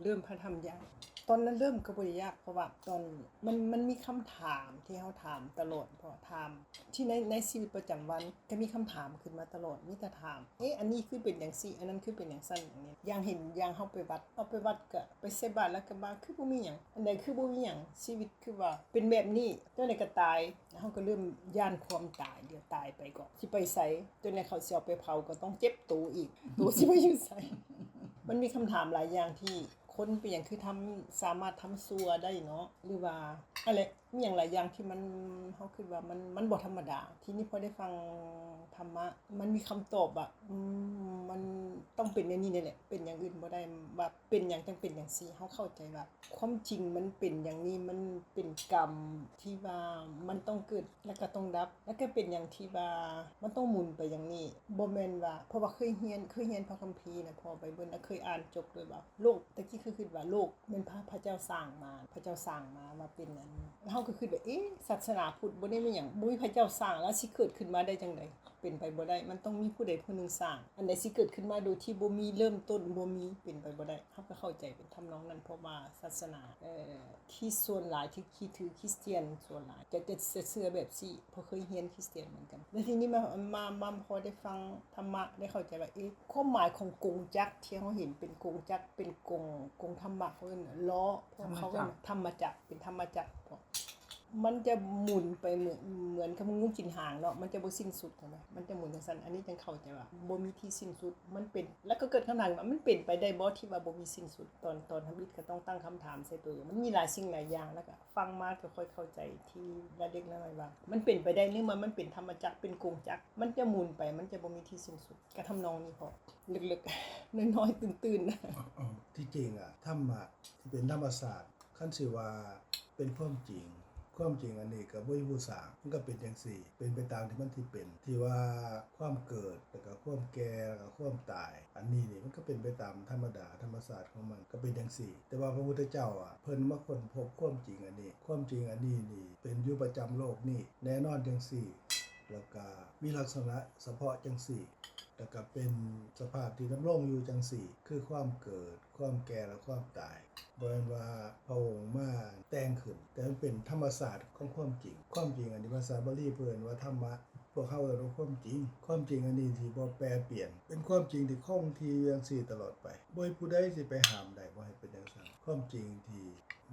เริ่มพระธรรมยากตอนนั้นเริ่มก็บ่ได้ยากเพราะว่าตอนมันมีคำถามที่เฮาถามตลอดเพราะถามที่ในชีวิตประจำวันก็มีคำถามขึ้นมาตลอดมีแต่ถามอันนี้คือเป็นจังซี่อันนั้นคือเป็นจังซั่นอย่างนี้อย่างเห็นอย่างเฮาไปวัดก็ไปใส่บาตรแล้วก็ว่าคือบ่มีหยังอันใดคือบ่มีหยังชีวิตคือว่าเป็นแบบนี้จังได๋ก็ตายเฮาก็เริ่มย้านความตายเดี๋ยวตายไปก่อนสิไปไสจนในเขาสิเอาไปเผาก็ต้องเจ็บตัวอีกตัวสิไปอยู่ไส มันมีคำถามหลายอย่างที่คนเป็นอย่างคือสามารถทำซัวได้เนาะหรือว่าอะไรมีอย่างหลายอย่างที่มันเฮาคิดว่ามันบ่ธรรมดาทีนี้พอได้ฟังธรรมะมันมีคำตอบอะมันต้องเป็นอย่างนี้นี่แหละเป็นอย่างอื่นบ่ได้ว่าเป็นหยังจังเป็นจังซี่เฮาเข้าใจว่าความจริงมันเป็นอย่างนี้มันเป็นกรรมที่ว่ามันต้องเกิดแล้วก็ต้องดับแล้วก็เป็นอย่างที่ว่ามันต้องหมุนไปอย่างนี้บ่แม่นว่าเพราะว่าเคยเรียนพระคัมภีร์นะพอไบเบิลแล้วเคยอ่านจบเลยว่าโลกตะกี้คือคิดว่าโลกเป็นพระเจ้าสร้างมาว่าเป็นนั้นเฮาก็คิดว่าศาสนาพุทธบ่ได้มีหยังบ่มีพระเจ้าสร้างแล้วสิเกิดขึ้นมาได้จังได๋เป็นไปบ่ได้มันต้องมีผู้ใดผู้หนึ่งสร้างอันใดสิเกิดขึ้นมาโดยที่บ่มีเริ่มต้นบ่มีเป็นไปบ่ได้เฮาก็เข้าใจเป็นทำนองนั้นเพราะว่าศาสนาที่ส่วนหลายที่ถือคริสเตียนส่วนหลายจะเชื่อแบบซี่เพราะเคยเรียนคริสเตียนเหมือนกันแล้วทีนี้มาพอได้ฟังธรรมะได้เข้าใจว่าความหมายของกงจักรที่เฮาเห็นเป็นกงจักรเป็นกงธรรมะเพิ่นล้อพวกเขาก็ธรรมจักรเป็นธรรมจักรมันจะหมุนไปเหมือนกับงูกินหางเนาะมันจะบ่สิ้นสุดใช่มั้ยมันจะหมุนจังซั่นอันนี้จังเข้าใจว่าบ่มีที่สิ้นสุดมันเป็นแล้วก็เกิดคำถามว่ามันเป็นไปได้บ่ที่ว่าบ่มีสิ้นสุดตอนทำอิฐก็ต้องตั้งคำถามใส่ตัวมันมีหลายสิ่งหลายอย่างแล้วก็ฟังมาก็ค่อยเข้าใจที่ละเล็กละน้อยว่ามันเป็นไปได้หรือมันเป็นธรรมจักรเป็นกงจักรมันจะหมุนไปมันจะบ่มีที่สิ้นสุดก็ทำนองนี้พอลึกๆน้อยๆตื่นๆ ที่จริงธรรมะที่เป็นธรรมศาสตร์คันสิว่าเป็นความจริงอันนี้ก็บ่มีผู้สร้างมันก็เป็นจังซี่เป็นไปตามที่มันสิเป็นที่ว่าความเกิดแล้วก็ความแก่แล้วก็ความตายอันนี้นี่มันก็เป็นไปตามธรรมดาธรรมศาสตร์ของมันก็เป็นจังซี่แต่ว่าพระพุทธเจ้าเพิ่นมาค้นพบความจริงอันนี้นี่เป็นอยู่ประจำโลกนี่แน่นอนจังซี่แล้วก็มีลักษณะเฉพาะจังซี่แล้วก็เป็นสภาพที่ดำรงอยู่จังซี่คือความเกิดความแก่และความตายบ่แม่นว่าพระองค์มาแต่งขึ้นแต่มันเป็นธรรมศาสตร์ของความจริงอันนี้ภาษาบาลีเพิ่นว่าธรรมะพวกเขาเอิ้นว่าความจริงอันนี้ที่บ่แปรเปลี่ยนเป็นความจริงที่คงที่จังซี่ตลอดไปบ่มีผู้ใดสิไปห้ามได้บ่ให้เป็นจังซั่นความจริงที่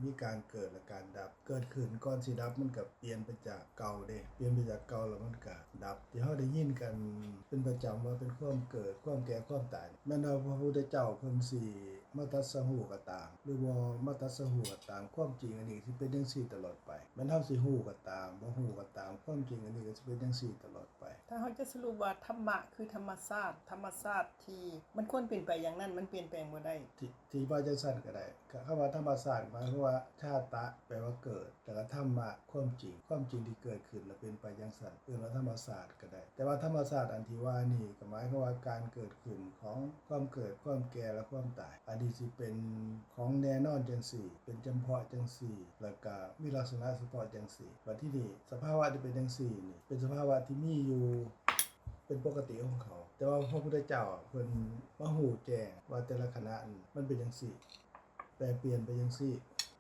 มีการเกิดและการดับเกิดขึ้นก่อนสิดับมันก็เปลี่ยนไปจากเก่าเด้เปลี่ยนไปจากเก่าแล้วมันก็ดับที่เฮาได้ยินกันเป็นประจำว่าเป็นความเกิดความแก่ความตายแม้นว่าพระพุทธเจ้าเพิ่นสิมาตรัสรู้ก็ตามหรือบ่มาตรัสรู้ก็ตามความจริงอันนี้สิเป็นจังซี่ตลอดไปแม้นเฮาสิรู้ก็ตามบ่รู้ก็ตามความจริงอันนี้ก็สิเป็นจังซี่ตลอดไปถ้าเขาจะสรุปว่าธรรมะคือธรรมชาติที่มันควรเป็นไปอย่างนั้นมันเปลี่ยนแปลงบ่ได้ที่ว่าจังซั่นก็ได้คำว่าธรรมชาติหมายความว่าชาตะแปลว่าเกิดแต่ว่าธรรมะความจริงที่เกิดขึ้นแล้วเป็นไปจังซั่นเรียกว่าธรรมชาติก็ได้แต่ว่าธรรมชาติอันที่ว่านี่ก็หมายความว่าการเกิดขึ้นของความเกิดความแก่และความตายอันนี้สิเป็นของแน่นอนจังซี่เป็นจำเพาะจังซี่แล้วก็มีลักษณะเฉพาะจังซี่บัดที่นี่สภาวะที่เป็นจังซี่นี่เป็นสภาวะที่มีอยู่เป็นปกติของเขาแต่ว่าพระพุทธเจ้าเพิ่นมาฮู้แจ้งว่าแต่ละขณะมันเป็นจังซี่แปรเปลี่ยนไปจังซี่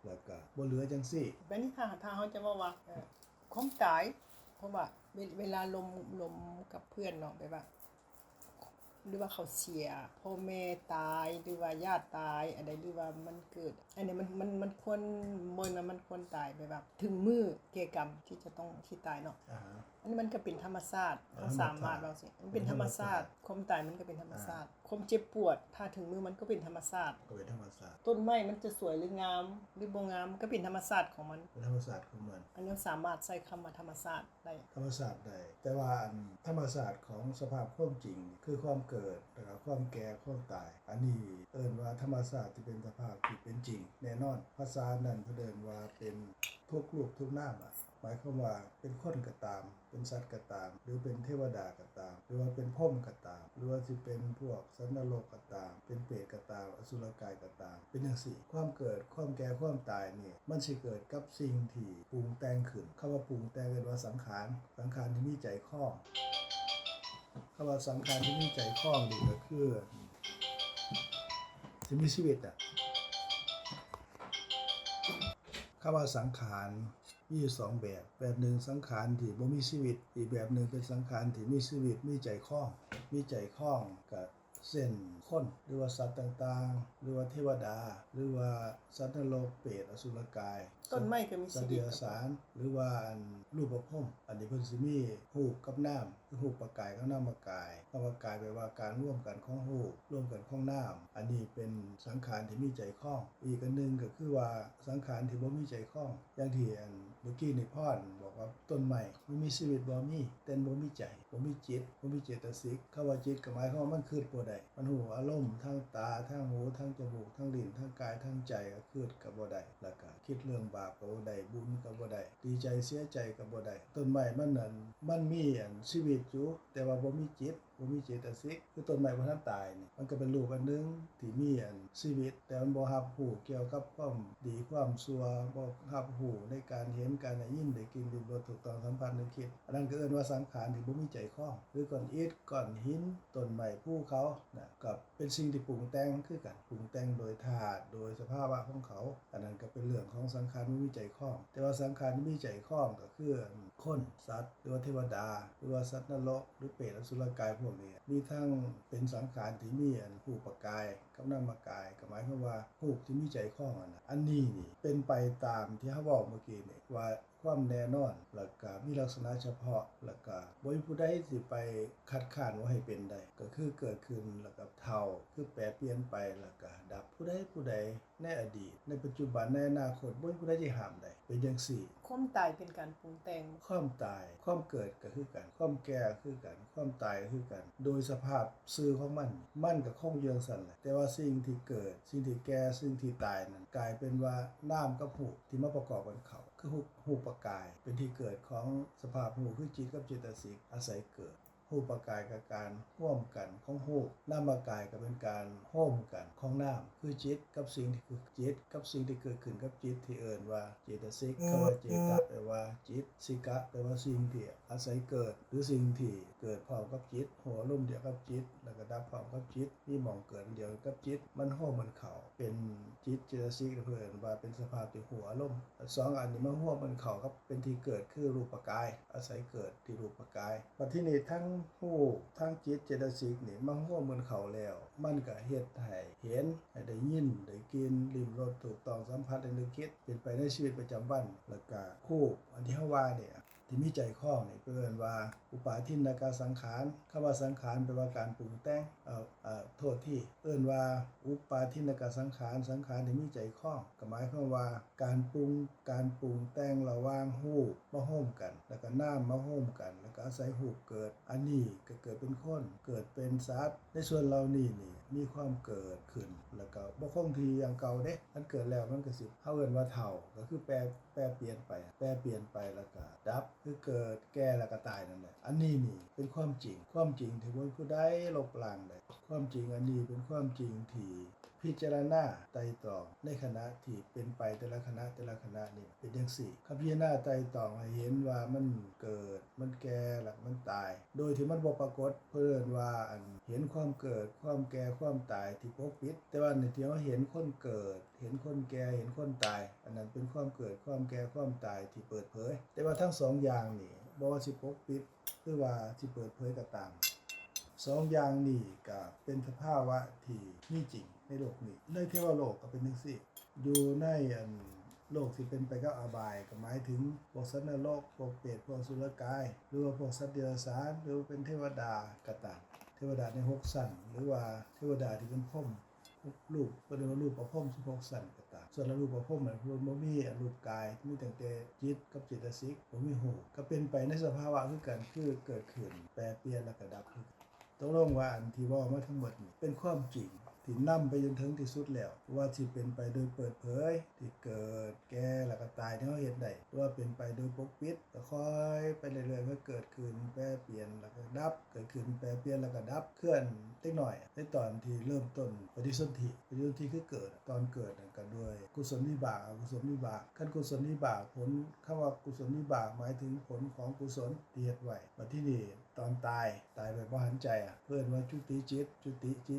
แล้วก็บ่เหลือจังซี่แบบนี้ถ้าเขาจะว่าความตายเพราะว่าเวลาลมกับเพื่อนเนาะแบบว่าหรือว่าเขาเสียพ่อแม่ตายหรือว่าญาติตายอะไรหรือว่ามันเกิดอันนี้มันควรมันควรตายแบบถึงมื้อแก่กรรมที่จะต้องที่ตายเนาะอันนี้มันก็เป็นธรรมชาติเขาสามารถว่าสิมันเป็นธรรมชาติความตายมันก็เป็นธรรมชาติความเจ็บปวดถ้าถึงมื้อมันก็เป็นธรรมชาติต้นไม้มันจะสวยหรืองามหรือบ่งามก็เป็นธรรมชาติของมันเป็นธรรมชาติของมันอันนี้สามารถใช้คำว่าธรรมชาติได้ธรรมชาติได้แต่ว่าธรรมชาติของสภาพความจริงคือความเกิดแล้วก็ความแก่ความตายอันนี้เอิ้นว่าธรรมชาติที่เป็นสภาพที่เป็นจริงแน่นอนภาษานั้นเพิ่นเอิ้นว่าเป็นทุกรูปทุกนามหมายความว่าเป็นคนก็ตามเป็นสัตว์ก็ตามหรือเป็นเทวดาก็ตามหรือว่าเป็นพรหมก็ตามหรือว่าสิเป็นพวกสัตว์นรกก็ตามเป็นเปรตก็ตามอสุรกายก็ตามเป็นจังซี่ความเกิดความแก่ความตายนี่มันสิเกิดกับสิ่งที่ปรุงแต่งขึ้นคำว่าปรุงแต่งเรียกว่าสังขารที่มีใจคล้องคำว่าสังขารที่มีใจคล้องนี่ก็คือสิมีชีวิต คำว่าสังขารมีอยู่2แบบหนึ่งสังขารที่บ่มีชีวิตอีกแบบหนึ่งเป็นสังขารที่มีชีวิตมีใจคล้องกับเส้นคนหรือว่าสัตว์ต่างๆหรือว่าเทวดาหรือว่าสัตว์นรกเปรตอสุรกาย ต้นไม้ก็มี สั ชี ตว์ วิ เด ต รัจฉานหรือว่ารูปภพอันนี้เพิ่นสิมีรูปกับน้ำคือรูปประกายกับน้ำประกายประกายแปลว่าการร่วมกันของรูปร่วมกันของน้ำอันนี้เป็นสังขารที่มีใจคล้องอีกอันนึงก็คือว่าสังขารที่บ่มีใจคล้องอย่างที่เมื่อกี้นี่พ่อนบอกว่าต้นไม้มันมีชีวิตบ่มีแต่บ่มีใจบ่มีจิตบ่มีเจตสิกคำว่าจิตก็หมายความว่ามันคิดบ่ได้มันรู้อารมณ์ทางตาทางหูทางจมูกทางลิ้นทางกายทางใจก็คิดก็บ่ได้แล้วก็คิดเรื่องบาปก็บ่ได้บุญก็บ่ได้ดีใจเสียใจก็บ่ได้ต้นไม้มันนั่นมันมีชีวิตอยู่แต่ว่าบ่มีจิตบ่มีเจตสิกคือต้นไม้บ่ทันตายนี่มันก็เป็นรูปอันนึงที่มีชีวิตแต่มันบ่รับรู้เกี่ยวกับความดีความชั่วบ่รับรู้ในการเห็นการได้ยินได้กินได้รสถูกต้องสัมผัสนึกคิดอันนั้นก็เอิ้นว่าสังขารที่บ่มีใจคล้องหรือก้อนอิฐก้อนหินต้นไม้ภูเขานะกับเป็นสิ่งที่ปรุงแต่งคือกันปรุงแต่งโดยธาตุโดยสภาวะของเขาอันนั้นก็เป็นเรื่องของสังขารบ่มีใจคล้องแต่ว่าสังขารที่มีใจคล้องก็คือคนสัตว์หรือว่าเทวดาหรือว่าสัตว์นรกหรือเปรตอสุรกายพวกนี้มีทั้งเป็นสังขารที่มีรูปกายกับนามกายก็หมายความว่ารูปที่มีใจคล้องอันนี้นี่เป็นไปตามที่เฮาเว้าเมื่อกี้นี่ว่าความแน่นอนแล้วก็มีลักษณะเฉพาะแล้วก็บ่มีผู้ใดสิไปคัดค้านว่าให้เป็นได้ก็คือเกิดขึ้นแล้วก็เฒ่าคือแปรเปลี่ยนไปแล้วก็ดับผู้ใดในอดีตในปัจจุบันในอนาคตบ่มีผู้ใดสิห้ามได้เป็นจังซี่ ความตายเป็นการปรุงแต่ง ความตายความเกิดก็คือกันความแก่คือกันความตายก็คือกันโดยสภาพซื่อของมันก็คงอยู่จั่งซั่นแหละแต่ว่าสิ่งที่เกิดสิ่งที่แก่สิ่งที่ตายนั้นกลายเป็นว่าน้ำกับรูปที่มาประกอบกันเข้าคือรูปประกายเป็นที่เกิดของสภาพรูปคือจิตกับเจตสิกอาศัยเกิดรูปประกายกับการร่วมกันของรูปนามกายก็เป็นการร่วมกันของนามคือจิตกับสิ่งที่คือจิตกับสิ่งที่เกิดขึ้นกับจิตที่เอิ้นว่าเจตสิกคำว่าเจตะแปลว่าจิตสิกะแปลว่าสิ่งที่อาศัยเกิดหรือสิ่งที่เกิดพร้อมกับจิตหัวลมเดียวกับจิตแล้วก็ดับพร้อมกับจิตมีหม่องเกิดเดียวกับจิตมันร่วมมันเข้าเป็นจิตเจตสิกเพิ่นว่าเป็นสภาพที่หัวลมสองอันนี้มันร่วมมันเข้ากับเป็นที่เกิดคือรูปกายอาศัยเกิดที่รูปกายบัดทีนี้ทั้งรูปทั้งจิตเจตสิกนี่มันร่วมมันเข้าแล้วมันก็เฮ็ดให้เห็นให้ได้ยินได้กินลิ้มรสถูกต้องสัมผัสได้นึกคิดเป็นไปในชีวิตประจำวันแล้วก็คู่อันที่เฮาว่าเนี่ยที่มีใจคล้องนี่เอิ้นว่าอุปาทินกสังขารคำว่าสังขารแปลว่าการปรุงแต่งโทษที่เอิ้นว่าอุปาทินกสังขารสังขารที่มีใจคล้องก็หมายความว่าการปรุงแต่งระหว่างรูปมาร่วมกันแล้วก็นามมาร่วมกันแล้วก็อาศัยรูปเกิดอันนี้ก็เกิดเป็นคนเกิดเป็นสัตว์ในส่วนเหล่านี้นี่มีความเกิดขึ้นแล้วก็บ่คงที่อย่างเก่าเด้มันเกิดแล้วมันก็สิเฮาเอิ้นว่าเฒ่าก็คือแปรเปลี่ยนไปแล้วก็ดับคือเกิดแก่แล้วก็ตายนั่นแหละอันนี้นี่เป็นความจริงที่บ่มีผู้ใดลบล้างได้ความจริงอันนี้เป็นความจริงที่พิจารณาไตร่ตรองในขณะที่เป็นไปแต่ละขณะนี่เป็นจังซี่คำพิจารณาไตร่ตรองให้เห็นว่ามันเกิดมันแก่แล้วมันตายโดยที่มันบ่ปรากฏเพิ่นว่าเห็นความเกิดความแก่ความตายที่ปกปิดแต่ว่าในที่เราเห็นคนเกิดเห็นคนแก่เห็นคนตายอันนั้นเป็นความเกิดความแก่ความตายที่เปิดเผยแต่ว่าทั้งสองอย่างนี่บ่ว่าสิปกปิดหรือว่าสิเปิดเผยก็ตามสองอย่างนี้ก็เป็นสภาวะที่มีจริงในโลกนี้ในเทวโลกก็เป็นจังซี่อยู่ในโลกที่เป็นไปกับอบายก็หมายถึงพวกสัตว์นรกพวกเปรตพวกอสุรกายหรือว่าพวกสัตว์เดรัจฉานหรือเป็นเทวดาก็ตามเทวดาใน6ชั้นหรือว่าเทวดาที่เป็นพรหมรูปก็เรียกว่ารูปประพรหม16ชั้นก็ตามส่วนรูปประพรหมมันบ่มีรูปกายมีตั้งแต่จิตกับเจตสิกบ่มีหูก็เป็นไปในสภาวะคือกันคือเกิดขึ้นแปรเปลี่ยนแล้วก็ดับต้องลงว่าอันที่เว้ามาทั้งหมดนี่เป็นความจริงที่นำไปจนถึงที่สุดแล้วว่าที่เป็นไปโดยเปิดเผยที่เกิดแก่แล้วก็ตายที่เฮาเห็นได้ว่าเป็นไปโดยปกปิดก็ค่อยไปเรื่อยๆเพื่อเกิดขึ้นแปรเปลี่ยนแล้วก็ดับเกิดขึ้นแปรเปลี่ยนแล้วก็ดับเคลื่อนเล็กน้อยในตอนที่เริ่มต้นปฏิสนธิคือเกิดตอนเกิดนั่นก็ด้วยกุศลวิบากอกุศลวิบากขั้นกุศลวิบากผลคำว่ากุศลวิบากหมายถึงผลของกุศลที่เฮ็ดไว้บัดทีนี้ ตอนตายแบบบ่หันใจเพิ่นว่าจุติจิต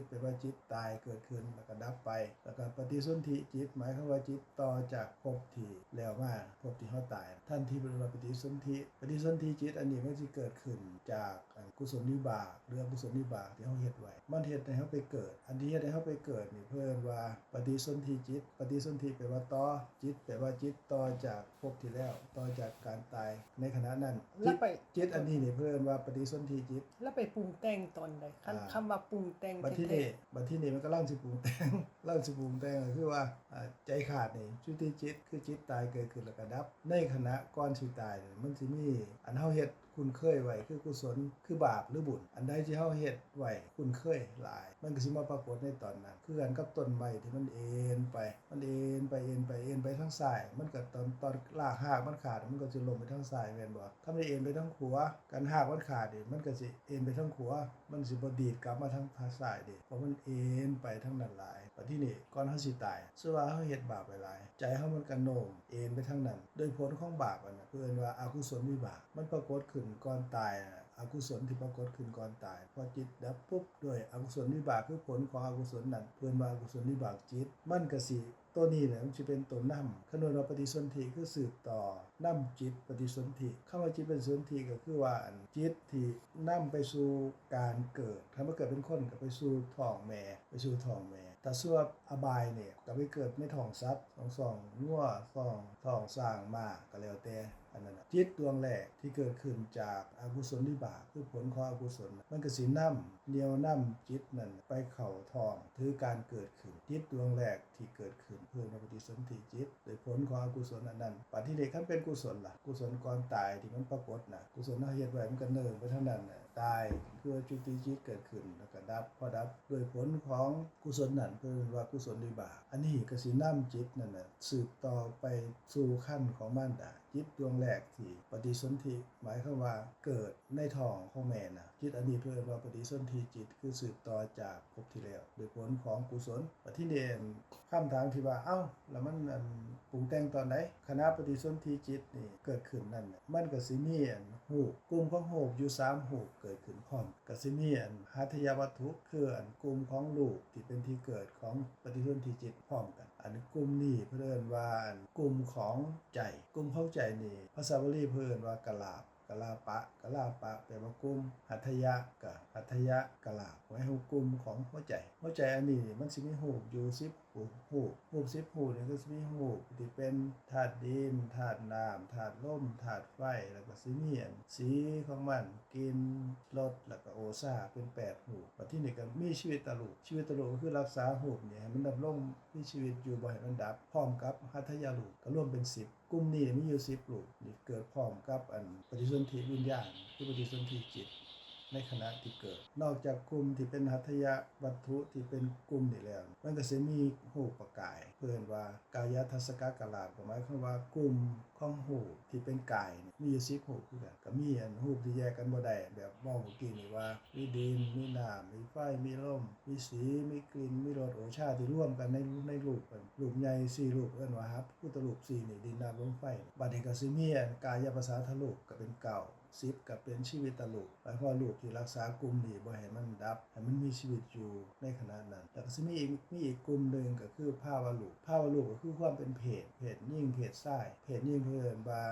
แปลว่าจิตตายเกิดขึ้นแล้วก็ดับไปแล้วก็ปฏิสนธิจิตหมายความว่าจิตต่อจากภพที่แล้วมาภพที่เฮาตายท่านที่เป็นว่าปฏิสนธิจิตอันนี้มันสิเกิดขึ้นจากกุศลวิบากหรืออกุศลวิบากที่เฮาเฮ็ดไว้มันเฮ็ดให้เฮาไปเกิดอันที่เฮ็ดให้เฮาไปเกิดนี่เพิ่นว่าปฏิสนธิจิตปฏิสนธิแปลว่าต่อจิตแปลว่าจิตต่อจากภพที่แล้วต่อจากการตายในขณะนั้น แล้วไป จิตอันนี้นี่เพิ่นว่าปฏิสนธิจิต แล้วไปปรุงแต่งตอนใดคำว่าปรุงแต่ง บัดที่นี่มันก็ร่างสิปรุงแต่ง ร่างสิปรุงแต่งก็คือว่าใจขาดนี่จุติจิตคือจิตตายเกิดขึ้นแล้วก็ดับในขณะก่อนสิตายนี่มันสิมีอันเฮาเฮ็ดคุณเคยไว้คือกุศลคือบาปหรือบุญอันใดที่เฮาเฮ็ดไว้คุณเคยหลายมันก็สิมาปรากฏในตอนนั้นคือกันกับต้นไม้ที่มันเอ็นไปทางซ้ายมันก็ตอนรากรากมันขาดมันก็สิลงไปทางซ้ายแม่นบ่ถ้ามันเอ็นไปทางขวากันรากมันขาดนี่มันก็สิเอ็นไปทางขวามันสิบ่ดีดกลับมาทางซ้ายดิเพราะมันเอ็นไปทางนั้นหลายบัดที่นี่ก่อนเฮาสิตายซึ่งว่าเฮาเฮ็ดบาปหลายใจเฮามันก็โน้มเอ็นไปทางนั้นโดยผลของบาปเพิ่นว่าอกุศลวิบากมันปรากฏขึ้นก่อนตายอกุศลที่ปรากฏขึ้นก่อนตายพอจิตดับปุ๊บด้วยอกุศลวิบากคือผลของอกุศลนั้นเพิ่นว่าอกุศลวิบากจิตมันก็สิตัวนี้เนี่ยมันสิเป็นตัวนำคำนวณว่าปฏิสนธิคือสืบต่อนำจิตปฏิสนธิคำว่าจิตปฏิสนธิก็คือว่าจิตที่นำไปสู่การเกิดถ้ามันเกิดเป็นคนก็ไปสู่ท้องแม่แต่ส่วนอบายเนี่ยก็ไปเกิดในท้องสัตว์ท้องงัวท้องสร้างม้าก็แล้วแต่อันนั้นจิตดวงแรกที่เกิดขึ้นจากอกุศลวิบากคือผลของอกุศลมันก็สิเหนี่ยวนำจิตนั้นไปเข้าท้องถือการเกิดขึ้นจิตดวงแรกที่เกิดขึ้นเพื่อปฏิสนธิจิตโดยผลของอกุศลอันนั้นปัจจุบันคันเป็นกุศลล่ะกุศลก่อนตายที่มันปรากฏน่ะกุศลเฮาเฮ็ดไว้มันก็เนิ่นไปทางนั้นน่ะตายคือจุติจิตเกิดขึ้นแล้วก็ดับพอดับด้วยผลของกุศลนั้นเพิ่นว่ากุศลวิบากอันนี้ก็สินำจิตนั่นน่ะสืบต่อไปสู่ขั้นของมารดาจิตดวงแรกที่ปฏิสนธิหมายความว่าเกิดในท้องของแม่น่ะจิตอันนี้เพิ่นว่าปฏิสนธิจิตคือสืบต่อจากภพที่แล้วโดยผลของกุศลบัดที่นี่คำถามที่ว่าเอ้าแล้วมันปรุงแต่งตอนไหนคณะปฏิสนธิจิตนี่เกิดขึ้นนั่นมันก็สิมีรูปกลุ่มของรูปอยู่3รูปเกิดขึ้นพร้อมก็สิมีหัตถยวัตถุคือกลุ่มของรูปที่เป็นที่เกิดของปฏิสนธิจิตพร้อมกันกลุ่มนี้เพิ่นเอิ้นว่ากลุ่มของใจกลุ่มของใจนี่ภาษาบาลีเพิ่นเอิ้นว่ากลาปะแปลว่ากลุ่มหัตถยะกับหัตถยะกลาบไว้ให้กลุ่มของหัวใจอันนี้มันสิมีรูปอยู่10รูป10รูปนี่ก็สิมีรูปที่เป็นธาตุดินธาตุน้ำธาตุลมธาตุไฟแล้วก็สิมีสีของมันกลิ่นรสแล้วก็โอซาเป็น8รูปบัดที่นี่ก็มีชีวิตตรูปก็คือรักษารูปนี่ให้มันดำรงมีชีวิตอยู่บ่ให้มันดับพร้อมกับหัตถยะรูปก็รวมเป็น10กลุ่มนี้มีอยู่10รูปนี่เกิดพร้อมกับปฏิสนธิวิญญาณคือปฏิสนธิจิตในขณะที่เกิดนอกจากกลุ่มที่เป็นหัตถยวัตถุที่เป็นกลุ่มนี่แล้วมันก็สิมีรูปประกายเพิ่นว่ากายทัศกกลาภหมายความว่ากลุ่มของรูปที่เป็นกายนี่มีอยู่10รูปคือกันก็มีรูปที่แยกกันบ่ได้แบบเมื่อกี้นี่ว่ามีดินมีน้ำมีไฟมีลมมีสีมีกลิ่นมีรสโอชาที่รวมกันในรูปใหญ่4รูปเอิ้นว่าพุทธรูป4นี่ดินน้ำลมไฟบัดนี้ก็สิมีกายประสาทรูปก็เป็น9 10ก็เป็นชีวิตตรูปหมายความว่ารูปที่รักษากลุ่มนี้บ่ให้มันดับให้มันมีชีวิตอยู่ในขณะนั้นแต่ก็สิมีอีกกลุ่มนึงก็คือภาวะรูปก็คือความเป็นเพศหญิงเพศชายเพศหญิงเพิ่นว่า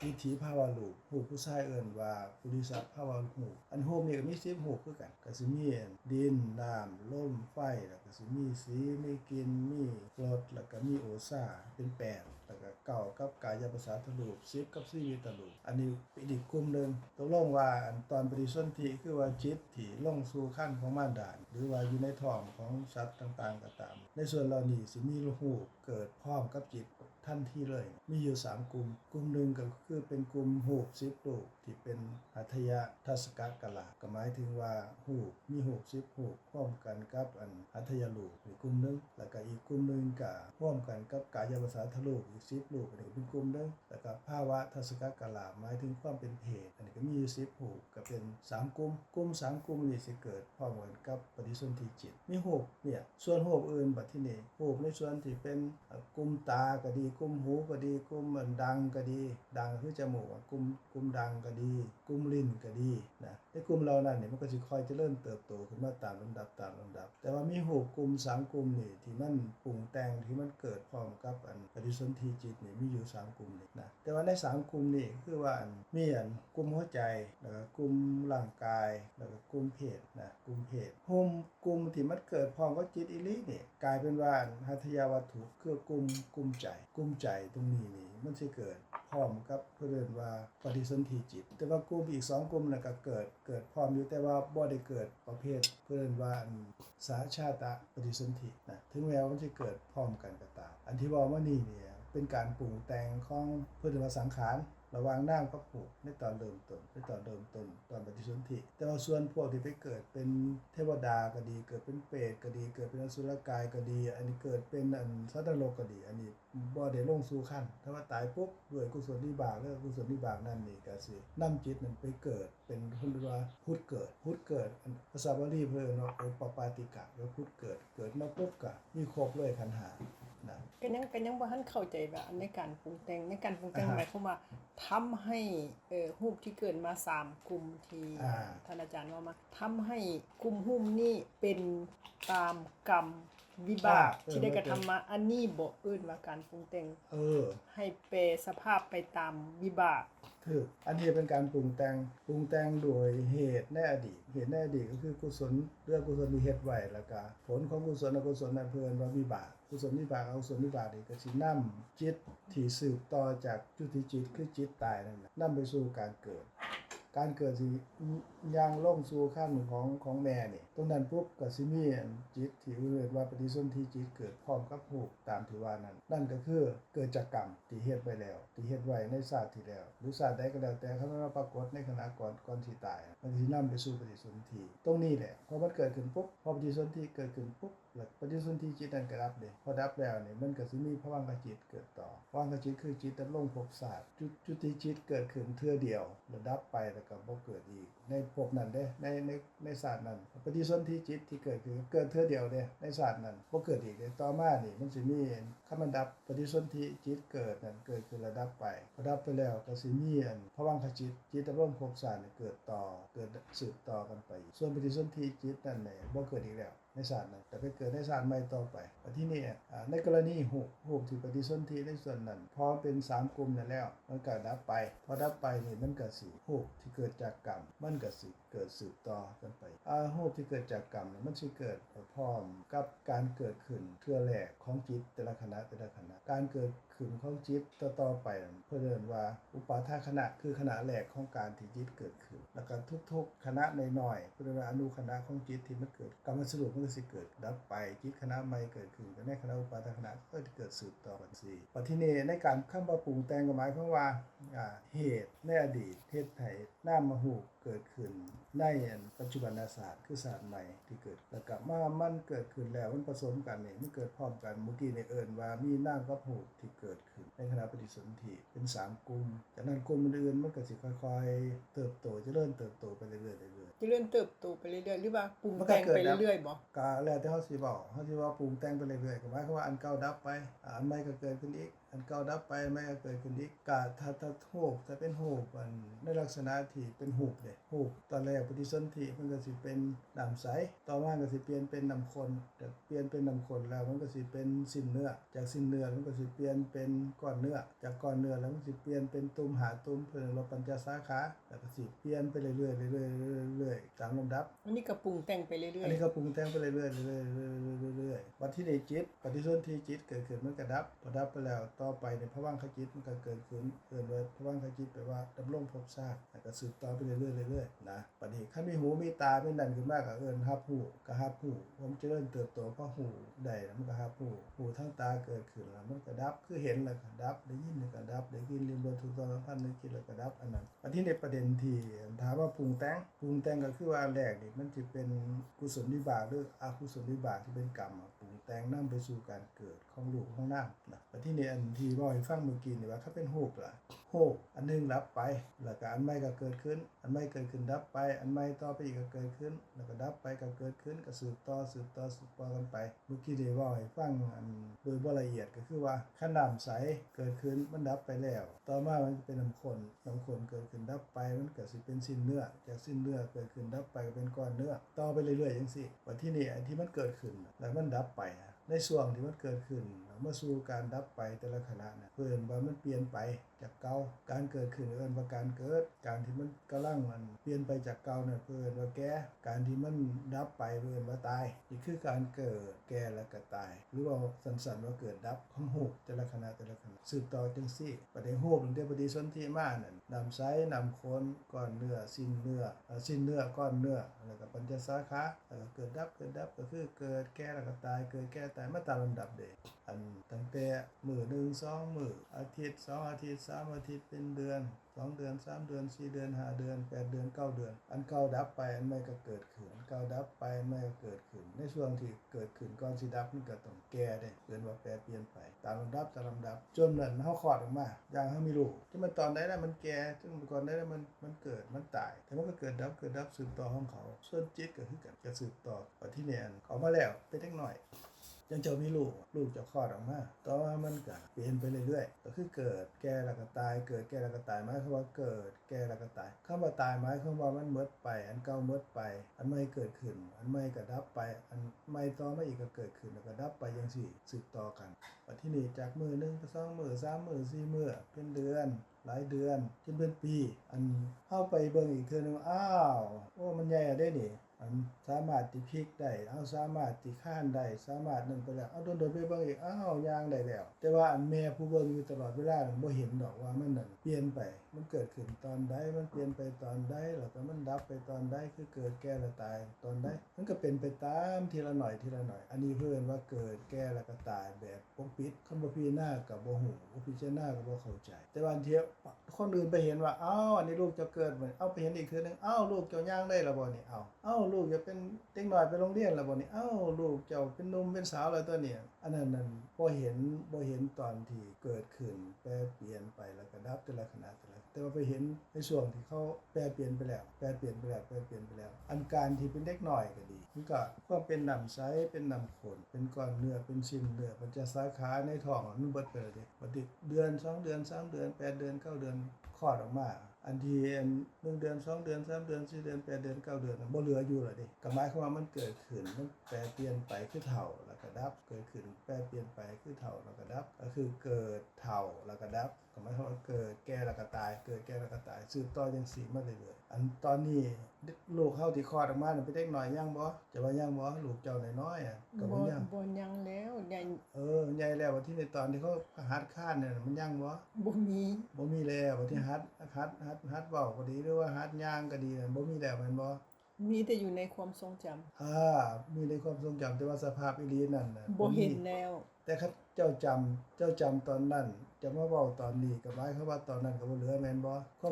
วิถีภาวะรูปผู้ชายเอิ้นว่าปุริสภาวะรูปรูปนี่ก็มี10รูปคือกันก็สิมีดินน้ำลมไฟแล้วก็สิมีสีมีกลิ่นมีรสแล้วก็มีโอซาเป็น8แล้วก็9กับกายประสาทรูป10กับชีวิตรูปอันนี้เป็นอีกกลุ่มนึงตกลงว่าตอนปฏิสนธิคือว่าจิตที่ลงสู่ขั้นของมารดาหรือว่าอยู่ในท้องของสัตว์ต่างๆก็ตามในส่วนเหล่านี้สิมีรูปเกิดพร้อมกับจิตทันทีเลยมีอยู่3กลุ่มนึงก็คือเป็นกลุ่มรูป10รูปที่เป็นหัตถยทัศกกลาภก็หมายถึงว่ารูปมีรูป10รูปพร้อมกันกับหัตถยรูปอีกกลุ่มนึงแล้วก็อีกกลุ่มนึงก็พร้อมกันกับกายประสาทรูปอีก10รูปอันนี้เป็นกลุ่มนึงแล้วก็ภาวะทัศกกลาภหมายถึงความเป็นเพศอันนี้ก็มีอยู่10รูปก็เป็น3กลุ่ม3กลุ่มนี้สิเกิดพร้อมกันกับปฏิสนธิจิตมีรูปเนี่ยส่วนรูปอื่นบัดทีนี้รูปในส่วนที่เป็นกลุ่มตาก็ดี กลุ่มหูก็ดีกลุ่มมันดังก็ดีดังคือจมูกกลุ่มดังก็ดีกลุ่มลิ้นก็ดีนะในกลุ่มเหล่านั้นนี่มันก็สิค่อยเจริญเติบโตขึ้นมาตามลำดับแต่ว่ามีหูกลุ่ม3กลุ่มนี่ที่มันปรุงแต่งที่มันเกิดพร้อมกับอันปฏิสนธิจิตนี่มีอยู่3กลุ่มนี่นะแต่ว่าใน3กลุ่มนี่คือว่ามีกลุ่มหัวใจแล้วก็กลุ่มร่างกายแล้วก็กลุ่มเพศนะกลุ่มเพศกลุ่มที่มันเกิดพร้อมกับจิตอีหลีนี่กลายเป็นว่าหัตถยวัตถุคือกลุ่มใจตรงนี้นี่มันสิเกิดพร้อมกับเพิ่นเรียกว่าปฏิสนธิจิตแต่ว่ากลุ่มอีก2กลุ่มน่ะก็เกิดพร้อมอยู่แต่ว่าบ่ได้เกิดประเภทเพิ่นเรียกว่าสาชาตะปฏิสนธินะถึงแม้ว่ามันสิเกิดพร้อมกันก็ตามอันที่ว่ามานี่เนี่ยเป็นการปรุงแต่งของเพิ่นเรียกว่าสังขารระหว่างนามกับรูปในตอนเริ่มต้นตอนปฏิสนธิแต่ว่าส่วนพวกที่ไปเกิดเป็นเทวดาก็ดีเกิดเป็นเปรตก็ดีเกิดเป็นอสุรกายก็ดีอันนี้เกิดเป็นสัตว์นรกก็ดีอันนี้บ่ได้ลงสู่ขั้นถ้าว่าตายปุ๊บด้วยกุศลวิบากแล้วกุศลวิบากนั่นนี่ก็สินำจิตนั้นไปเกิดเป็นเพิ่นเรียกว่าพุทธเกิดภาษาบาลีเพิ่นเนาะปปาติกะแล้วพุทธเกิดมาปุ๊บก็มีครบเลยขันธ์ห้านะ ก็ยังบ่ทันเข้าใจว่าในการปรุงแต่งหมายความว่าทำให้รูปที่เกิดมา3กลุ่มที่ท่านอาจารย์ว่ามาทำให้กลุ่มรูปนี้เป็นตามกรรมวิบากที่ได้กระทำมาอันนี้บ่เอิ้นว่าการปรุงแต่งให้แปรสภาพไปตามวิบากคืออันนี้เป็นการปรุงแต่งโดยเหตุในอดีตก็คือกุศลเรื่องกุศลที่เฮ็ดไว้แล้วก็ผลของกุศลอกุศลนั้นเพิ่นว่าวิบากกุศลวิบากอกุศลวิบากนี่ก็สินำจิตที่สืบต่อจากจุติจิตคือจิตตายนั่นแหละนำไปสู่การเกิดสิย่างลงสู่ขั้นของแม่นี่ตรงนั้นปุ๊บก็สิมีจิตที่เรียกว่าปฏิสนธิจิตเกิดพร้อมกับรูปตามที่ว่านั้นนั่นก็คือเกิดจากกรรมที่เฮ็ดไว้แล้วที่เฮ็ดไว้ในชาติที่แล้วหรือชาติใดก็แล้วแต่คันมันมาปรากฏในขณะก่อนที่ตายมันสินำไปสู่ปฏิสนธิตรงนี้แหละพอมันเกิดขึ้นปุ๊บพอปฏิสนธิเกิดขึ้นปุ๊บแล้วปฏิสนธิจิตนั้นก็ดับเด้พอดับแล้วนี่มันก็สิมีภวังคจิตเกิดต่อภวังคจิตคือจิตดำรงภพชาติจุติจิตเกิดขึ้นเทื่อเดียวแล้วดับไปแล้วก็บ่เกิดอีกในภพนั้นเด้ในชาตินั้นปฏิสนธิจิตที่เกิดขึ้นเกิดเทื่อเดียวเด้ในชาตินั้นบ่เกิดอีกเด้ต่อมานี่มันสิมีคันมันดับปฏิสนธิจิตเกิดนั้นเกิดขึ้นแล้วดับไปพอดับไปแล้วก็สิมีภวังคจิตดำรงภพชาติเกิดต่อเกิดสืบต่อกันไปส่วนปฏิสนธิจิตนั่นแหละบ่เกิดอีกแล้วในศาสตร์นั้นแต่ไปเกิดในศาสตร์ใหม่ต่อไปแต่ที่นี่ในกรณีหูที่ปฏิสนธิในส่วนนั้นพอเป็น3กลุ่มนั่นแล้วมันก็ดับไปพอดับไปนี่มันก็สิหูที่เกิดจากกรรมมันก็สิเกิดสืบต่อกันไปหูที่เกิดจากกรรมมันสิเกิดพร้อมกับการเกิดขึ้นเทื่อแรกของจิตแต่ละขณะการเกิดขึ้นของจิตต่อไปเพื่อเรียกว่าอุปาทขณะคือขณะแรกของการที่จิตเกิดขึ้นแล้วก็ทุกๆขณะน้อยๆเพื่อเรียกว่าอนุขณะของจิตที่มันเกิดกรรมสรุปมันก็สิเกิดดับไปจิตคณะใหม่เกิดขึ้นก็ในคณะอุปาทขณะก็จะเกิดสืบต่อกันสิปัจจุบันในการคำว่าปรุงแต่งก็หมายความว่าเหตุในอดีตเหตุไผนามหูเกิดขึ้นในปัจจุบันศาสตร์คือศาสตร์ใหม่ที่เกิดแล้วก็มันเกิดขึ้นแล้วมันผสมกันนี่มันเกิดพร้อมกันเมื่อกี้ในเอิ้นว่ามีนามกับหูที่เกิดขึ้นในขณะปฏิสนธิเป็น3กลุ่มจากนั้นกลุ่มอื่นมันก็สิค่อยๆเติบโตเจริญเติบโตไปเรื่อยๆหรือว่าปรุงแต่งไปเรื่อยๆบ่ก็แล้วแต่เฮาสิเว้าปรุงแต่งไปเรื่อยๆก็หมายความว่าอันเก่าดับไปอันใหม่ก็เกิดขึ้นอีกอันเก่าดับไปใหม่ก็เกิดขึ้นอีกก็ถ้ารูปถ้าเป็นรูปในลักษณะที่เป็นรูปเลยรูปตอนแรกปฏิสนธิมันก็สิเป็นน้ำใสต่อมาก็สิเปลี่ยนเป็นน้ำข้นแต่เปลี่ยนเป็นน้ำข้นแล้วมันก็สิเป็นสิ้นเนื้อจากสิ้นเนื้อมันก็สิเปลี่ยนเป็นก้อนเนื้อจากก้อนเนื้อแล้วมันสิเปลี่ยนเป็นตุ่มหาตุ่มเพิ่นเราปัญจสาขาแล้วก็สิเปลี่ยนไปเรื่อยๆตามลำดับอันนี้ก็ปรุงแต่งไปเรื่อยๆอันนี้ก็ปรุงแต่งไปเรื่อยๆวันที่ในจิตปฏิสนธิจิตเกิดขึ้นมันก็ดับพอดับไปแล้วต่อไปในภวังคจิตมันก็เกิดขึ้นเอิ้นว่าภวังคจิตแปลว่าดำรงภพชาติแล้วก็สืบต่อไปเรื่อยๆนะบัดนี้คันมีหูมีตามีนั่นขึ้นมาก็เอิ้นรับรู้ก็รับรู้ผมเจริญเติบโตเพราะหูได้แล้วมันก็รับรู้หูทั้งตาเกิดขึ้นแล้วมันก็ดับคือเห็นแล้วก็ดับได้ยินแล้วก็ดับได้ยินลิ้มรสถูกต้องสัมผัสนึกคิดแล้วก็ดับอันนั้นอันที่ในประเด็นที่ถามว่าปรุงแต่งก็คือว่าแรกนี่มันสิเป็นกุศลวิบากหรืออกุศลวิบากที่เป็นกรรมปรุงแต่งนำไปสู่การเกิดของรูปของนามนะอันที่นี่อันที่บ่ให้ฟังเมื่อกี้นี่ว่าถ้าเป็นรูปล่ะรู โฮกอันหนึงดับไปแล้วก็อันใหม่ก็เกิดขึ้นอันใหม่เกิดขึ้นดับไปอันใหม่ต่อไปอีกก็เกิดขึ้นแล้วก็ดับไปก็เกิดขึ้นก็สืบต่อกันไปเมื่อกี้ได้เว้าให้ฟังอันโดยบ่ละเอียดก็คือว่าคันน้ำใสเกิดขึ้นมันดับไปแล้วต่อมามันเป็นน้ำข้นเกิดขึ้นดับไปมันก็สิเป็นสิ้นเนื้อจากสิ้นเนื้อเกิดขึ้นดับไปก็เป็นก้อนเนื้อต่อไปเรื่อยๆจังซี่ว่าที่นี่ไอ้ที่มันเกิดขึ้นแล้วมันดับไปในช่วงที่มันเกิดขึ้นมาสู่การดับไปแต่ละขณะน่ะเพิ่นว่ามันเปลี่ยนไปจากเก่าการเกิดขึ้นเอิ้นว่าการเกิดการที่มันกำลังมันเปลี่ยนไปจากเก่าน่ะเพิ่นว่าแก่การที่มันดับไปเพิ่นว่าตายนี่คือการเกิดแก่แล้วก็ตายหรือว่าสั้นๆว่าเกิดดับของรูปแต่ละขณะสืบต่อจังซี่ประเดี๋ยวรูปตั้งแต่ปฏิสนธิมานั่นนำไสนำคนก้อนเนื้อสิ้นเนื้อก้อนเนื้อแล้วก็ปัญจสาขาแล้วก็เกิดดับก็คือเกิดแก่แล้วก็ตายเกิดแก่ตายมาตามลำดับเด้อันตั้งแต่มื้อ1 2มื้ออาทิตย์2อาทิตย์3อาทิตย์เป็นเดือน2เดือน3เดือน4เดือน5เดือน8เดือน9เดือนอันเก่าดับไปอันใหม่ก็เกิดขึ้นอันเก่าดับไปอันใหม่ก็เกิดขึ้นในช่วงที่เกิดขึ้นก่อนสิดับมันก็ต้องแก่เด้เรียนว่าแปรเปลี่ยนไปตามลำดับจนนั้นเฮาคลอดออกมาอย่างเฮามีลูกที่มันตอนใดแล้วมันแก่จนก่อนใดแล้วมันเกิดมันตายแต่มันก็เกิดดับสืบต่อของเขาส่วนจิตก็คือกันจะสืบต่อว่าที่เนี่ยเขามาแล้วเป็นเด็กน้อยยังเจ้ามีลูกจะคลอดออกมาต่อมามันก็เปลี่ยนไปเรื่อยๆก็คือเกิดแก่แล้วก็ตายเกิดแก่แล้วก็ตายหมายความว่าเกิดแก่แล้วก็ตายคำว่าตายหมายความว่ามันหมดไปอันเก่าหมดไปอันใหม่เกิดขึ้นอันใหม่ก็ดับไปอันใหม่ต่อมาอีกก็เกิดขึ้นแล้วก็ดับไปจังซี่สืบต่อกันว่าที่นี่จากมื้อ1ไป2มื้อ3มื้อ4มื้อเป็นเดือนหลายเดือนจนเป็นปีอันเฮาไปเบิ่งอีกเทื่อนึงอ้าวโอ้มันใหญ่อะเด้นี่อันสามารถที่พลิกได้เอาสามารถที่ข้านได้สามารถนั่นไปแล้วเอาโดนๆไปเบิ่งอีกอ้าวย่างได้แล้วแต่ว่าอันแม่ผู้เบิ่งอยู่ตลอดเวลาบ่เห็นดอกว่ามันนั่นเปลี่ยนไปมันเกิดขึ้นตอนใดมันเปลี่ยนไปตอนใดแล้วก็มันดับไปตอนใดคือเกิดแก่แล้วตายตอนใดมันก็เป็นไปตามทีละหน่อยอันนี้เพิ่นว่าเกิดแก่แล้วก็ตายแบบปกปิดคำบ่พิจารณาก็บ่ฮู้บ่พิจารณาก็บ่เข้าใจแต่ว่าเที่ยวคนอื่นไปเห็นว่าอ้าวอันนี้ลูกเจ้าเกิดบ่เอาไปเห็นอีกเทื่อนึงอ้าวลูกเจ้าย่างได้แล้วบ่นี่อ้าวลูกจะเป็นเด็กน้อยไปโรงเรียนแล้วบ่นี่อ้าวลูกเจ้าเป็นหนุ่มเป็นสาวแล้วตัวเนี่ยอันนั้นบ่เห็นตอนที่เกิดขึ้นแปรเปลี่ยนไปแล้วก็ดับแต่ละขณะแต่ว่าไปเห็นในช่วงที่เขาแปรเปลี่ยนไปแล้วอันการที่เป็นเด็กน้อยก็ดีมันก็ความเป็นน้ำใสเป็นน้ำข้นเป็นก้อนเนื้อเป็นชิ้นเนื้อปัญจสาขาในท้องมันเบิดไปแล้วเด้บัดนี้เดือน2เดือน3เดือน8เดือน9เดือนคลอดออกมาอันที่1เดือน2เดือน3เดือน4เดือน8เดือน9เดือนบ่เหลืออยู่แล้วเด้ก็หมายความว่ามันเกิดขึ้นมันแปรเปลี่ยนไปคือเฒ่าแล้วก็ดับเกิดขึ้นแปรเปลี่ยนไปคือเฒ่าแล้วก็ดับก็คือเกิดเฒ่าแล้วก็ดับก็หมายความว่าเกิดแก่แล้วก็ตายเกิดแก่แล้วก็ตายสืบต่อจังซี่มาเรื่อยๆอันตอนนี้ลูกเฮาที่คลอดออกมาน่ะเป็นเด็กน้อยยังบ่จะว่ายังบ่ลูกเจ้าน้อยๆก็บ่ยัง บ่ยังแล้วใหญ่ ใหญ่แล้วว่าที่ในตอนที่เขาหัดค้านเนี่ยมันยังบ่มี บ่มีแล้วว่าที่หัดเว้าก็ดีหรือว่าหัดย่างก็ดีนั่นบ่มีแล้วแม่นบ่ มีแต่อยู่ในความทรงจำ มีในความทรงจำแต่ว่าสภาพอีหลีนั่นน่ะ บ่เห็น มี แล้ว แต่คันเจ้าจำตอนนั้นจะมาเว้าตอนนี้ก็หมายความว่าตอนนั้นก็บ่เหลือแม่นบ่ควา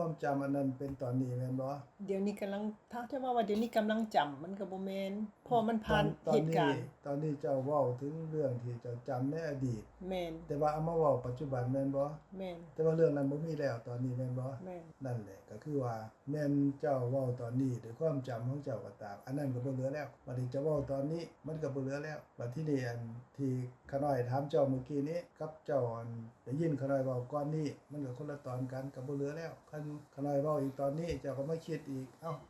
มจำอันนั้นเป็นตอนนี้แม่นบ่ เดี๋ยวนี้กำลังถ้าจะว่าเดี๋ยวนี้กำลังจำมันก็บ่แม่นเพราะมันผ่านเหตุการณ์ ตอนนี้เจ้าเว้าถึงเรื่องที่เจ้าจำในอดีต แม่น แต่ว่าเอามาเว้าปัจจุบันแม่นบ่ แม่น แต่ว่าเรื่องนั้นบ่มีแล้วตอนนี้แม่นบ่ แม่น นั่นแหละก็คือว่าแม่นเจ้าเว้าตอนนี้ด้วยความจำของเจ้าก็ตามอันนั้นก็บ่เหลือแล้วบัดนี้เจ้าเว้าตอนนี้มันก็บ่เหลือแล้วบัดที่นี่อันที่ขาน้อยถามเจ้าเมื่อกี้นี้กับเจ้าอันได้ยินขาน้อยเว้าก่อนนี้มันก็คนละตอนกันก็บ่เหลือแล้วคันขาน้อยเว้าอีกตอนนี้เจ้าก็มาคิดอีก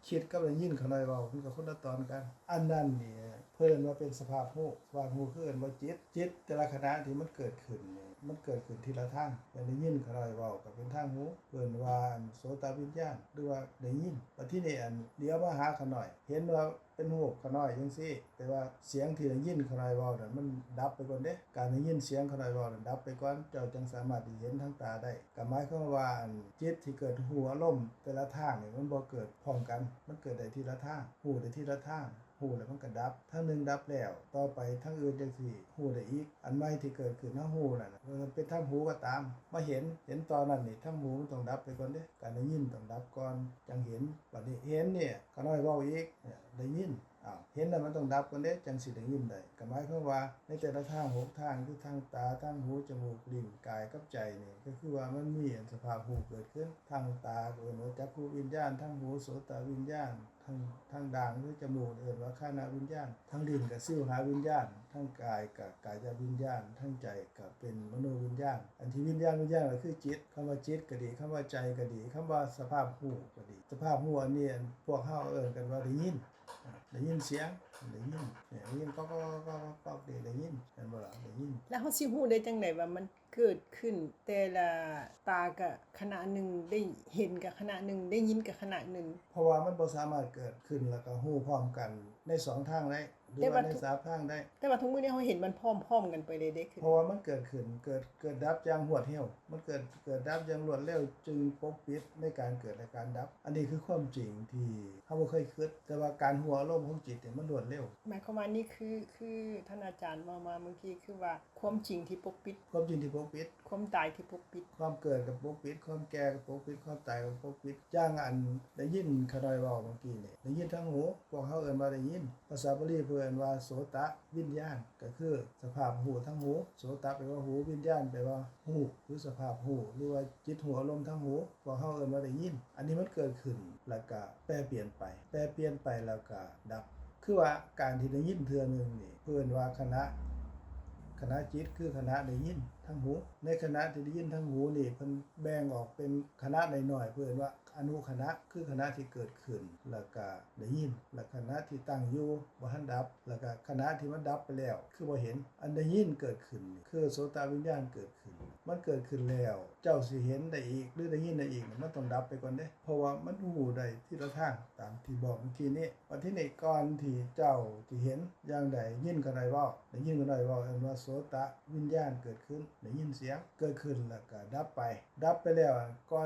คิดกับได้ยินขาน้อยเว้ามันก็คนละตอนกันอันนั้นนี่เพิ่นว่าเป็นสภาพรู้คือเอิ้นว่าจิตแต่ละขณะที่มันเกิดขึ้นนี่มันเกิดขึ้นทีละทางอย่างได้ยินขาน้อยเว้าก็เป็นทางหูเพิ่นว่าอันโสตวิญญาณหรือว่าได้ยินบัดที่นี่อันเดี๋ยวมาหาขาน้อยเห็นว่าเป็นรูปขาน้อยจังซี่แต่ว่าเสียงที่ได้ยินขาน้อยเว้านั่นมันดับไปก่อนเด้การได้ยินเสียงขาน้อยเว้านั่นดับไปก่อนเจ้าจังสามารถที่เห็นทางตาได้ก็หมายความว่าอันจิตที่เกิดหูอารมณ์แต่ละทางนี่มันบ่เกิดพร้อมกันมันเกิดได้ทีละทางหูได้ทีละทางหูแล้วมันก็ดับทั้งหนึงดับแล้วต่อไปทั้งอื่นจังซี่หูได้อีกอันใหม่ที่เกิดขึ้นทางหูนั่นน่ะมันเป็นทางหูก็ตามมาเห็นตอนนั้นนี่ทางหูมันต้องดับไปก่อนเด้การได้ยินต้องดับก่อนจังเห็นบัดนี้เห็นเนี่ยขาน้อยเว้าอีกเนี่ยได้ยิน อ้าวเห็นแล้วมันต้องดับก่อนเด้จังสิได้ยินได้ก็หมายความว่าในแต่ละทาง6ทางคือทางตาทางหูจมูกลิ้นกายกับใจนี่ก็คือว่ามันมีสภาพหูเกิดขึ้นทางตาเอิ้นว่าจักขุวิญญาณทางหูโสตวิญญาณทางด่างหรือจมูกเอิ้นว่าฆานวิญญาณทางลิ้นก็สิวหาวิญญาณทางกายก็กายวิญญาณทางใจก็เป็นมโนวิญญาณอันที่วิญญาณก็คือจิตคำว่าจิตก็ดีคำว่าใจก็ดีคำว่าสภาพหูก็ดีสภาพหูอันนี้พวกเฮาเอิ้นกันว่าได้ยินเสียงได้ยินเนี่ยได้ยินก็ได้ยินเห็นบ่ล่ะได้ยิน แล้วเฮาสิฮู้ได้จังได๋ว่ามันเกิดขึ้นแต่ละตาก็ขณะหนึ่งได้เห็นกับขณะหนึ่งได้ยินกับขณะหนึ่งเพราะว่ามันบ่สามารถเกิดขึ้นแล้วก็ฮู้พร้อมกันใน2ทางได้หรือว่าใน3ทางได้ แต่ว่าทุกมื้อนี้เฮาเห็นมันพร้อมๆกันไปเลยเด้คือเพราะว่ามันเกิดขึ้นเกิดดับอย่างรวดเร็วมันเกิดดับอย่างรวดเร็วจึงปกปิดในการเกิดและการดับอันนี้คือความจริงที่เฮาบ่เคยคิดแต่ว่าการหัวอารมณ์ของจิตเนี่ยมันรวดเร็วหมายความว่านี่คือท่านอาจารย์ว่ามาเมื่อกี้คือว่าความจริงที่ปกปิดความจริงที่ปกปิดความตายที่ปกปิดความเกิดกับปกปิดความแก่กับปกปิดความตายกับปกปิดอย่างอันได้ยินขะน้อยเว้าเมื่อกี้นี่ได้ยินทั้งหูพวกเฮาเอิ้นว่าได้ยินภาษาบาลีเพิ่นว่าโสตวิญญาณก็คือสภาพหูทั้งหูโสตแปลว่าหูวิญญาณแปลว่าหูหรือสภาพหูหรือว่าจิตหัวอารมณ์ทั้งหูพวกเฮาเอิ้นว่าได้ยินอันนี้มันเกิดขึ้นแล้วก็แปรเปลี่ยนไปแล้วก็ดับคือว่าการที่ได้ยินเทื่อนึงนี่เพิ่นว่าคณะจิตคือคณะได้ยินทั้งหูในคณะที่ได้ยินทั้งหูนี่เพิ่นแบ่งออกเป็นคณะน้อยๆเพิ่นว่าอนุคณะคือคณะที่เกิดขึ้นแล้วก็ได้ยินและคณะที่ตั้งอยู่บ่ทันดับแล้วก็คณะที่มันดับไปแล้วคือบ่เห็นอันได้ยินเกิดขึ้นคือโสตวิญญาณเกิดขึ้นมันเกิดขึ้นแล้วเจ้าสิเห็นได้อีกหรือได้ยินได้อีกมันต้องดับไปก่อนเด้เพราะว่ามันหูได้ทีละทางตามที่บอกเมื่อกี้นี้วันที่นี่ก่อนที่เจ้าที่เห็นอย่างใดยินก็ได้เว้าได้ยินก็ได้เว้าอันว่าโสตวิญญาณเกิดขึ้นได้ยินเสียงเกิดขึ้นแล้วก็ดับไปแล้วก่อ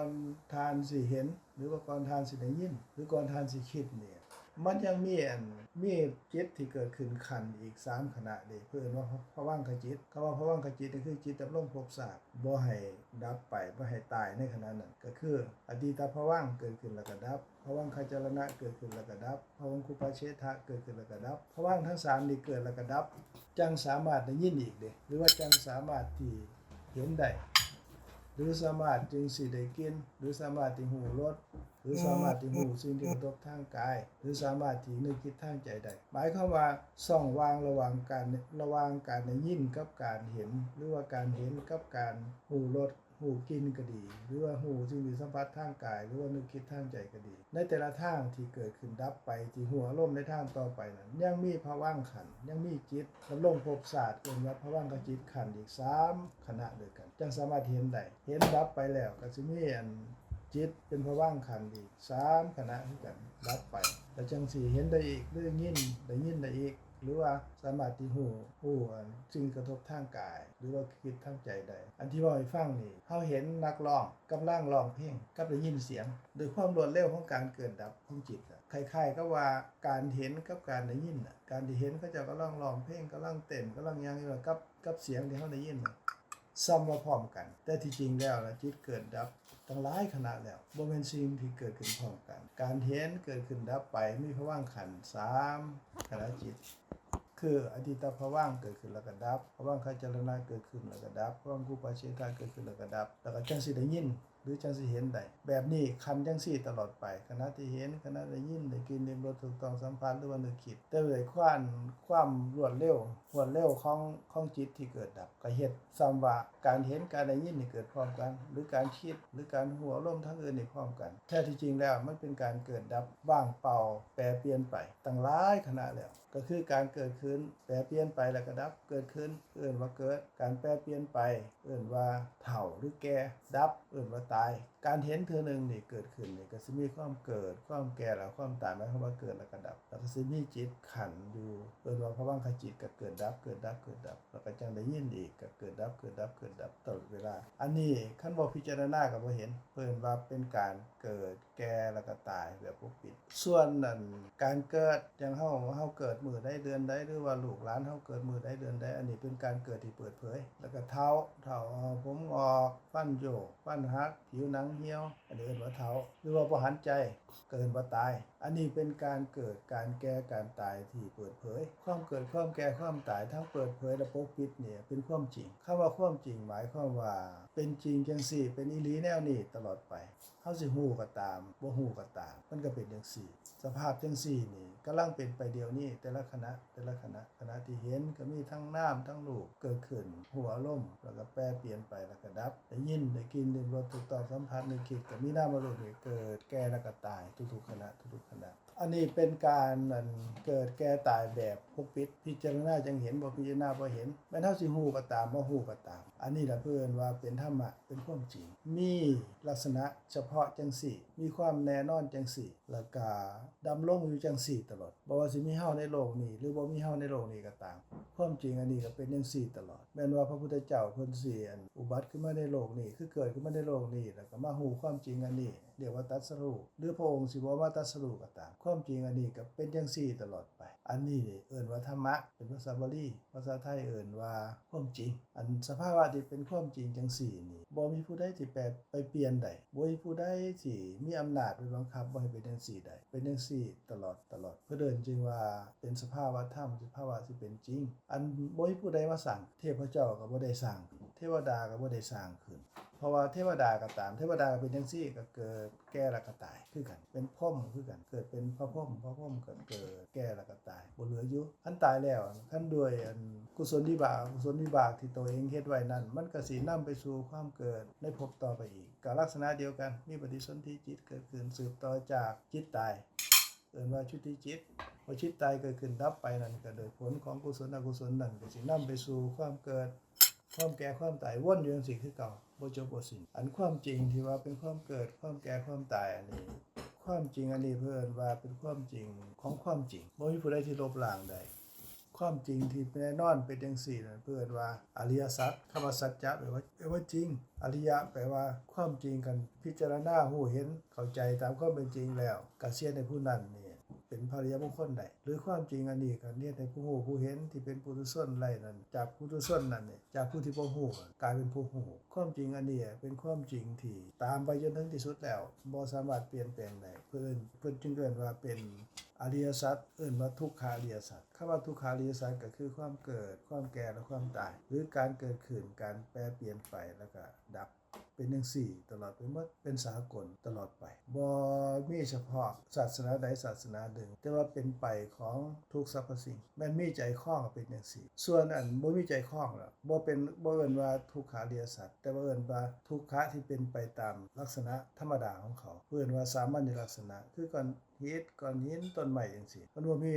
นทานสิเห็นหรือว่าก่อนทานสิได้ยินหรือก่อนทานสิคิดเนี่ยมันยังมีจิตที่เกิดขึ้นขันธ์อีก3ขณะเด้เพิ่นว่าภวังคจิตคำว่าภวังคจิตนี่คือจิตดำรงภพชาติบ่ให้ดับไปบ่ให้ตายในขณะนั้นก็คืออดีตภวังค์เกิดขึ้นแล้วก็ดับภวังคจรณะเกิดขึ้นแล้วก็ดับภวังคุปเฉทะเกิดขึ้นแล้วก็ดับภวังค์ทั้ง3นี่เกิดแล้วก็ดับจังสามารถได้ยินอีกเด้หรือว่าจังสามารถที่เห็นได้หรือสามารถจึงสิได้กินหรือสามารถที่หูรสหรือสามารถที่หูสิ่งที่กระทบทางกายหรือสามารถที่นึกคิดทางใจได้หมายความว่าช่องว่างระหว่างการได้ยินกับการเห็นหรือว่าการเห็นกับการหูรสหูกินก็ดีหรือว่าหูสิ่งที่สัมผัสทางกายหรือว่านึกคิดทางใจก็ดีในแต่ละทางที่เกิดขึ้นดับไปที่หัวอารมณ์ในทางต่อไปนั้นยังมีภวังค์ขันธ์ยังมีจิตดำรงภพชาติเอิ้นว่าภวังคจิตขันธ์อีก3ขณะด้วยกันจังสามารถเห็นได้เห็นดับไปแล้วก็สิมีอันจิตเป็นภวังค์ขันธ์อีก3ขณะคือกันดับไปแล้วจังสิเห็นได้อีกหรือได้ยินได้อีกหรือว่าสามารถที่หูสิ่งกระทบทางกายหรือว่าคิดทางใจได้อันที่ว่าให้ฟังนี่เฮาเห็นนักร้องกำลังร้องเพลงกับได้ยินเสียงโดยความรวดเร็วของการเกิดดับของจิตคล้ายๆกับว่าการเห็นกับการได้ยินการที่เห็นเขาเจ้ากำลังร้องเพลงกำลังเต้นกำลังหยังอยู่กับเสียงที่เฮาได้ยินซ้ำมาพร้อมกันแต่ที่จริงแล้วนะจิตเกิดดับตั้งหลายขณะแล้วบ่แม่นสิ่งที่เกิดขึ้นพร้อมกันการเห็นเกิดขึ้นดับไปมีภวังค์ขันธ์3ขณะจิตคืออดีตภวังค์เกิดขึ้นแล้วก็ดับภวังคจรณะเกิดขึ้นแล้วก็ดับภวังคุปเฉทะเกิดขึ้นแล้วก็ดับแล้วก็จังสิได้ยินหรือจังสิเห็นได้แบบนี้คันจังซี่ตลอดไปขณะที่เห็นขณะได้ยินได้กินได้รสถูกต้องสัมผัสหรือว่านึกคิดแต่ด้วยความรวดเร็วของจิตที่เกิดดับก็เฮ็ดซ้ำว่าการเห็นการได้ยินนี่เกิดพร้อมกันหรือการคิดหรือการหัวอารมณ์ทั้งอื่นนี่พร้อมกันแท้ที่จริงแล้วมันเป็นการเกิดดับว่างเปล่าแปรเปลี่ยนไปตั้งหลายขณะแล้วก็คือการเกิดขึ้นแปรเปลี่ยนไปแล้วก็ดับเกิดขึ้นเอิ้นว่าเกิดการแปรเปลี่ยนไปเอิ้นว่าเฒ่าหรือแก่ดับเอิ้นว่าตายการเห็นเทื่อนึงนี่เกิดขึ้นนี่ก็สิมีความเกิดความแก่แล้วความตายหมายความว่าเกิดแล้วก็ดับแล้วก็สิมีจิตขันธ์อยู่เอิ้นว่าภวังคจิตก็เกิดดับแล้วก็จังได้ยินอีกก็เกิดดับตลอดเวลาอันนี้คันบ่พิจารณาก็บ่เห็นเพิ่นว่าเป็นการเกิดแก่แล้วก็ตายแบบปกปิดส่วนนั้นการเกิดจังเฮาเกิดมื้อใดเดือนใดหรือว่าลูกหลานเฮาเกิดมื้อใดเดือนใดอันนี้เป็นการเกิดที่เปิดเผยแล้วก็เฒ่าผมออกฟันโยกฟันหัก ผิวหนังเหี่ยวอันนี้เอิ้นว่าเฒ่าหรือว่าบ่หันใจก็เอิ้นว่าตายอันนี้เป็นการเกิดการแก่การตายที่เปิดเผยความเกิดความแก่ความตายทั้งเปิดเผยและปกปิดเนี่ยเป็นความจริงคำว่าความจริงหมายความว่าเป็นจริงจังซี่เป็นอีหลีแนวนี้ตลอดไปเฮาสิฮู้ก็ตามบ่ฮู้ก็ตามมันก็เป็นจังซี่สภาพจังซี่นี่กำลังเป็นไปเดี๋ยวนี้แต่ละคณะขณะที่เห็นก็มีทั้งน้ำทั้งรูปเกิดขึ้นหัวลมแล้วก็แปรเปลี่ยนไปแล้วก็ดับได้ยินได้กินได้รสถูกต้องสัมผัสนึกคิดก็มีน้ำอารมณ์เกิดแก่แล้วก็ตายทุกๆขณะอันนี้เป็นการเกิดแก่ตายแบบปกปิดพิจารณาจังเห็นบ่พิจารณาบ่เห็นแม้นเฮาสิฮู้ก็ตามบ่ฮู้ก็ตามอันนี้ล่ะเพิ่นว่าเป็นธรรมะเป็นความจริงมีลักษณะเฉพาะจังซี่มีความแน่นอนจังซี่แล้วก็ดำรงอยู่จังซี่ตลอดบ่ว่าสิมีเฮาในโลกนี้หรือบ่มีเฮาในโลกนี้ก็ตามความจริงอันนี้ก็เป็นจังซี่ตลอดแม้นว่าพระพุทธเจ้าเพิ่นสิอุบัติขึ้นมาในโลกนี้คือเกิดขึ้นมาในโลกนี้แล้วก็มาฮู้ความจริงอันนี้เรียกว่าตรัสรู้หรือพระองค์สิบ่มาตรัสรู้ก็ตามความจริงอันนี้ก็เป็นจังซี่ตลอดไปอันนี้นี่เอิ้นว่าธรรมะเป็นภาษาบาลีภาษาไทยเอิ้นว่าความจริงอันสภาวะที่เป็นความจริงจังซี่นี่บ่มีผู้ใดที่แปลไปเปลี่ยนได้บ่มีผู้ใดที่มีอำนาจไปบังคับบ่ให้เป็นจังซี่ได้เป็นจังซี่ตลอดเพื่อเดินจึงว่าเป็นสภาวะธรรมสภาวะที่เป็นจริงอันบ่มีผู้ใดมาสร้างเทพเจ้าก็บ่ได้สร้างเทวดาก็บ่ได้สร้างขึ้นเพราะว่าเทวดาก็ตามเทวดาก็เป็นจังซี่ก็เกิดแก่แล้วก็ตายคือกันเป็นพรหมคือกันเกิดเป็นพระพรหมก็เกิดแก่แล้วก็ตายบ่เหลืออยู่คันตายแล้วคันด้วยกุศลวิบากที่ตัวเองเฮ็ดไว้นั้นมันก็สินำไปสู่ความเกิดในภพต่อไปอีกก็ลักษณะเดียวกันมีปฏิสนธิจิตเกิดขึ้นสืบต่อจากจิตตายเอิ้นว่าชุติจิตพอจิตตายเกิดขึ้นดับไปนั่นก็โดยผลของกุศลอกุศลนั่นก็สินำไปสู่ความเกิดความแก่ความตายวนอยู่จังซี่คือเก่าบ่จบบ่สิ้นอันความจริงที่ว่าเป็นความเกิดความแก่ความตายอันนี้ความจริงอันนี้เพิ่นว่าเป็นความจริงของความจริงบ่มีผู้ใดที่ลบล้างได้ความจริงที่แน่นอนเป็นจังซี่นั่นเพิ่นว่าอริยสัจคำว่าสัจจะแปลว่าจริงอริยะแปลว่าความจริงกันพิจารณารู้เห็นเข้าใจตามความเป็นจริงแล้วก็เชื่อในผู้นั้นนี่เป็นพระอริยบุคคลใดหรือความจริงอันนี้ก็เรียกในผู้รู้ผู้เห็นที่เป็นปุถุชนไล่นั้นจากปุถุชนนั้นนี่จากผู้ที่บ่รู้กลายเป็นผู้รู้ความจริงอันนี้เป็นความจริงที่ตามไปจนถึงที่สุดแล้วบ่สามารถเปลี่ยนแปลงได้เพิ่นจึงเอิ้นว่าเป็นอริยสัจเอิ้นว่าทุกขาริยสัจคำว่าทุกขาริยสัจก็คือความเกิดความแก่และความตายหรือการเกิดขึ้นการแปรเปลี่ยนไปแล้วก็ดับเป็นจังซี่ตลอดไปหมดเป็นสากลตลอดไปบ่มีเฉพาะศาสนาใดศาสนาหนึ่งแต่ว่าเป็นไปของทุกสรรพสิ่งแม้นมีใจคล้องก็เป็นจังซี่ส่วนอันบ่มีใจคล้องล่ะบ่เอิ้นว่าทุกขาริยสัจแต่ว่าเอิ้นว่าทุกขะที่เป็นไปตามลักษณะธรรมดาของเขาเอิ้นว่าสามัญลักษณะคือก่อนเฮ็ดก้อนหินต้นไม้จังซี่มันบ่มี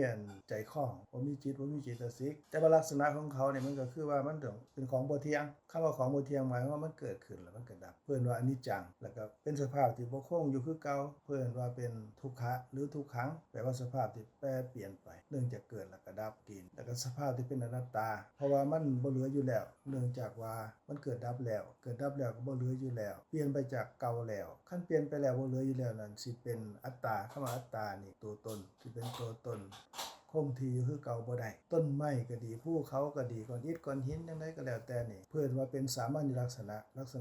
ใจคล้องบ่มีจิตบ่มีเจตสิกแต่ว่าลักษณะของเขาเนี่ยมันก็คือว่ามันต้องเป็นของบ่เที่ยงคำว่าของบ่เที่ยงหมายว่ามันเกิดขึ้นแล้วมันก็ดับเพิ่นว่าอนิจจังแล้วก็เป็นสภาพที่บ่คงอยู่คือเก่าเพิ่นว่าเป็นทุกขะหรือทุกขังแปลว่าสภาพที่แปรเปลี่ยนไปเนื่องจากเกิดแล้วก็ดับกินแล้วก็สภาพที่เป็นอนัตตาเพราะว่ามันบ่เหลืออยู่แล้วเนื่องจากว่ามันเกิดดับแล้วก็บ่เหลืออยู่แล้วเปลี่ยนไปจากเก่าแล้วคันเปลี่ยนไปแล้วบ่เหลืออยู่แล้วนั่นสิเป็นอัตตาคำว่าอัตตานี่ตัวตนที่เป็นตัวตนคงที่อยู่คือเก่าบ่ได้ต้นไม้ก็ดีภูเขาก็ดีก้อนอิฐก้อนหินจังไดก็แล้วแต่นี่เพิ่นว่าเป็นสามัญลักษ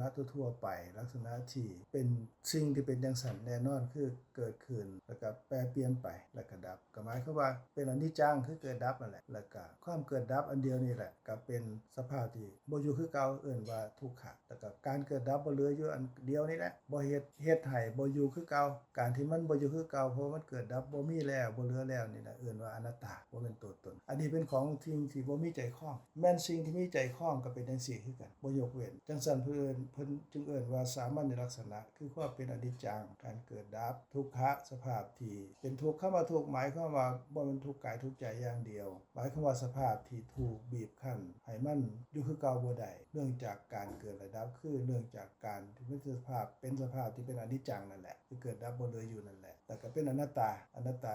ณะทั่วๆไปลักษณะที่เป็นสิ่งที่เป็นจังซั่นแน่นอนคือเกิดขึ้นแล้วก็แปรเปลี่ยนไปแล้วก็ดับก็หมายความว่าเป็นอนิจจังคือเกิดดับนั่นแหละแล้วก็ความเกิดดับอันเดียวนี่แหละก็เป็นสภาพที่บ่อยู่คือเก่าเอิ้นว่าทุกขะแล้วก็การเกิดดับบ่เหลืออยู่อันเดียวนี่แหละบ่เฮ็ดให้บ่อยู่คือเก่าการที่มันบ่อยู่คือเก่าเพราะมันเกิดดับบ่มีแล้วบ่เหลือแล้วนี่แหละเอิ้นว่าอนัตตาบ่เป็นตัวตนอันนี้เป็นของสิ่งที่บ่มีใจคล้องแม่นสิ่งที่มีใจคล้องก็เป็นจังซี่คือกันบ่ยกเว้นจังซั่นเพิ่นจึงเอิ้นว่าสามัญลักษณะคือความเป็นอนิจจังการเกิดดับทุกขะสภาพที่เป็นทุกข์คำว่าทุกข์หมายความว่าบ่แม่นทุกข์กายทุกข์ใจอย่างเดียวหมายความว่าสภาพที่ถูกบีบคั้นให้มันอยู่คือเก่าบ่ได้เนื่องจากการเกิดและดับคือเนื่องจากการที่เป็นสภาพที่เป็นอนิจจังนั่นแหละคือเกิดดับบ่เหลืออยู่นั่นแหละแต่ก็เป็นอนัตตา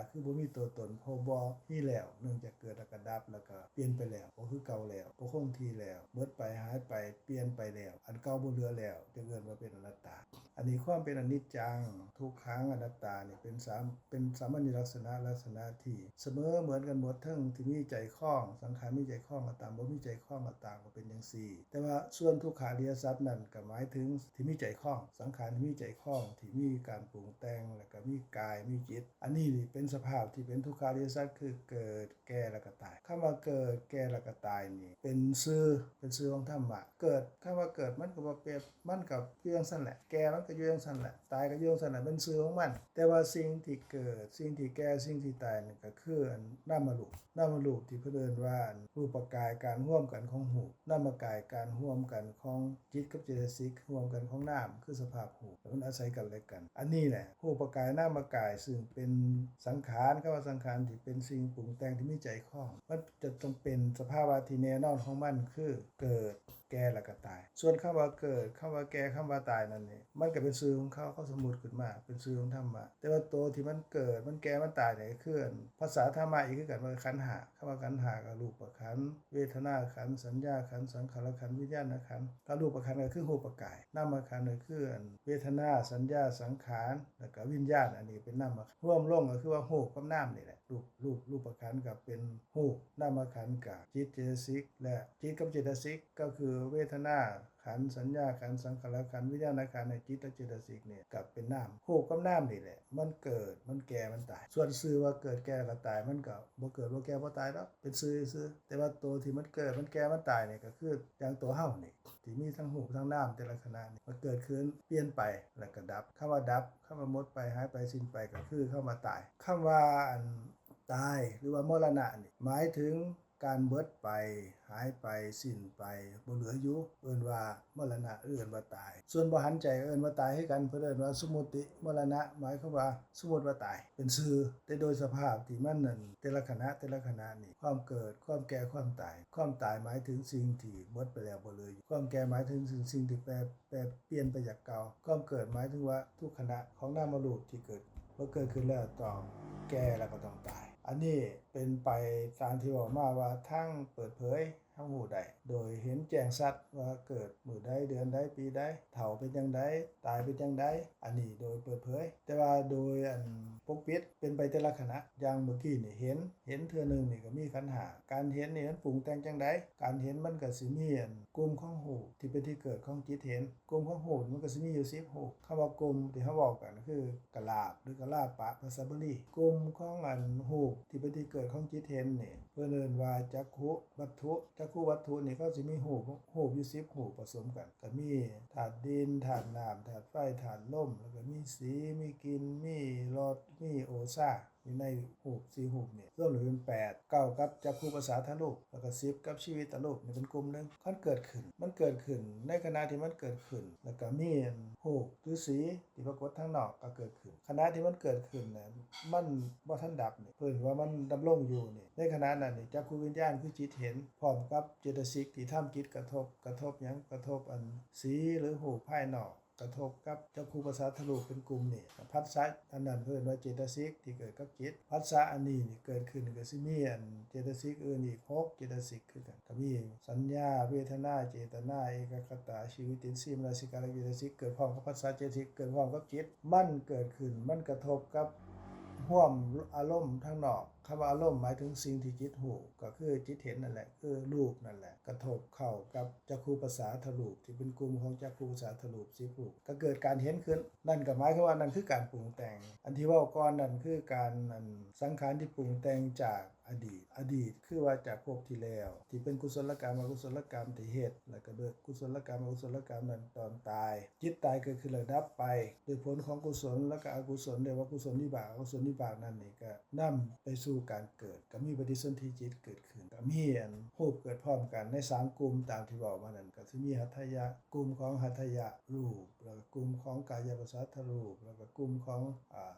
คือบ่มีตัวตนเพราะบ่มีแล้วเนื่องจากเกิดแล้วก็ดับแล้วก็เปลี่ยนไปแล้วบ่คือเก่าแล้วบ่คงที่แล้วหมดไปหายไปเปลี่ยนไปแล้วอันเก่าบ่เหลือแล้วจึงเอิ้นว่าเป็นอนัตตา อันนี้ความเป็นอนิจจังทุกขังอนัตตานี่เป็นสามัญลักษณะที่เสมอเหมือนกันหมดทั้งที่มีใจคล้องสังขารมีใจคล้องก็ตามบ่มีใจคล้องก็ตามก็เป็นจังซี่แต่ว่าส่วนทุกขาริยสัจนั่นก็หมายถึงที่มีใจคล้องสังขารที่มีใจคล้องที่มีการปรุงแต่งแล้วก็มีกายมีจิตอันนี้นี่เป็นสภาพที่เป็นทุกขาริยสัจคือเกิดแก่แล้วก็ตายคำว่าเกิดแก่แล้วก็ตายนี่เป็นชื่อของธรรมะเกิดคำว่าเกิดมันก็บ่เปรียบมันกับอยู่จังซั่นแหละแก่มันก็อยู่จังซั่นแหละตายก็อยู่จังซั่นแหละเป็นชื่อของมันแต่ว่าสิ่งที่เกิดสิ่งที่แก่สิ่งที่ตายนี่ก็คือนามรูปที่เพิ่นเอิ้นว่ารูปกายการร่วมกันของรูปนามกายการร่วมกันของจิตกับเจตสิกร่วมกันของนามคือสภาพรูปมันอาศัยกันและกันอันนี้แหละรูปกายนามกายซึ่งเป็นสังขารคำว่าสังขารที่เป็นสิ่งปรุงแต่งที่มีใจคล้องมันจะต้องเป็นสภาวะที่แน่นอนของมันคือเกิดแก่แล้วก็ตายส่วนคำว่าเกิดคำว่าแก่คำว่าตายนั่นนี่มันก็เป็นชื่อของเขาสมมุติขึ้นมาเป็นชื่อของธรรมะแต่ว่าตัวที่มันเกิดมันแก่มันตายนี่คือภาษาธรรมะอีกคือกันว่าขันธ์ห้าคำว่าขันธ์ห้าก็รูปขันธ์เวทนาขันธ์สัญญาขันธ์สังขารขันธ์วิญญาณขันธ์ก็รูปขันธ์ก็คือรูปกายนามขันธ์ก็คือเวทนาสัญญาสังขารแล้วก็วิญญาณอันนี้เป็นนามขันธ์รวมลงก็คือว่ารูปกับนามนี่แหละรูปขันธ์ก็เป็นรูปนามขันธ์ก็จิตเจตสิกและจิตกับเจตสิกก็คือเวทนาขันธ์สัญญาขันธ์สังขารขันธ์วิญญาณขันธ์ในจิตและเจตสิกเนี่ยกับเป็นนามรูปกับนามนี่แหละมันเกิดมันแก่มันตายส่วนชื่อว่าเกิดแก่แล้วตายมันก็บ่เกิดบ่แก่บ่ตายแล้วเป็นชื่อแต่ว่าตัวที่มันเกิดมันแก่มันตายนี่ก็คืออย่างตัวเฮานี่ที่มีทั้งรูปทั้งนามแต่ละขณะนี่มันเกิดขึ้นเปลี่ยนไปแล้วก็ดับคำว่าดับคำว่าหมดไปหายไปสิ้นไปก็คือคำว่าตายคำว่าตายหรือว่ามรณะนี่หมายถึงการเบิดไปหายไปสิ้นไปบ่เหลืออยู่เอิ้นว่ามรณะเอิ้นว่าตายส่วนบ่หันใจเอิ้นว่าตายคือกันเพิ่นเอิ้นว่าสมุติมรณะหมายความว่าสมมุติว่าตายเป็นชื่อแต่โดยสภาพที่มันนั่นแต่ละขณะนี่ความเกิดความแก่ความตายหมายถึงสิ่งที่หมดไปแล้วบ่เหลืออยู่ความแก่หมายถึงสิ่งที่แปรเปลี่ยนไปจากเก่าความเกิดหมายถึงว่าทุกขณะของนามรูปที่เกิดบ่เกิดขึ้นแล้วต้องแก่แล้วก็ต้องตายอันนี้เป็นไปตามที่บอกมาว่าทั้งเปิดเผยทั้งหูใดโดยเห็นแจ้งชัดว่าเกิดมื้อใดเดือนใดปีใดเฒ่าเป็นจังไดตายเป็นจังไดอันนี้โดยเปิดเผยแต่ว่าโดยปกปิดเป็นไปแต่ละขณะอย่างเมื่อกี้นี่เห็นเทื่อนึงนี่ก็มีขันธ์ห้าการเห็นนี่มันปรุงแต่งจังไดการเห็นมันก็สิมีกลุ่มของหูที่เป็นที่เกิดของจิตเห็นกลุ่มของหูมันก็สิมีอยู่10หูคำว่ากลุ่มที่เฮาเว้ากันคือกะลาบหรือกะลาปะภาษาบาลีกลุ่มของหูที่เป็นที่เกิดของจิตเห็นนี่เพิ่นเอิ้นว่าจักขุวัตถุนี่ก็สิมีหูอยู่10หูผสมกันก็มีธาตุดินธาตุน้ำธาตุไฟธาตุลมแล้วก็มีสีมีกลิ่นมีรสมีโอชาอยู่ในหู4หูนี่รวมแล้วเป็น8 9กับจักขุประสาทรูปแล้วก็10กับชีวิตรูปนี่เป็นกลุ่มนึงมันเกิดขึ้นในขณะที่มันเกิดขึ้นแล้วก็มีหูหรือสีที่ปรากฏทางนอกก็เกิดขึ้นขณะที่มันเกิดขึ้นน่ะมันบ่ทันดับนี่เพิ่นว่ามันดำรงอยู่นี่ในขณะนั้นนี่จักขุวิญญาณคือจิตเห็นพร้อมกับเจตสิกที่ทำจิตกระทบหยังกระทบสีหรือหูภายนอกกระทบกับจักขุประสาทรูปเป็นกลุ่มนี่ผัสสะอันนั้นเพิ่นว่าเจตสิกที่เกิดกับจิตผัสสะอันนี้นี่เกิดขึ้นก็สิมีเจตสิกอื่นอีก6เจตสิกคือกันก็มีสัญญาเวทนาเจตนาเอกคตาชีวิตินทรีย์มนสิการเจตสิกเกิดพร้อมกับผัสสะเจตสิกเกิดพร้อมกับจิตมันเกิดขึ้นมันกระทบกับร่วมอารมณ์ข้างนอกคำว่าอารมณ์หมายถึงสิ่งที่จิตหูก็คือจิตเห็นนั่นแหละคือรูปนั่นแหละกระทบเข้ากับจักขุประสาทรูปที่เป็นกลุ่มของจักขุประสาทรูป10รูปก็เกิดการเห็นขึ้นนั่นก็หมายความว่านั่นคือการปรุงแต่งอันที่เว้าก่อนนั่นคือการสังขารที่ปรุงแต่งจากอดีตคือว่าจากภพที่แล้วที่เป็นกุศลกรรมอกุศลกรรมที่เฮ็ดแล้วก็ด้วยกุศลกรรมอกุศลกรรมนั้นตอนตายจิตตายเกิดขึ้นแล้วดับไปด้วยผลของกุศลแล้วก็อกุศลเรียกว่ากุศลวิบากอกุศลวิบากนั้นนี่ก็นำไปสู่การเกิดก็มีปฏิสนธิจิตเกิดขึ้นก็มีรูปเกิดพร้อมกันใน3กลุ่มตามที่เว้ามานั้นก็สิมีหัตถยะกลุ่มของหัตถยะรูปแล้วก็กลุ่มของกายประสาทรูปแล้วก็กลุ่มของ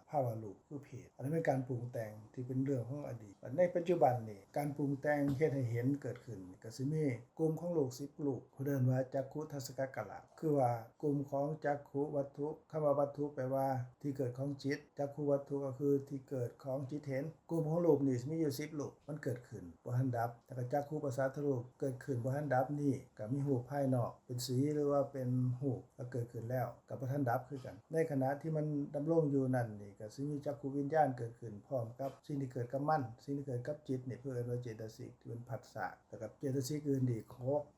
ภาวะรูปคือเพศอันนี้เป็นการปรุงแต่งที่เป็นเรื่องของอดีตในปัจ ปัจจุบันนี่การปรุงแต่งเฮ็ดให้เห็นเกิดขึ้นก็สิมีกลุ่มของลูก10กลุ่มเขาเรียกว่าจักขุทัศกกละคือว่ากลุ่มของจักขุวัตถุคำว่าวัตถุแปลว่าที่เกิดของจิตจักขุวัตถุก็คือที่เกิดของจิตเห็นกลุ่มของรูปนี่มีอยู่10รูปมันเกิดขึ้นบ่ทันดับแล้วก็จักขุประสาทรูปเกิดขึ้นบ่ทันดับนี่ก็มีรูปภายนอกเป็นสีหรือว่าเป็นรูปก็เกิดขึ้นแล้วก็บ่ทันดับคือกันในขณะที่มันดำรงอยู่นั่นนี่ก็สิมีจักขุวิญญาณเกิดขึ้นพร้อมกับสิ่งที่เกิดกับมันสิ่งที่เกิดกับจิตนี่เพื่อว่าเจตสิกที่เป็นผัสสะแล้วก็เจตสิกอื่นนี่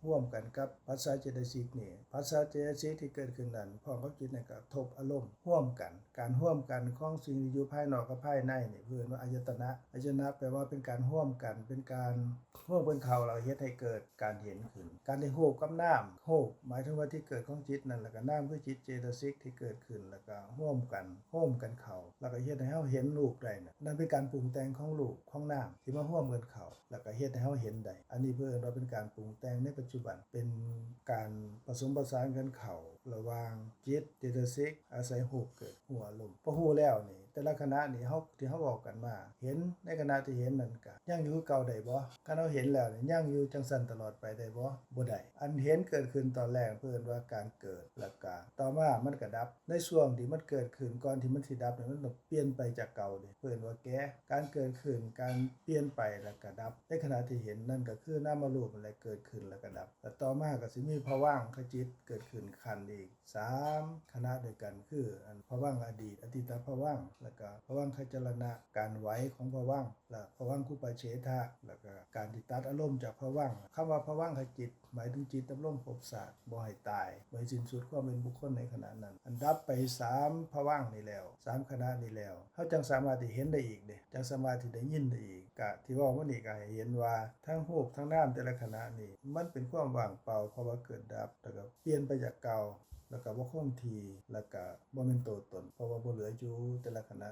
ร่วมกันกับผัสสะเจตสิกนี่ผัสสะเจตสิกที่เกิดขึ้นนั้นพร้อมกับจิตนี่ก็ทบอารมณ์ร่วมกันการร่วมกันของสิ่งที่อยู่ภายนอกกับภายในนี่เพื่อว่าอายตนะอายตนะแปลว่าเป็นการร่วมกันเป็นการร่วมเป็นเขาเราเฮ็ดให้เกิดการเห็นขึ้นการได้โฮบกับน้ำโฮบหมายถึงว่าที่เกิดของจิตนั่นแล้วก็น้ำคือจิตเจตสิกที่เกิดขึ้นแล้วก็ร่วมกันเข้าแล้วก็เฮ็ดให้เฮาเห็นรูปได้นั่นเป็นการปรุงแต่งของรูปของน้ำที่มาร่วมกันเข้าแล้วก็เฮ็ดให้เฮาเห็นได้อันนี้เพื่อเราเป็นการปรุงแต่งในปัจจุบันเป็นการผสมผสานกันเข้าระหว่างจิตเจตสิกอาศัยรูปเกิดหัวลมพอฮู้แล้วนี่แต่ละขณะนี่ที่เฮาบอกกันมาเห็นในขณะที่เห็นนั่นก็ยังอยู่เก่าได้บ่คันเฮาเห็นแล้วนี่ยังอยู่จังซั่นตลอดไปได้บ่ได้อันเห็นเกิดขึ้นตอนแรกเพิ่นว่าการเกิดแล้วก็ต่อมามันก็ดับในช่วงที่มันเกิดขึ้นก่อนที่มันสิดับนี่มันต้องเปลี่ยนไปจากเก่าเด้เพิ่นว่าแก่การเกิดขึ้นการเปลี่ยนไปแล้วก็ดับในขณะที่เห็นนั่นก็คือนามรูปอะไรเกิดขึ้นแล้วก็ดับแล้วต่อมาก็สิมีภวังคจิตเกิดขึ้นขั้นอีก3คณะด้วยกันคืออันภวังค์อดีตอดีตภวังค์แล้วก็ภวังคจรณะการไหวของภวังค์และภวังคุปเฉทะแล้วก็การที่ตัดอารมณ์จากภวังค์คำว่าภวังคจิตหมายถึงจิตดำรงภพชาติบ่ให้ตายบ่ให้สิ้นสุดความเป็นบุคคลในขณะนั้นอันดับไป3ภวังค์นี่แล้ว3คณะนี่แล้วเฮาจังสามารถที่เห็นได้อีกเด้จังสามารถที่ได้ยินได้อีกก็ที่ว่ามื้อนี้ก็ให้เห็นว่าทั้งรูปทั้งนามแต่ละขณะนี่มันเป็นความว่างเปล่าเพราะว่าเกิดดับแล้วก็เปลี่ยนไปจากเก่าแล้วก็บ่คงที่แล้วก็บ่แม่นตัวตนเพราะว่าบ่เหลืออยู่แต่ละขณะ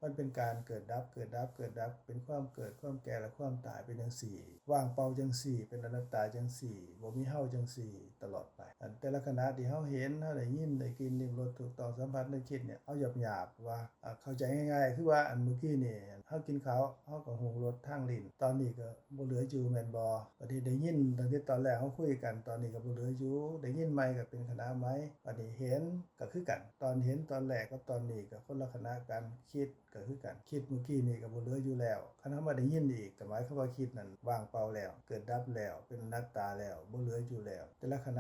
มันเป็นการเกิดดับเป็นความเกิดความแก่และความตายเป็นจังซี่ว่างเปล่าจังซี่เป็นอนัตตาจังซี่บ่มีเฮาจังซี่ตลอดไปอันแต่ละขณะที่เฮาเห็นเฮาได้ยินได้กินลิ้มรสถูกต้องสัมผัสนึกคิดเนี่ยเอาหยาบๆว่าเข้าใจง่ายๆคือว่าอันเมื่อกี้นี่เฮากินข้าวเฮาก็หูรสทางลิ้นตอนนี้ก็บ่เหลืออยู่แม่นบ่บัดนี้ได้ยินตั้งแต่ตอนแรกเฮาคุยกันตอนนี้ก็บ่เหลืออยู่ได้ยินใหม่ก็เป็นขณะใหม่บัดนี้เห็นก็คือกันตอนเห็นตอนแรกกับตอนนี้ก็คนละขณะกันคิดก็คือกันคิดเมื่อกี้นี่ก็บ่เหลืออยู่แล้วคันเฮามาได้ยินอีกก็หมายความว่าคิดนั่นว่างเปล่าแล้วเกิดดับแล้วเป็นอนัตตาแล้วบ่เหลืออยู่แล้วแต่ละขณ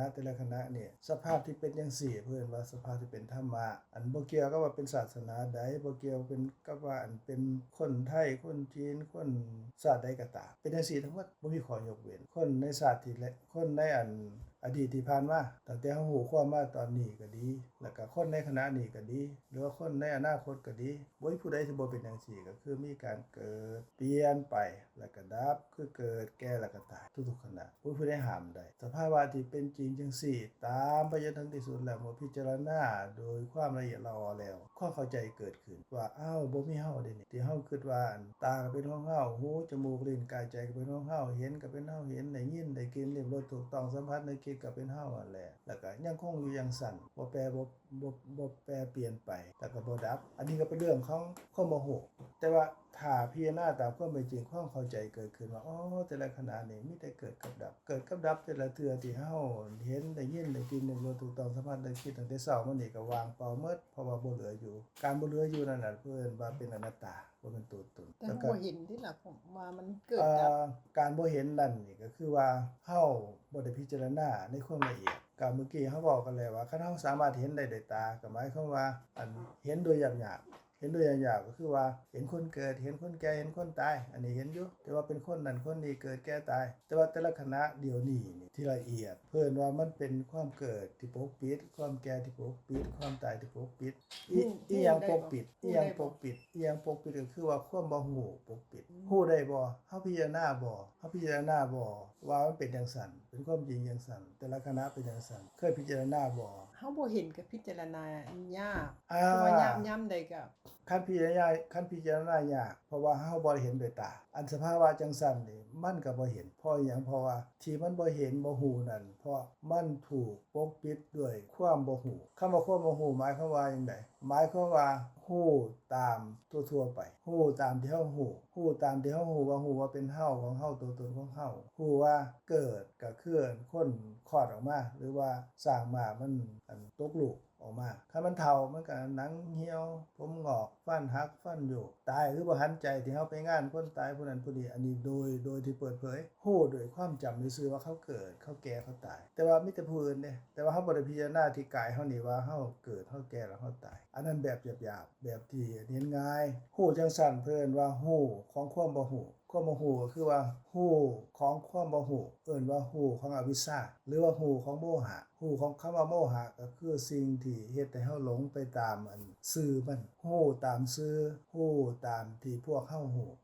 ะเนี่ยสภาพที่เป็นจังซี่เพิ่นว่าสภาพที่เป็นธรรมะอันบ่เกี่ยวกับว่าเป็นศาสนาใดบ่เกี่ยวเป็นกับว่าอันเป็นคนไทยคนจีนคนชาติใดก็ตามเป็นจังซี่ทั้งหมดบ่มีข้อยกเว้นคนในชาติที่คนในอันอดีตที่ผ่านมาตั้งแต่เฮาฮู้ความมาตอนนี้ก็ดีแล้วก็คนในขณะนี้ก็ดีหรือว่าคนในอนาคตก็ดีบ่มีผู้ใดที่บ่เป็นจังซี่ก็คือมีการเกิดเปลี่ยนไปแล้วก็ดับคือเกิดแก่แล้วก็ตายทุกๆขณะบ่มีผู้ใดห้ามได้สภาวะที่เป็นจริงจังซี่ตามไปจนถึงที่สุดแล้วเมื่อพิจารณาโดยความละเอียดละออแล้วความเข้าใจเกิดขึ้นว่าอ้าวบ่มีเฮาเด้นี่ที่เฮาคิดว่าอันตาก็เป็นของเฮาหูจมูกลิ้นกายใจก็เป็นของเฮาเห็นก็เป็นเฮาเห็นได้ยินได้กินลิ้มรสถูกต้องสัมผัสนึกคิดก็เป็นเฮานั่นแหละแล้วก็ยังคงอยู่อย่างสั่นบ่แปรเปลี่ยนไปแล้วก็บ่ดับอันนี้ก็เป็นเรื่องของความโมโหแต่ว่าถ้าพิจารณาตามความเป็นจริงความเข้าใจเกิดขึ้นว่าอ๋อแต่ละขณะนี่มีแต่เกิดกับดับแต่ละเทื่อที่เฮาเห็นได้ยินได้กินได้รู้ถูกต้องสัมผัสได้คิดตั้งแต่เช้ามานี่ก็วางเปล่าหมดเพราะว่าบ่เหลืออยู่การบ่เหลืออยู่นั่นน่ะเพิ่นว่าเป็นอนัตตาบ่เป็นตัวตน แต่ แล้ว เฮา ก็ บ่เห็นที่ล่ะผมว่ามันเกิดดับ การบ่เห็นนั่นนี่ก็คือว่าเฮาบ่ได้พิจารณาในความละเอียดก็เมื่อกี้เฮาบอกกันแล้วว่าคันเฮาสามารถเห็นได้ด้วยตาก็หมายความว่าอันเห็นโดยหยาบๆเห็นโดยหยาบๆก็คือว่าเห็นคนเกิดเห็นคนแก่เห็นคนตายอันนี้เห็นอยู่แต่ว่าเป็นคนนั้นคนนี้เกิดแก่ตายแต่ว่าแต่ละขณะเดี๋ยวนี้นี่ที่ละเอียดเพิ่นว่ามันเป็นความเกิดที่ปกปิดความแก่ที่ปกปิดความตายที่ปกปิดอีหยังปกปิดอีหยังปกปิดก็คือว่าความบ่ฮู้ปกปิดฮู้ได้บ่เฮาพิจารณาบ่ว่ามันเป็นจังซั่นเป็นความจริงจังซั่นแต่ละคณะเป็นจังซั่นเคยพิจารณาบ่ เฮาบ่เห็นก็พิจารณายาก อ่า เพราะว่ายามใดก็ คันพิจารณายากเพราะว่าเฮาบ่ได้เห็นด้วยตาอันสภาวะจังซั่นนี่มันก็บ่เห็นเพราะหยังเพราะว่าที่มันบ่เห็นบ่ฮู้นั่นเพราะมันถูกปกปิดด้วยความบ่ฮู้ค ำว่าความบ่ฮู้หมายความว่าจังไดหมายความว่าฮู้ตามทั่วๆไปฮู้ตามที่เฮาฮู้ตามที่เฮาฮู้ว่าเป็นเฮาของเฮาตัวตนของเฮาฮู้ว่าเกิดก็คือคนคลอดออกมาหรือว่าสร้างมามันตกลูกออกมาถ้ามันเฒ่ามันก็หนังเหี่ยวผมงอกฟันหักฟันโยกตายคือบ่หันใจที่เฮาไปงานคนตายผู้นั้นผู้นี้อันนี้โดยที่เปิดเผยฮู้ด้วยความจำซื่อๆว่าเขาเกิดเขาแก่เขาตายแต่ว่ามีแต่ผู้อื่นเด้แต่ว่าเฮาบ่ได้พิจารณาที่กายเฮานี่ว่าเฮาเกิดเฮาแก่แล้วเฮาตายอันนั้นแบบหยาบๆแบบที่เห็นง่ายฮู้จังซั่นเพิ่นว่าฮู้ของความบ่ฮู้ความบ่ฮู้ก็คือว่าฮู้ของความบ่ฮู้เอิ้นว่าฮู้ของอวิชชาหรือว่าฮู้ของโมหะฮู้ของคำว่าโมหะก็คือสิ่งที่เฮ็ดให้เฮาหลงไปตามชื่อมันฮู้ตามชื่อฮู้ตามที่พวกเฮา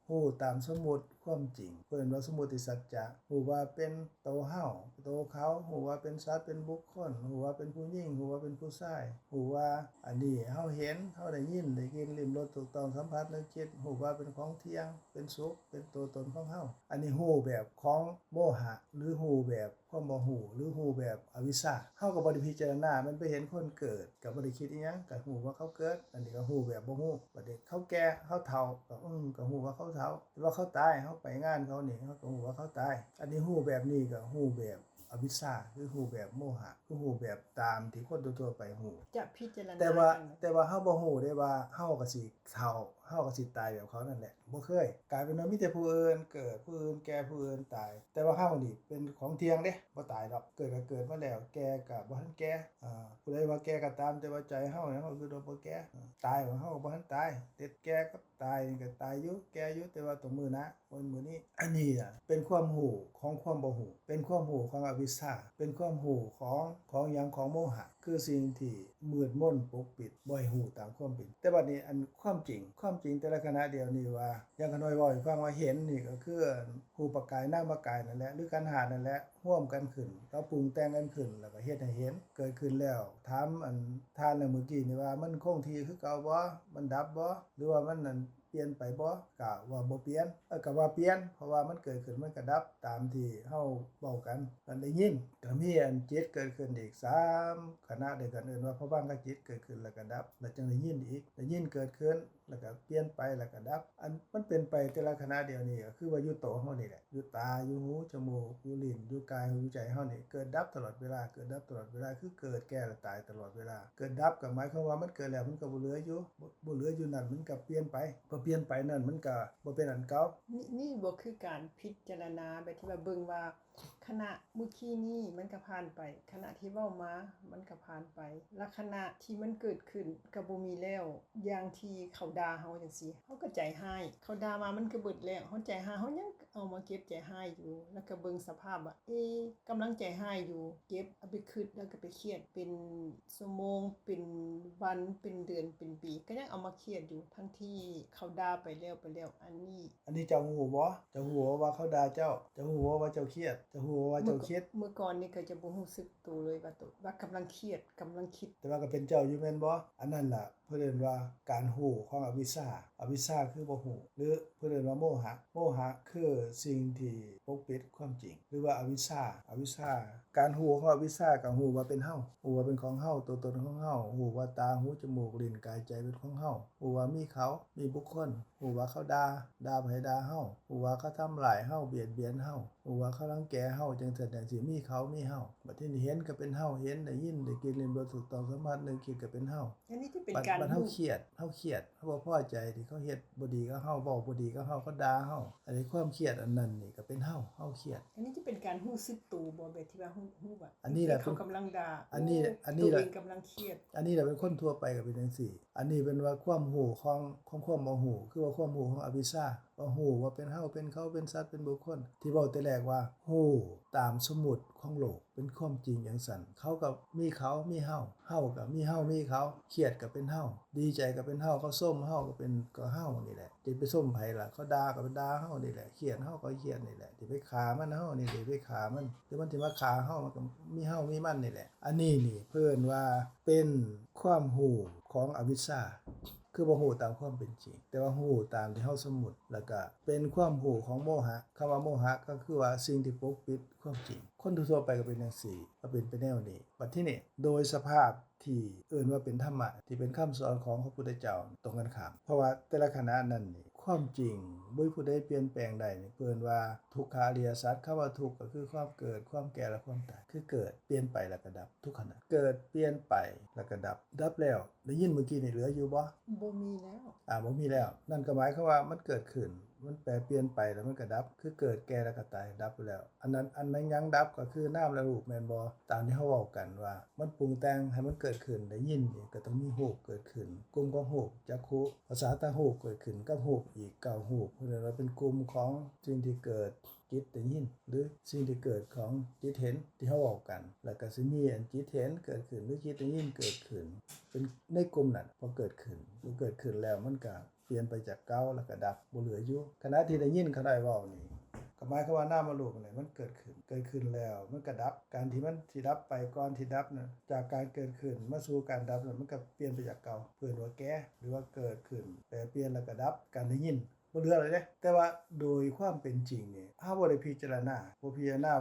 ฮู้ตามสมมุติความจริงเพิ่นว่าสมมุติสัจจะฮู้ว่าเป็นโตเฮาโตเขาฮู้ว่าเป็นสัตว์เป็นบุคคลฮู้ว่าเป็นผู้หญิงฮู้ว่าเป็นผู้ชายฮู้ว่าอันนี้เฮาเห็นเฮาได้ยินได้กินลิ้มรสถูกต้องสัมผัสนึกคิดฮู้ว่าเป็นของเที่ยงเป็นสุขเป็นตัวตนของเฮาอันนี้ฮู้แบบของโมหะหรือฮู้แบบความบ่ฮู้หรือฮู้แบบอวิชชาเฮาก็บ่ได้พิจารณามันไปเห็นคนเกิดก็บ่ได้คิดอีหยังก็ฮู้ว่าเขาเกิดอันนี้ก็ฮู้แบบบ่ฮู้บัดนี้เขาแก่เขาเฒ่าก็ก็ฮู้ว่าเขาเฒ่าแต่ว่าเขาตายเฮาไปงานเขานี่เฮาก็ฮู้ว่าเขาตายอันนี้ฮู้แบบนี้ก็ฮู้แบบอวิชชาคือฮู้แบบโมหะคือฮู้แบบตามที่คนทั่วๆไปฮู้จะพิจารณาแต่ว่าจั่งใด แต่ว่าเฮาบ่ฮู้ได้ว่าเฮาก็สิเฒ่าเฮาก็สิตายแบบเขานั่นแหละบ่เคยกลายเป็นว่ามีแต่ผู้อื่นเกิดผู้อื่นแก่ผู้อื่นตายแต่ว่าเฮานี่เป็นของเที่ยงเด้บ่ตายดอกเกิดก็เกิดมาแล้วแก่ก็บ่ทันแก่ผู้ใดว่าแก่ก็ตามแต่ว่าใจเฮาเนี่ยเฮาคือบ่แก่ตายว่าเฮาบ่ทันตายแต่แก่กับตายนี่ก็ตายอยู่แก่อยู่แต่ว่าตรงมื้อนะมื้อนี้อันนี้น่ะเป็นความรู้ของความบ่รู้เป็นความรู้ของอวิชชาเป็นความรู้ของหยังของโมหะคือสิ่งที่มืดมนปกปิดบ่ให้รู้ตามความเป็นแต่บัดนี้อันความจริงแต่ละขณะเดียวนี่ว่าอย่างขน้อยเว้าให้ฟังว่าเห็นนี่ก็คือรูปกายนามกายนั่นแหละหรือขันธ์ห้านั่นแหละร่วมกันขึ้นแล้วปรุงแต่งกันขึ้นแล้วก็เฮ็ดให้เห็นเกิดขึ้นแล้วถามทานเมื่อกี้นี่ว่ามันคงที่คือเก่าบ่มันดับบ่หรือว่ามันนั่นเปลี่ยนไปบ่ก็ว่าบ่เปลี่ยนก็ว่าเปลี่ยนเพราะว่ามันเกิดขึ้นมันก็ดับตามที่เฮาเว้ากันมันได้ยินก็มีจิตเกิดขึ้นอีก3ขณะด้วยกันเอิ้นว่าภวังคจิตเกิดขึ้นแล้วก็ดับแล้วจังได้ยินอีกได้ยินเกิดขึ้นแล้วก็เปลี่ยนไปแล้วก็ดับอันมันเป็นไปแต่ละขณะเดียวนี่ก็คือว่าอยู่โตวเฮานี่แหละอยู่ตาอยู่หูจมูกอยู่ลิ้นอยู่กายอยู่ใจเฮานี่เกิดดับตลอดเวลาเกิดดับตลอดเวลาคือเกิดแก่และตายตลอดเวลาเกิดดับก็หมายความว่ามันเกิดแล้วมันก็บ่เหลืออยู่บ่เหลืออยู่นั่นมันก็เปลี่ยนไปพอเปลี่ยนไปนั่นมันก็บ่เป็นอันเก่า นี่บ่คือการพิจารณาแบบที่ว่าเบิ่งว่าขณะเมื่อกี้นี้มันก็ผ่านไปขณะที่เว้ามามันก็ผ่านไปและขณะที่มันเกิดขึ้นก็บ่มีแล้วอย่างที่เขาด่าเฮาจังซี่เฮาก็ใจร้ายเขาด่ามามันก็เบิดแล้วเฮาใจร้ายเฮายังเอามาเก็บใจร้ายอยู่แล้วก็เบิ่งสภาพว่ากำลังใจร้ายอยู่เก็บเอาไปคิดแล้วก็ไปเครียดเป็นชั่วโมงเป็นวันเป็นเดือนเป็นปีก็ยังเอามาเครียดอยู่ทั้งที่เขาด่าไปแล้วอันนี้ เจ้าฮู้บ่เจ้าฮู้บ่ว่าเขาด่าเจ้าฮู้บ่ว่าเจ้าเครียดเจ้าฮู้บ่ว่าเจ้าคิดเมื่อก่อนนี่ก็จะบ่รู้สึกตัวเลยว่ากำลังเครียดกำลังคิดแต่ว่าก็เป็นเจ้าอยู่แม่นบ่อันนั้นล่ะเพิ่นเอิ้นว่าการฮู้ของอวิชชาอวิชชาคือบ่ฮู้หรือเพิ่นเอิ้นว่าโมหะคือสิ่งที่ปกปิดความจริงหรือว่าอวิชชาการฮู้ของอวิชชาก็ฮู้ว่าเป็นเฮาฮู้ว่าเป็นของเฮาตัวตนของเฮาฮู้ว่าตาหูจมูกลิ้นกายใจเป็นของเฮาฮู้ว่ามีเขามีบุคคลฮู้ว่าเขาด่าไผด่าเฮาฮู้ว่าเขาทำร้ายเฮาเบียดเบียนเฮาฮู้ว่าเขารังแกเฮาจังซั่นจังซี่มีเขามีเฮาบัดทีนี้เห็นก็เป็นเฮาเห็นได้ยินได้กินลิ้มรสถูกต้องสัมผัสนึกคิดก็เป็นเฮา อันนี้จะเป็นบัดการเฮาเครียดเฮาบ่พอใจที่เขาเฮ็ดบ่ดีกับเฮาเว้าบ่ดีกับเฮาเขาด่าเฮาอันนี้ความเครียดอันนั้นนี่ก็เป็นเฮาเครียดอันนี้จะเป็นการรู้สึกตัวบ่แบบที่ว่ารู้ว่าอันนี้แหละเขากำลังด่าอันนี้ตัวแหละเองกำลังเครียดอันนี้แหละเป็นคนทั่วไปก็เป็นจังซี่อันนี้เป็นว่าความรู้ของความบ่รู้คือว่าความรู้ของอวิชชาว่ารู้ว่าเป็นเฮาเป็นเขาเป็นสัตว์เป็นบุคคลที่เว้าแต่แรกว่ารู้ตามสมมุติของโลกเป็นความจริงจังซั่นเขาก็มีเขามีเฮาก็มีเฮามีเขาเครียดก็เป็นเฮาดีใจก็เป็นเฮาเขาส้มเฮาก็เป็นก็เฮานี่แหละสิไปส้มไผล่ะเขาด่าก็เป็นด่าเฮานี่แหละเครียดเฮาก็เครียดนี่แหละสิไปฆ่ามันเฮานี่สิไปฆ่ามันหรือมันสิมาฆ่าเฮามันก็มีเฮามีมันนี่แหละอันนี้นี่เพิ่นว่าเป็นความรู้ของอวิชชา คือบ่ฮู้ตามความเป็นจริงแต่ว่าฮู้ตามที่เฮาสมมุติแล้วก็เป็นความรู้ของโมหะคำว่าโมหะก็คือว่าสิ่งที่ปกปิดความจริงคนทั่วๆไปก็เป็นจังซี่ก็เป็นไปแนวนี้บัดทีนี้โดยสภาพที่เอิ้นว่าเป็นธรรมะที่เป็นคำสอนของพระพุทธเจ้าตรงกันข้ามเพราะว่าแต่ละขณะนั้นนี่ความจริงบ่มีผู้ใดเปลี่ยนแปลงได้นี่เพิ่นว่าทุกขาอริยสัจคำว่าทุกข์ก็คือความเกิดความแก่และความตายคือเกิดเปลี่ยนไปแล้วก็ดับทุกขณะเกิดเปลี่ยนไปแล้วก็ดับแล้วได้ยินเมื่อกี้นี่เหลืออยู่บ่ บ่มีแล้ว บ่มีแล้วนั่นก็หมายความว่ามันเกิดขึ้นมันแปรเปลี่ยนไปแล้วมันก็ดับคือเกิดแก่แล้วก็ตายดับไปแล้วอันนั้นอันนั้นยังดับก็คือนามและรูปแม่นบ่ตามที่เฮาเว้ากันว่ามันปรุงแต่งให้มันเกิดขึ้นได้ยินนี่ก็ต้องมีรูปเกิดขึ้นกลุ่มของรูปจักขุภาษาตารูปเกิดขึ้นกับรูปอีก9รูปเพราะฉะนั้นว่าเป็นกลุ่มของสิ่งที่เกิดจิตได้ยินหรือสิ่งที่เกิดของจิตเห็นที่เฮาเว้ากันแล้วก็สิมีอันจิตเห็นเกิดขึ้นหรือจิตได้ยินเกิดขึ้นเป็นในกลุ่มนั้นพอเกิดขึ้นแล้วมันก็เปลี่ยนไปจากเก่าแล้วก็ดับบ่เหลืออยู่ขณะที่ได้ยินเขาได้เว้านี่ก็หมายความว่านามรูปนี่มันเกิดขึ้นแล้วมันก็ดับการที่มันสิดับไปก่อนที่ดับน่ะจากการเกิดขึ้นมาสู่การดับน่ะมันก็เปลี่ยนไปจากเก่าเพิ่นว่าแก่หรือว่าเกิดขึ้นแปรเปลี่ยนแล้วก็ดับการได้ยินบ่เหลือเลยเด้แต่ว่าโดยความเป็นจริงนี่เฮาบ่ได้พิจารณา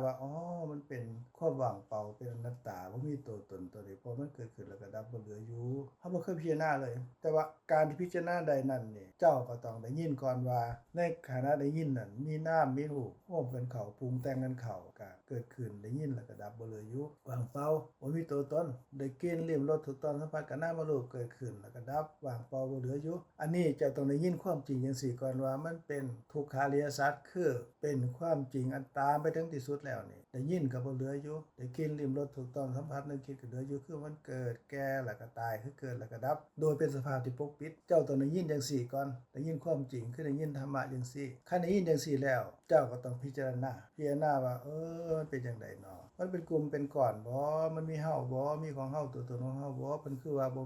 ว่าอ๋อมันเป็นความว่างเปล่าเป็นอนัตตาบ่มีตัวตนตัวนี้พอมันเกิดขึ้นแล้วก็ดับบ่เหลืออยู่เฮาบ่เคยพิจารณาเลยแต่ว่าการที่พิจารณาใดนั้นนี่เจ้าก็ต้องได้ยินก่อนว่าในขณะได้ยินนั้นมีนามมีรูปร่วมกันเข้าปรุงแต่งกันเข้าก็เกิดขึ้นได้ยินแล้วก็ดับบ่เหลืออยู่ว่างเปล่าบ่มีตัวตนได้กลิ่นลิ้มรสถูกต้องสัมผัสกับนามรูปเกิดขึ้นแล้วก็ดับว่างเปล่าบ่เหลืออยู่อันนี้เจ้าต้องได้ยินความจริงจังซี่ก่อนว่ามันเป็นทุกขาริยสัจคือเป็นความจริงอันตามไปถึงที่สุดแล้วนี่ได้ยินก็บ่เหลืออยู่ได้กลิ่นลิ้มรสถูกต้องสัมผัสนึกคิดก็เหลืออยู่คือมันเกิดแก่แล้วก็ตายคือเกิดแล้วก็ดับโดยเป็นสภาพที่ปกปิดเจ้าต้องได้ยินจังซี่ก่อนได้ยินความจริงคือได้ยินธรรมะจังซี่คันได้ยินจังซี่แล้วเจ้าก็ต้องพิจารณาว่ามันเป็นจังได๋น้อมันเป็นกลุ่มเป็นก้อนบ่มันมีเฮาบ่มีของเฮาตัวตนของเฮาบ่เพิ่นคือว่าบ่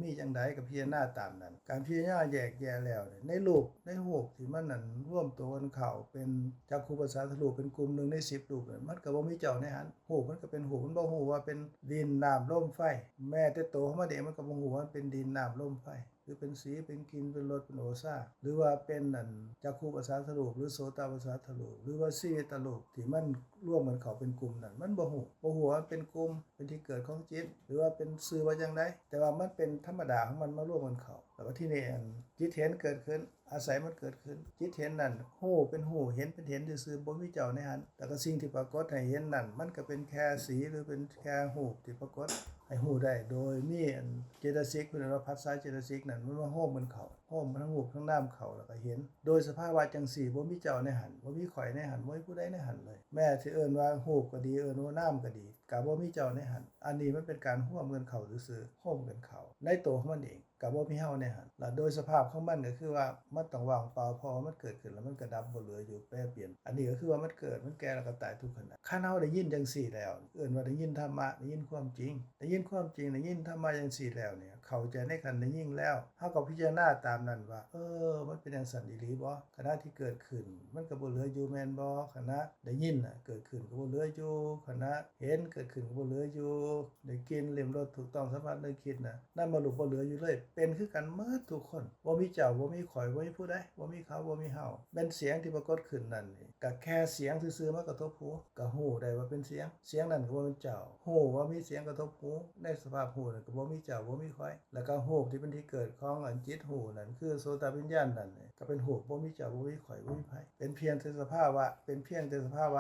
มีจังได๋ก็พิจารณาตามนั้นการพิจารณาแยกแยะแล้วในรูปที่มันนั่นรวมตัวกันเข้าเป็นจักขุประสาทรูปเป็นกลุ่มหนึ่งใน10รูปมันก็บ่มีเจ้าในหันรูปมันก็เป็นรูปมันบ่ฮู้ว่าเป็นดินน้ำลมไฟแม้แต่ตัวของมันเองมันก็บ่ฮู้ว่ามันเป็นดินน้ำลมไฟหรือเป็นสีเป็นกลิ่นเป็นรสเป็นโอชาหรือว่าเป็นนั่นจักขุประสาทรูปหรือโสตประสาทรูปหรือว่าสีตรูปที่มันรวมกันเข้าเป็นกลุ่มนั้นมันบ่ฮู้ว่าเป็นกลุ่มเป็นที่เกิดของจิตหรือว่าเป็นชื่อว่าจังได๋แต่ว่ามันเป็นธรรมดาของมันมารวมกันเข้าแล้วก็ที่นี่จิตเห็นเกิดขึ้นอาศัยมันเกิดขึ้นจิตเห็นนั่นฮู้เป็นฮู้เห็นเป็นเห็นซื่อๆบ่มีเจ้าในหันแต่ก็สิ่งที่ปรากฏให้เห็นนั่นมันก็เป็นแค่สีหรือเป็นแค่รูปที่ปรากฏให้ฮู้ได้โดยมีเจตสิกเพิ่นว่าผัสสะเจตสิกนั่นมันมาโฮมกันเข้าโฮมทั้งรูปทั้งนามเข้าแล้วก็เห็นโดยสภาวะจังซี่บ่มีเจ้าในหันบ่มีข่อยในหันบ่มีผู้ใดในหันเลยแม้สิเอิ้นว่ารูปก็ดีเอิ้นว่านามก็ดีก็บ่มีเจ้าในหันอันนี้มันเป็นการร่วมกันเข้าซื่อๆโฮมกันเข้าในตัวของมันเองก็บ่มีเฮาในหันแล้วโดยสภาพของมันก็คือว่ามันต้องว่างเปล่าพอมันเกิดขึ้นแล้วมันก็ดับบ่เหลืออยู่แปรเปลี่ยนอันนี้ก็คือว่ามันเกิดมันแก่แล้วก็ตายทุกขณะคันเฮาได้ยินจังซี่แล้วเอิ้นว่าได้ยินธรรมะได้ยินความจริงได้ยินความจริงได้ยินธรรมะจังซี่แล้วเนี่ยเข้าใจในคันได้ยินแล้วเฮาก็พิจารณาตามนั้นว่ามันเป็นจังซั่นอีหลีบ่ขณะที่เกิดขึ้นมันก็บ่เหลืออยู่แม่นบ่ขณะได้ยินน่ะเกิดขึ้นก็บ่เหลืออยู่ขณะเห็นเกิดขึ้นก็บ่เหลืออยู่ได้กลิ่นลิ้มรสถูกต้องสัมผัสนึกคิดน่ะนั่นบ่รู้บ่เหลืออยู่เลยเป็นคือกันหมดทุกคนบ่มีเจ้าบ่มีข่อยบ่มีผู้ใดบ่มีเขาบ่มีเฮาแม่นเสียงที่ปรากฏขึ้นนั่นนี่ก็แค่เสียงซื่อๆมันกระทบหูก็ฮู้ได้ว่าเป็นเสียงนั้นก็บ่เป็นเจ้าฮู้ว่ามีเสียงกระทบหูในสภาพหูนั่นก็บ่มีเจ้าบ่มีข่อยแล้วก็รูปที่เป็นที่เกิดของอันจิตหูนั่นคือโสตวิญญาณนั่นก็เป็นรูปบ่มีเจ้าบ่มีข่อยบ่มีไผเป็นเพียงแต่สภาวะ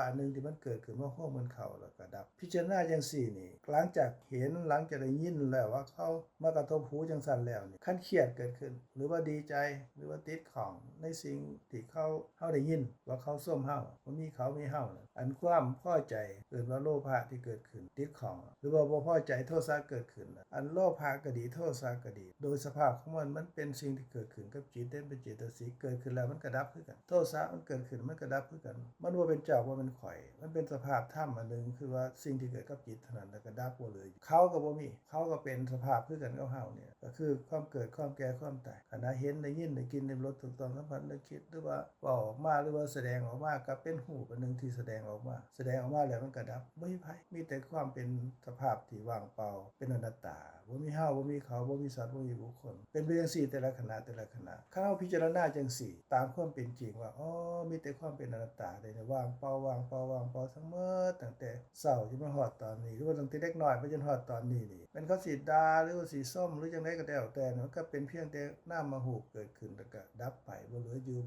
อันนึงที่มันเกิดขึ้นมาควบมันเข้าแล้วก็ดับพิจารณาจังซี่นี่หลังจากเห็นหลังจากได้ยินแล้วว่าเขามากระทบหูจังซั่นแล้วนี่คันเครียดเกิดขึ้นหรือว่าดีใจหรือว่าติดของในสิ่งที่เฮาได้ยินว่าเขาส้มเฮาบ่มีเขามีเฮาอันความพอใจเกิดว่าโลภะที่เกิดขึ้นติดของหรือว่าบ่พอใจโทสะเกิดขึ้นอันโลภะก็ดีโทสะก็ดีโดยสภาพของมันเป็นสิ่งที่เกิดขึ้นกับจิตเป็นเจตสิกเกิดขึ้นแล้วมันก็ดับคือกันโทสะมันเกิดขึ้นมันก็ดับคือกันมันบ่เป็นเจ้าบ่เป็นข่อยมันเป็นสภาพธรรมอันนึงคือว่าสิ่งที่เกิดกับจิตเท่านั้นแล้วก็ ดับบ่เหลืออยู่เขาก็บ่มีเขาก็เป็นสภาพคือกันกับเฮาเนี่ยก็คือความเกิดความแก่ความตายขณะเห็นได้ยินได้กินได้รสถูกต้องสัมผัสนึกคิดหรือว่าเว้าออกมาหรือว่าแสดงออกมาก็เป็นรูปอันนึงที่แสดงออกมาแล้วมันก็ดับบ่มีไผมีแต่ความเป็นสภาพที่ว่างเปล่าเป็นอนัตตาบ่มีเฮาบ่มีเขาบ่มีสัตว์บ่มีบุคคลเป็นไปจังซี่แต่ละขณะถ้าเฮาพิจารณาจังซี่ตามความเป็นจริงว่าอ๋อมีแต่ความเป็นอนัตตาได้ว่างเปล่าทั้งหมดตั้งแต่เช้าจนมาฮอดตอนนี้หรือว่าตั้งแต่เด็กน้อยไปจนฮอดตอนนี้นี่มันเขาสิดาหรือว่าสิส้มหรือจังได๋ก็แล้วแต่มันก็เป็นเพียงแต่นามรูปเกิดขึ้นแล้วก็ดับไปบ่เหลืออยู่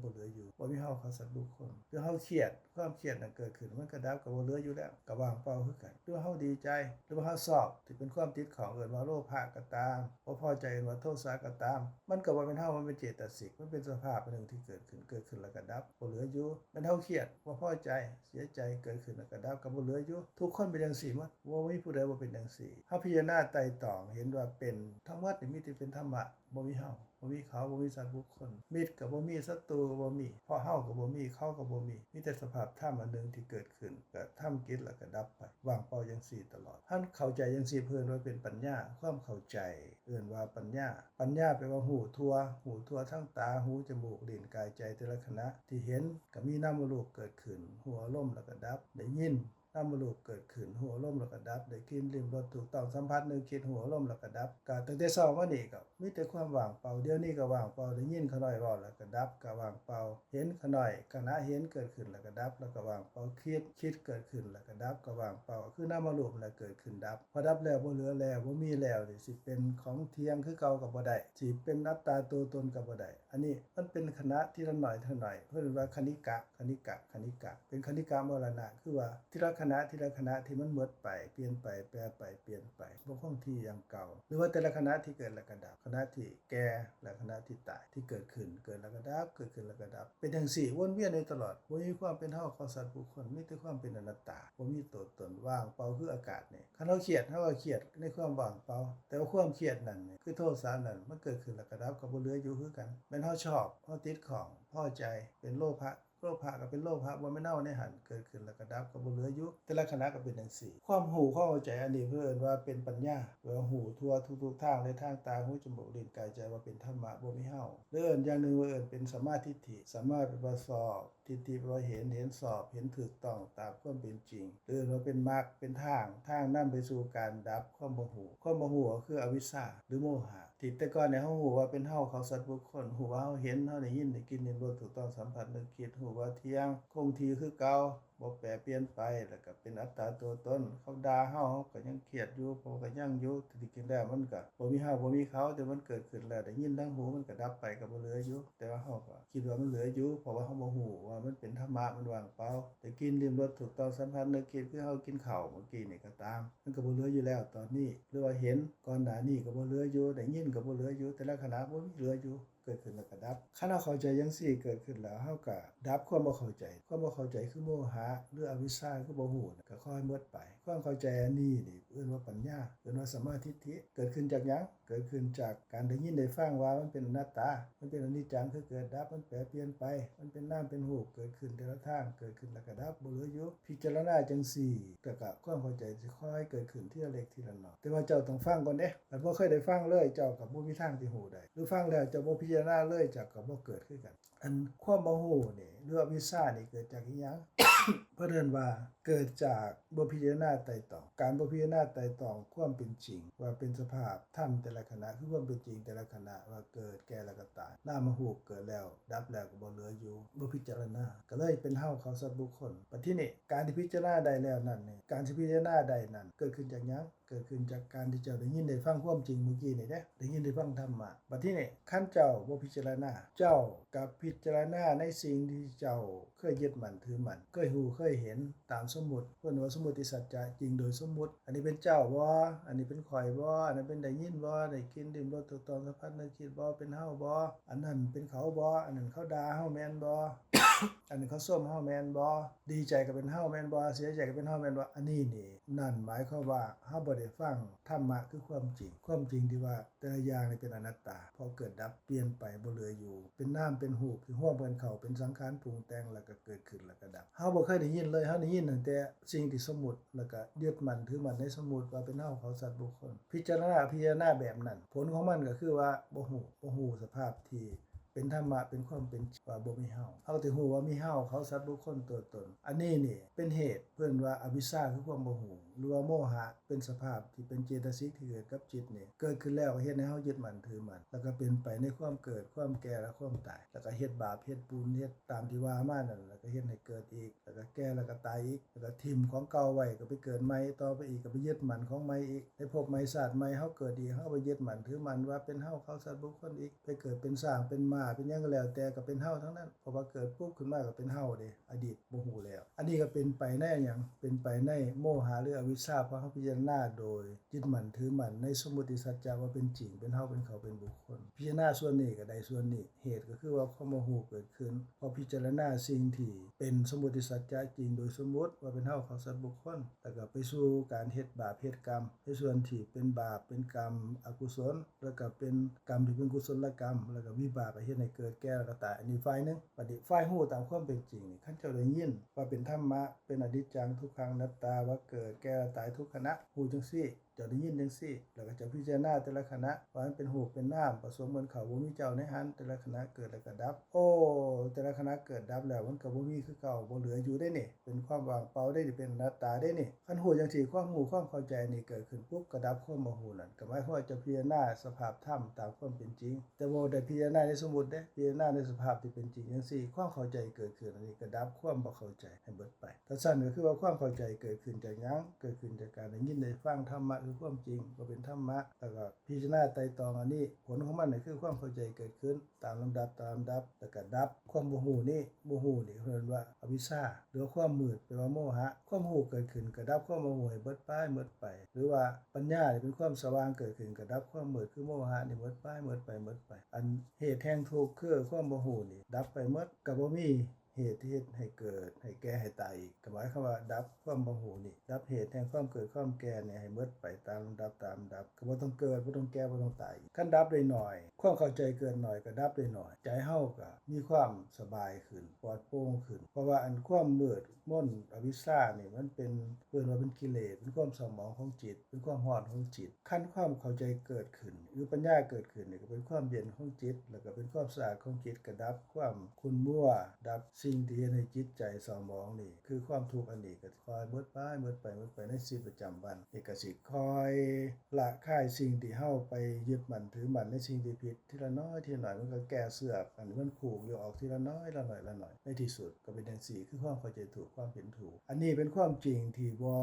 บ่มีเฮาเขาสัตว์บุคคลคือเฮาเครียดความเครียดนั้นเกิดขึ้นมันก็ดับก็บ่เหลืออยู่แล้วก็ว่างเปล่าคือกันหรือเฮาดีใจหรือว่าเฮาชอบที่เป็นความติดของเอิ้นว่าโลภะก็ตามบ่พอใจเอิ้นว่าโทสะก็ตามมันก็บ่เป็นเฮามันเป็นเจตสิกมันเป็นสภาพอันนึงที่เกิดขึ้นแล้วก็ดับบ่เหลืออยู่มันเฮาเครียดบ่พอใจเสียใจเกิดขึ้นแล้วก็ดับก็บ่เหลืออยู่ทุกคนเป็นจังซี่หมดบ่มีผู้ใดบ่เป็นจังซี่เฮาพิจารณาไตร่ตรองเห็นว่าเป็นทั้งหมดนี่มีแต่เป็นธรรมะบ่มีเฮาบ่มีเขาบ่มีสัตว์บุคคลมิตรก็บ่มีศัตรูก็บ่มีเพราะเฮาก็บ่มีเขาก็บ่มีแต่สภาพธรรมอันนึงที่เกิดขึ้นก็ทำกิจแล้วก็ดับไปว่างเปล่าจังซี่ตลอดท่านเข้าใจจังซี่เพิ่นว่าเป็นปัญญาความเข้าใจเอิ้นว่าปัญญาแปลว่าหูทั่วทั้งตาหูจมูกลิ้นกายใจแต่ละขณะที่เห็นก็มีนามรูปเกิดขึ้นหัวลมแล้วก็ดับได้ยินนามรูปเกิดขึ้นหัวลมแล้วก็ดับได้กลิ่นลิ้มรสถูกต้องสัมผัสนึกคิดหัวลมแล้วก็ดับก็ตั้งแต่เช้ามานี่ก็มีแต่ความว่างเปล่าเดี๋ยวนี้ก็ว่างเปล่าได้ยินเขาน้อยเว้าแล้วก็ดับก็ว่างเปล่าเห็นเขาน้อยขณะเห็นเกิดขึ้นแล้วก็ดับแล้วก็ว่างเปล่าคิดเกิดขึ้นแล้วก็ดับก็ว่างเปล่าคือนามรูปน่ะเกิดขึ้นดับพอดับแล้วบ่เหลือแล้วบ่มีแล้วนี่สิเป็นของเที่ยงคือเก่าก็บ่ได้สิเป็นอัตตาตัวตนก็บ่ได้อันนี้มันเป็นขณะทีละหน่อยเพิ่นว่าคณิกะเป็นคณิกะมรณะคือว่าทีละขณะที่มันหมดไปเปลี่ยนไปแปรไปเปลี่ยนไปบ่คงที่อย่างเก่าหรือว่าแต่ละขณะที่เกิดแล้วก็ดับขณะที่แก่และขณะที่ตายที่เกิดขึ้นแล้วก็ดับเกิดขึ้นแล้วก็ดับเป็นจังซี่วนเวียนอยู่ตลอดบ่มีความเป็นเฮาของสัตว์บุคคลมีแต่ความเป็นอนัตตาบ่มีตัวตนว่างเปล่าคืออากาศนี่คันเฮาเครียดเฮาก็เครียดในความว่างเปล่าแต่ว่าความเครียดนั่นนี่คือโทสะนั่นมันเกิดขึ้นแล้วก็ดับก็บ่เหลืออยู่คือกันแม่นเฮาชอบเฮาติดของพอใจเป็นโลภะก็เป็นโลภะบ่แม่นเน่าในหันเกิดขึ้นแล้วก็ดับก็บ่เหลืออยู่แต่ละขณะก็เป็นจังซี่ความรู้ความเข้าใจอันนี้เพิ่นว่าเป็นปัญญาว่าหูทั่วทุกๆทางเลยทางตาหูจมูกลิ้นกายใจว่าเป็นธรรมะบ่มีเฮาหรือเอิ้นอย่างนึงว่าเอิ้นเป็นสัมมาทิฏฐิสัมมาเป็นว่าสอบทิฏฐิว่าเห็นสอบเห็นถูกต้องตามความเป็นจริงหรือว่าเป็นมรรคเป็นทางนำไปสู่การดับความบ่ฮู้ก็คืออวิชชาหรือโมหะที่แต่ก่อนเนี่ยเฮาฮู้ว่าเป็นเฮาเขาสัตว์บุคคลฮู้ว่าเฮาเห็นเฮาได้ยินได้กินได้รสถูกต้องสัมผัสนึกคิดฮู้ว่าเที่ยงคงที่คือเก่าบ่แปรเปลี่ยนไปแล้วก็เป็นอัตตาตัวตนเขาด่าเฮาก็ยังเครียดอยู่เพราะก็ยังอยู่ที่จริงแล้วมันก็บ่มีเฮาบ่มีเขาแต่มันเกิดขึ้นแล้วได้ยินทั้งหูมันก็ดับไปก็บ่เหลืออยู่แต่ว่าเฮาก็คิดว่ามันเหลืออยู่เพราะว่าเฮาบ่ฮู้ว่ามันเป็นธรรมะมันว่างเปล่าได้กินลิ้มรสถูกต้องสัมผัสนึกคิดคือเฮากินข้าวเมื่อกี้นี่ก็ตามมันก็บ่เหลืออยู่แล้วตอนนี้หรือว่าเห็นก่อนหน้านี้ก็บ่เหลืออยู่ได้ยินก็บ่เหลืออยู่แต่ละขณะบ่มีเหลืออยู่เกิดขึ้นแล้วก็ดับคันเฮาเข้าใจจังซี่เกิดขึ้นแล้วเฮาก็ดับความบ่เข้าใจคือโมหะหรืออวิชชาคือบ่ฮู้ก็ค่อยหมดไปความเข้าใจอันนี้นี่เอิ้นว่าปัญญาเอิ้นว่าสัมมาทิฏฐิเกิดขึ้นจากหยังเกิดขึ้นจากการได้ยินได้ฟังว่ามันเป็นอนัตตามันเป็นอนิจจังคือเกิดดับมันแปรเปลี่ยนไปมันเป็นนามเป็นรูปเกิดขึ้นแต่ละทางเกิดขึ้นแล้วก็ดับบ่เหลืออยู่พิจารณาจังซี่แล้วก็ความเข้าใจสิค่อยเกิดขึ้นทีละเล็กทีละน้อยแต่ว่าเจ้าต้องฟังก่อนเด้ถ้าบ่เคยได้ฟังเลยเจ้าก็บ่มีทางที่ฮู้ได้หรือฟังแล้วเจ้าบ่พิจารณาเลยเจ้าก็บ่เกิดคือกันอันความบ่ฮู้นี่หรืออวิชชานี่เกิดจากอีหยัง เพิ่นเอิ้นว่าเกิดจากบ่พิจารณาไตร่ตรองการบ่พิจารณาไตร่ตรองความเป็นจริงว่าเป็นสภาพธรรมแต่ละขณะคือความเป็นจริงแต่ละขณะว่าเกิดแก่แล้วก็ตายนามรูปเกิดแล้วดับแล้วก็บ่เหลืออยู่บ่พิจารณาก็เลยเป็นเฮาเขาสัตว์บุคคลบัดทีนี้การที่พิจารณาได้แล้วนั่นนี่การที่พิจารณาได้นั่นเกิดขึ้นจากหยังเกิดขึ้นจากการที่เจ้าได้ยินได้ฟังความจริงเมื่อกี้นี่เด้ได้ยินได้ฟังธรรมะบัดทีนี้คันเจ้าบ่พิจารณาเจ้ากับพิจารณาในสิ่งที่เจ้าเคยยึดมั่นถือมั่นเคยรู้เคยเห็นตามสมมุติเพิ่นว่าสมมุติสัจจะจริงโดยสมมุติอันนี้เป็นเจ้าบ่อันนี้เป็นข่อยบ่อันนั้นเป็นได้ยินบ่ได้กินดื่มรสถูกต้องสัมผัสนึกคิดบ่เป็นเฮาบ่อันนั้นเป็นเขาบ่อันนั้นเขาด่าเฮาแม่นบ่ อันนี้เขาส้มเฮาแม่นบ่ดีใจก็เป็นเฮาแม่นบ่เสียใจก็เป็นเฮาแม่นบ่อันนี้นี่นั่นหมายความว่าเฮาบ่ได้ฟังธรรมะคือความจริงที่ว่าแต่ละอย่างนี่เป็นอนัตตาพอเกิดดับเปลี่ยนไปบ่เหลืออยู่เป็นน้ำเป็นรูปที่ร่วมกันเข้าเป็นสังขารปรุงแต่งแล้วก็เกิดขึ้นแล้วก็ดับเฮาบ่เคยได้ยินเลยเฮาได้ยินตั้งแต่สิ่งที่สมมุติแล้วก็ยึดมั่นถือมั่นในสมมุติว่าเป็นเฮาเขาสัตว์บุคคลพิจารณาแบบนั้นผลของมันก็คือว่าบ่ฮู้สภาพที่เป็นธรรมะเป็นความเป็นว่าบ่มีเฮาแต่ฮู้ว่ามีเฮาเขาสัตว์บุคคลตัวตนอันนี้นี่เป็นเหตุเพิ่นว่าอวิชชาคือความบ่ฮู้หรือว่าโมหะเป็นสภาพที่เป็นเจตสิกที่เกิดกับจิตนี่เกิดขึ้นแล้วก็เฮ็ดให้เฮายึดมั่นถือมั่นแล้วก็เป็นไปในความเกิดความแก่และความตายแล้วก็เฮ็ดบาปเฮ็ดบุญเฮ็ดตามที่ว่ามานั่นแล้วก็เฮ็ดให้เกิดอีกแล้วก็แก่แล้วก็ตายอีกแล้วก็ทิ่มของเก่าไว้ก็ไปเกิดใหม่ต่อไปอีกก็ไปยึดมั่นของใหม่อีกในภพใหม่ชาติใหม่เฮาเกิดอีกเฮาไปยึดมั่นถือมั่นว่าเป็นเฮาเขาสัตว์บุคคลอีกไปเกิดเป็นสร้างเป็นม้าเป็นหยังก็แล้วแต่ก็เป็นเฮาทั้งนั้นเพราะว่าเกิดปุ๊บขึ้นมาก็เป็นเฮาเด้อดีตบ่ฮู้แล้วอันนี้ก็เป็นไปในหยังเป็นไปในโมหะหรืออวิชชาเพราะเฮาพิจารณาโดยยึดมั่นถือมั่นในสมมุติสัจจะว่าเป็นจริงเป็นเฮาเป็นเขาเป็นบุคคลพิจารณาส่วนนี้ก็ได้ส่วนนี้เหตุก็คือว่าความโมโหเกิดขึ้นพอพิจารณาสิ่งที่เป็นสมมุติสัจจะจริงโดยสมมุติว่าเป็นเฮาเขาสัตว์บุคคลแล้วก็ไปสู่การเฮ็ดบาปเฮ็ดกรรมในส่วนที่เป็นบาปเป็นกรรมอกุศลแล้วก็เป็นกรรมที่เป็นกุศลกรรมแล้วก็วิบากก็เฮ็ดให้เกิดแก่แล้วก็ตายอันนี้ฝ่ายนึงบัดนี้ฝ่ายฮู้ตามความเป็นจริงนี่คันเจ้าได้ยินว่าเป็นธรรมะเป็นอนิจจังทุกขังอนัตตาว่าเกิดแก่ตายทุกขณะฮู้จังซี่เจ้าได้ยินจังซี่แล้วก็จะพิจารณาแต่ละขณะว่ามันเป็นรูปเป็นนามผสมกันเข้าบ่มีเจ้าในหันแต่ละขณะเกิดแล้วก็ดับโอ้แต่ละขณะเกิดดับแล้วมันก็บ่มีคือเก่าบ่เหลืออยู่ได้นี่เป็นความว่างเปล่าได้นี่เป็นอนัตตาได้นี่คันฮู้จังซี่ความรู้ความเข้าใจนี่เกิดขึ้นปุ๊บก็ดับความบ่ฮู้นั่นก็หมายความว่าจะพิจารณาสภาพธรรมตามความเป็นจริงแต่บ่ได้พิจารณาในสมมุติเด้พิจารณาในสภาพที่เป็นจริงจังซี่ความเข้าใจเกิดขึ้นอันนี้ก็ดับความบ่เข้าใจให้เบิดไปถ้าซั่นก็คือว่าความเข้าใจเกิดขึ้นจากหยังเกิดขึ้นจากการได้ยินได้ฟังธรรมะคือความจริงก็เป็นธรรมะแล้วก็พิจารณาไตร่ตรองอันนี้ผลของมันก็คือความเข้าใจเกิดขึ้นตามลำดับแล้วก็ดับความบ่ฮู้นี่เรียกว่าอวิชชาหรือความมืดแปลว่าโมหะความรู้เกิดขึ้นก็ดับความบ่ฮู้ให้เบิดไปหรือว่าปัญญานี่เป็นความสว่างเกิดขึ้นก็ดับความมืดคือโมหะนี่เบิดไปอันเหตุแห่งทุกข์คือความบ่ฮู้นี่ดับไปหมดก็บ่มีเหตุที่เฮ็ดให้เกิดให้แก่ให้ตายอีกก็หมายความว่าดับความบ่ฮู้นี่ดับเหตุแห่งความเกิดความแก่นี่ให้หมดไปตามลำดับก็บ่ต้องเกิดบ่ต้องแก่บ่ต้องตายคันดับได้น้อยความเข้าใจเกินน้อยก็ดับได้น้อยใจเฮาก็มีความสบายขึ้นปลอดโปร่งขึ้นเพราะว่าอันความมืดมนอวิชชานี่มันเป็นเพิ่นว่าเป็นกิเลสเป็นความเศร้าหมองของจิตเป็นความร้อนของจิตคันความเข้าใจเกิดขึ้นหรือปัญญาเกิดขึ้นนี่ก็เป็นความเย็นของจิตแล้วก็เป็นความสะอาดของจิตก็ดับความขุ่นมัวดับสิ่งที่เฮ็ดให้จิตใจเศร้าหมองนี่คือความทุกข์อันนี้ก็คอยหมดไปในชีวิตประจำวันนี่ก็สิคอยละคายสิ่งที่เฮาไปยึดมั่นถือมั่นในสิ่งที่ผิดทีละน้อยมันก็แก้เสือกอันนี้มันผูกอยู่ออกทีละน้อยในที่สุดก็เป็นจังซี่คือความเข้าใจถูกความเห็นถูกอันนี้เป็นความจริงที่บ่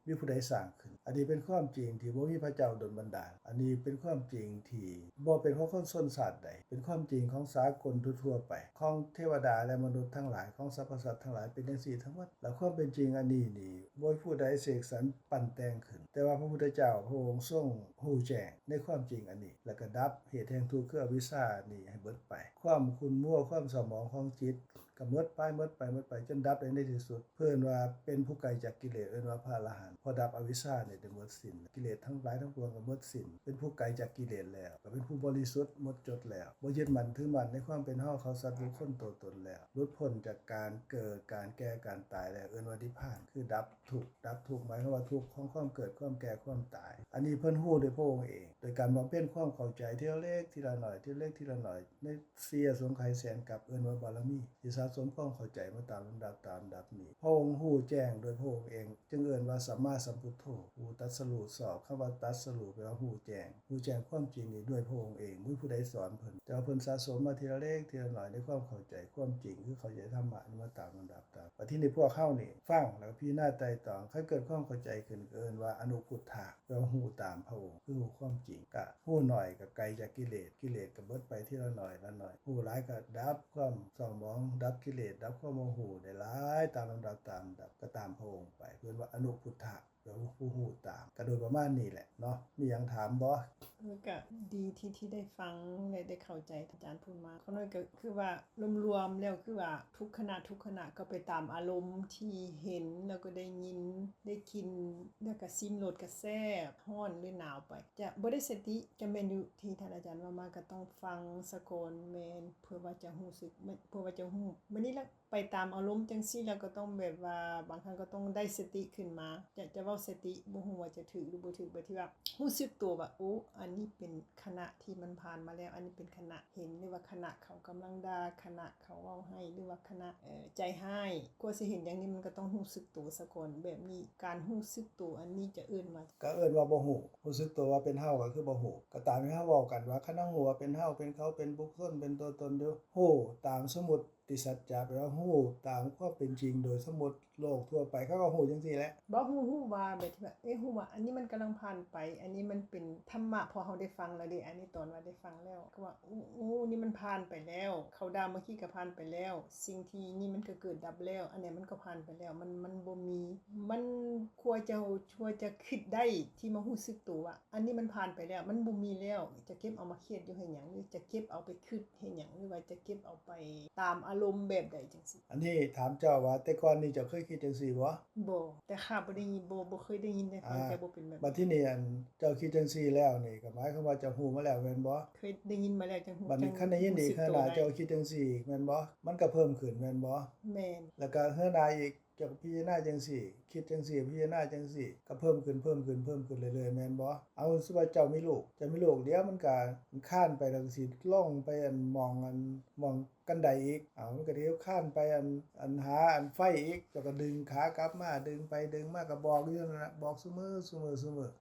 มีผู้ใดสร้างขึ้นอันนี้เป็นความจริงที่บ่มีพระเจ้าดลบันดาลอันนี้เป็นความจริงที่บ่เป็นของคนชนชาติใดเป็นความจริงของสากลทั่วๆไปของเทวดาและมนุษย์ทั้งหลายของสรรพสัตว์ทั้งหลายเป็นจังซี่ทั้งหมดแล้วความเป็นจริงอันนี้นี่บ่มีผู้ใดเสกสรรปั้นแต่งขึ้นแต่ว่าพระพุทธเจ้าพระองค์ทรงรู้แจ้งในความจริงอันนี้แล้วก็ดับเหตุแห่งทุกข์คืออวิชชานี่ให้เบิดไปความขุ่นมัวความเศร้าหมองของจิตก็หมดไปจนดับได้ในที่สุดเพิ่นว่าเป็นผู้ไกลจากกิเลสเอิ้นว่าพระอรหันต์พอดับอวิชชานี่ได้หมดสิ้นกิเลสทั้งหลายทั้งปวงก็หมดสิ้นเป็นผู้ไกลจากกิเลสแล้วก็เป็นผู้บริสุทธิ์หมดจดแล้วบ่ยึดมั่นถือมั่นในความเป็นเฮาเขาสัตว์บุคคลตัวตนแล้วหลุดพ้นจากการเกิดการแก่การตายแล้วเอิ้นว่านิพพานคือดับทุกข์หมายความว่าทุกข์ของความเกิดความแก่ความตายอันนี้เพิ่นฮู้ด้วยพระองค์เองโดยการบำเพ็ญความเข้าใจทีละเล็กทีละน้อยในเสียสงไขแสนกับเอิ้นว่าบารมีที่สะสมความเข้าใจมาตามลำดับนี้พระองค์ฮู้แจ้งโดยพระองค์เองจึงเอิ้นว่าสัมมาสัมพุทโธผู้ตรัสรู้สอบคำว่าตรัสรู้แปลว่าฮู้แจ้งความจริงนี้ด้วยพระองค์เองบ่มีผู้ใดสอนเพิ่นแต่ว่าเพิ่นสะสมมาทีละเล็กทีละน้อยในความเข้าใจความจริงคือเข้าใจธรรมะนี้มาตามลำดับบัดทีนี้พวกเฮานี่ฟังแล้วพิจารณาไตร่ตรองคันเกิดความเข้าใจขึ้นเอิ้นว่าอนุพุทธะแปลว่าฮู้ตามพระองค์คือฮู้ความจริงก็ฮู้น้อยก็ไกลจากกิเลสก็เบิดไปทีละน้อยฮู้หลายก็ดับความเศร้าหมองดับกิเลสดับความโมโหได้หลายตามลำดับก็ตามพระองค์ไปเพิ่นว่าอนุพุทธะแปลว่าผู้ฮู้ตามก็โดยประมาณนี้แหละเนาะมีหยังถามบ่ ก็ดีที่ได้ฟังและได้เข้าใจอาจารย์พูดมาเขาน้อยก็คือว่ารวมๆแล้วคือว่าทุกขณะก็ไปตามอารมณ์ที่เห็นแล้วก็ได้ยินได้กินแล้วก็ซิมรสก็แซ่บร้อนหรือหนาวไปจะบ่ได้สติจะแม่นอยู่ที่ท่านอาจารย์ว่ามาก็ต้องฟังสะก่อนแม่นเพื่อว่าจะรู้สึกเพื่อว่าจะรู้มื้อนี้ละไปตามอารมณ์จังซี่แล้วก็ต้องแบบว่าบางครั้งก็ต้องได้สติขึ้นมาจะเว้าสติบ่ฮู้ว่าจะถูกหรือบ่ถูกแบบที่ว่ารู้สึกตัวว่าโอ้อันนี้เป็นขณะที่มันผ่านมาแล้วอันนี้เป็นขณะเห็นหรือว่าขณะเขากำลังด่าขณะเขาเว้าให้หรือว่าขณะใจให้กว่าสิเห็นอย่างนี้มันก็ต้องรู้สึกตัวซะก่อนแบบนี้การรู้สึกตัวอันนี้จะเอิ้นว่าก็เอิ้นว่าบ่ฮู้รู้สึกตัวว่าเป็นเฮาก็คือบ่ฮู้ก็ตามที่เฮาเว้ากันว่าคันเฮาฮู้ว่าเป็นเฮาเป็นเขาเป็นบุคคลเป็นตัวตนอยู่ฮู้ตามสมมุติสัจจะแปลว่าฮู้ตามความเป็นจริงโดยสมมุติโลกทั่วไปเขาก็ฮู้จังซี่แหละ บ่ฮู้ว่าแบบที่ว่าฮู้ว่าอันนี้มันกำลังผ่านไปอันนี้มันเป็นธรรมะพอเฮาได้ฟังแล้วเด้อันนี้ตอนว่าได้ฟังแล้วก็ว่านี่มันผ่านไปแล้วเขาดาวเมื่อกี้ก็ผ่านไปแล้วสิ่งที่นี่มันก็เกิดดับแล้วอันนี้มันก็ผ่านไปแล้วมันบ่มีมันควรจะคิดได้ที่มารู้สึกตัวว่าอันนี้มันผ่านไปแล้วมันบ่มีแล้วจะเก็บเอามาเครียดอยู่เฮ็ดหยังหรือจะเก็บเอาไปคิดเฮ็ดหยังหรือว่าจะเก็บเอาไปตามอารมณ์แบบใดจังซี่ อันนี้ถามเจ้าว่าแต่ก่อนนี่เจ้าเคยคิดจังซี่บ่บ่แต่ข้าบ่ได้ยินบ่เคยได้ยินได้ฟังแต่บ่เป็นแบบ บัดที่นี่อันเจ้าคิดจังซี่แล้วนี่ก็หมายความว่าเจ้าฮู้มาแล้วแม่นบ่เคยได้ยินมาแล้วจังฮู้ บัดนี้คันได้ยินอีกขณะเจ้าคิดจังซี่แม่นบ่มันก็เพิ่มขึ้นแม่นบ่ แม่น แล้วก็เฮือหน้าอีกเจ้าก็พิจารณาจังซี่คิดจังซี่พิจารณาจังซี่ก็เพิ่มขึ้นเรื่อยๆแม่นบ่เอาสมมุติว่าเจ้ามีลูกเดี๋ยวมันก็ค้านไปแล้วก็สิลงไปอันมองกันไดอีกมันก็เดี๋ยวค้านไปอันหาอันไฟอีกเจ้าก็ดึงขากลับมาดึงไปดึงมาก็บอกอยู่นั่นน่ะบอกซุมื้อ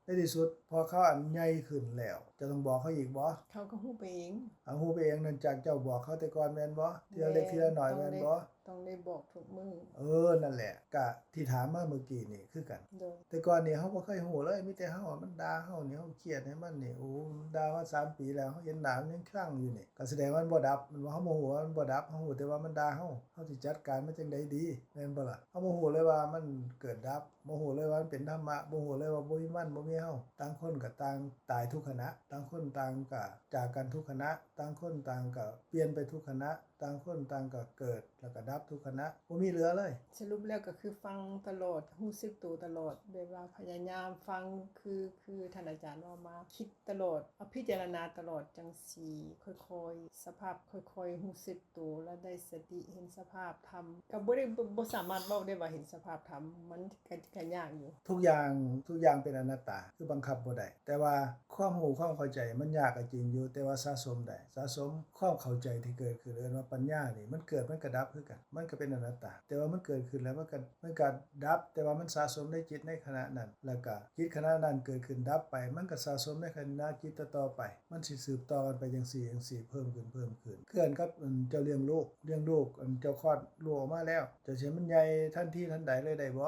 ในที่สุดพอเขาอันใหญ่ขึ้นแล้วจะต้องบอกเขาอีกบ่ เขาก็ฮู้ไปเอง ฮู้ไปเองเนื่องจากเจ้าบอกเขาแต่ก่อนแม่นบ่ทีละเล็กทีละน้อยแม่นบ่ ต้องได้บอกทุกมื้อ นั่นแหละก็ที่ถามมาเมื่อกี้นี่คือกัน โดย แต่ก่อนนี่เฮาบ่เคยฮู้เลยมีแต่เฮาอะมันด่าเฮานี่เฮาเครียดให้มันนี่มันด่ามา3 ปีแล้วเฮาเห็นหน้ามันยังคลั่งอยู่นี่ก็แสดงว่ามันบ่ดับมันว่าเฮาโมโหว่ามันบ่ดับเฮาฮู้แต่ว่ามันด่าเฮาสิจัดการมันจังไดดีแม่นบ่ล่ะเฮาบ่ฮู้เลยว่ามันเกิดดับบ่ฮู้เลยว่ามันเป็นธรรมะบ่ฮู้เลยว่าบ่มีมันบ่มีเฮาต่างคนก็ต่างตายทุกขณะต่างคนต่างก็จากกันทุกขณะต่างคนต่างก็เปลี่ยนไปทุกขณะต่างคนต่างก็เกิดแล้วก็ดับทุกขณะบ่มีเหลือเลย สรุปแล้วก็คือฟังตลอดรู้สึกตัวตลอดแบบว่าพยายามฟังคือท่านอาจารย์ว่ามาคิดตลอดเอาพิจารณาตลอดจังซี่ค่อยๆสภาพค่อยๆรู้สึกตัวแล้วได้สติเห็นสภาพธรรมก็บ่สามารถเว้าได้ว่าเห็นสภาพธรรมมันก็ยากอยู่ ทุกอย่างเป็นอนัตตาคือบังคับบ่ได้แต่ว่าความรู้ความเข้าใจมันยากก็จริงอยู่แต่ว่าสะสมได้สะสมความเข้าใจที่เกิดขึ้นเรียกว่าปัญญานี่มันเกิดมันก็ดับคือกันมันก็เป็นอนัตตาแต่ว่ามันเกิดขึ้นแล้วมันก็ดับแต่ว่ามันสะสมในจิตในขณะนั้นแล้วก็จิตขณะนั้นเกิดขึ้นดับไปมันก็สะสมในขณะจิตต่อๆไปมันสิสืบต่อกันไปจังซี่เพิ่มขึ้นเกินกับเจ้าเลี้ยงลูกเจ้าคลอดลูกออกมาแล้วจะสิมันใหญ่ทันทีทันใดเลยได้บ่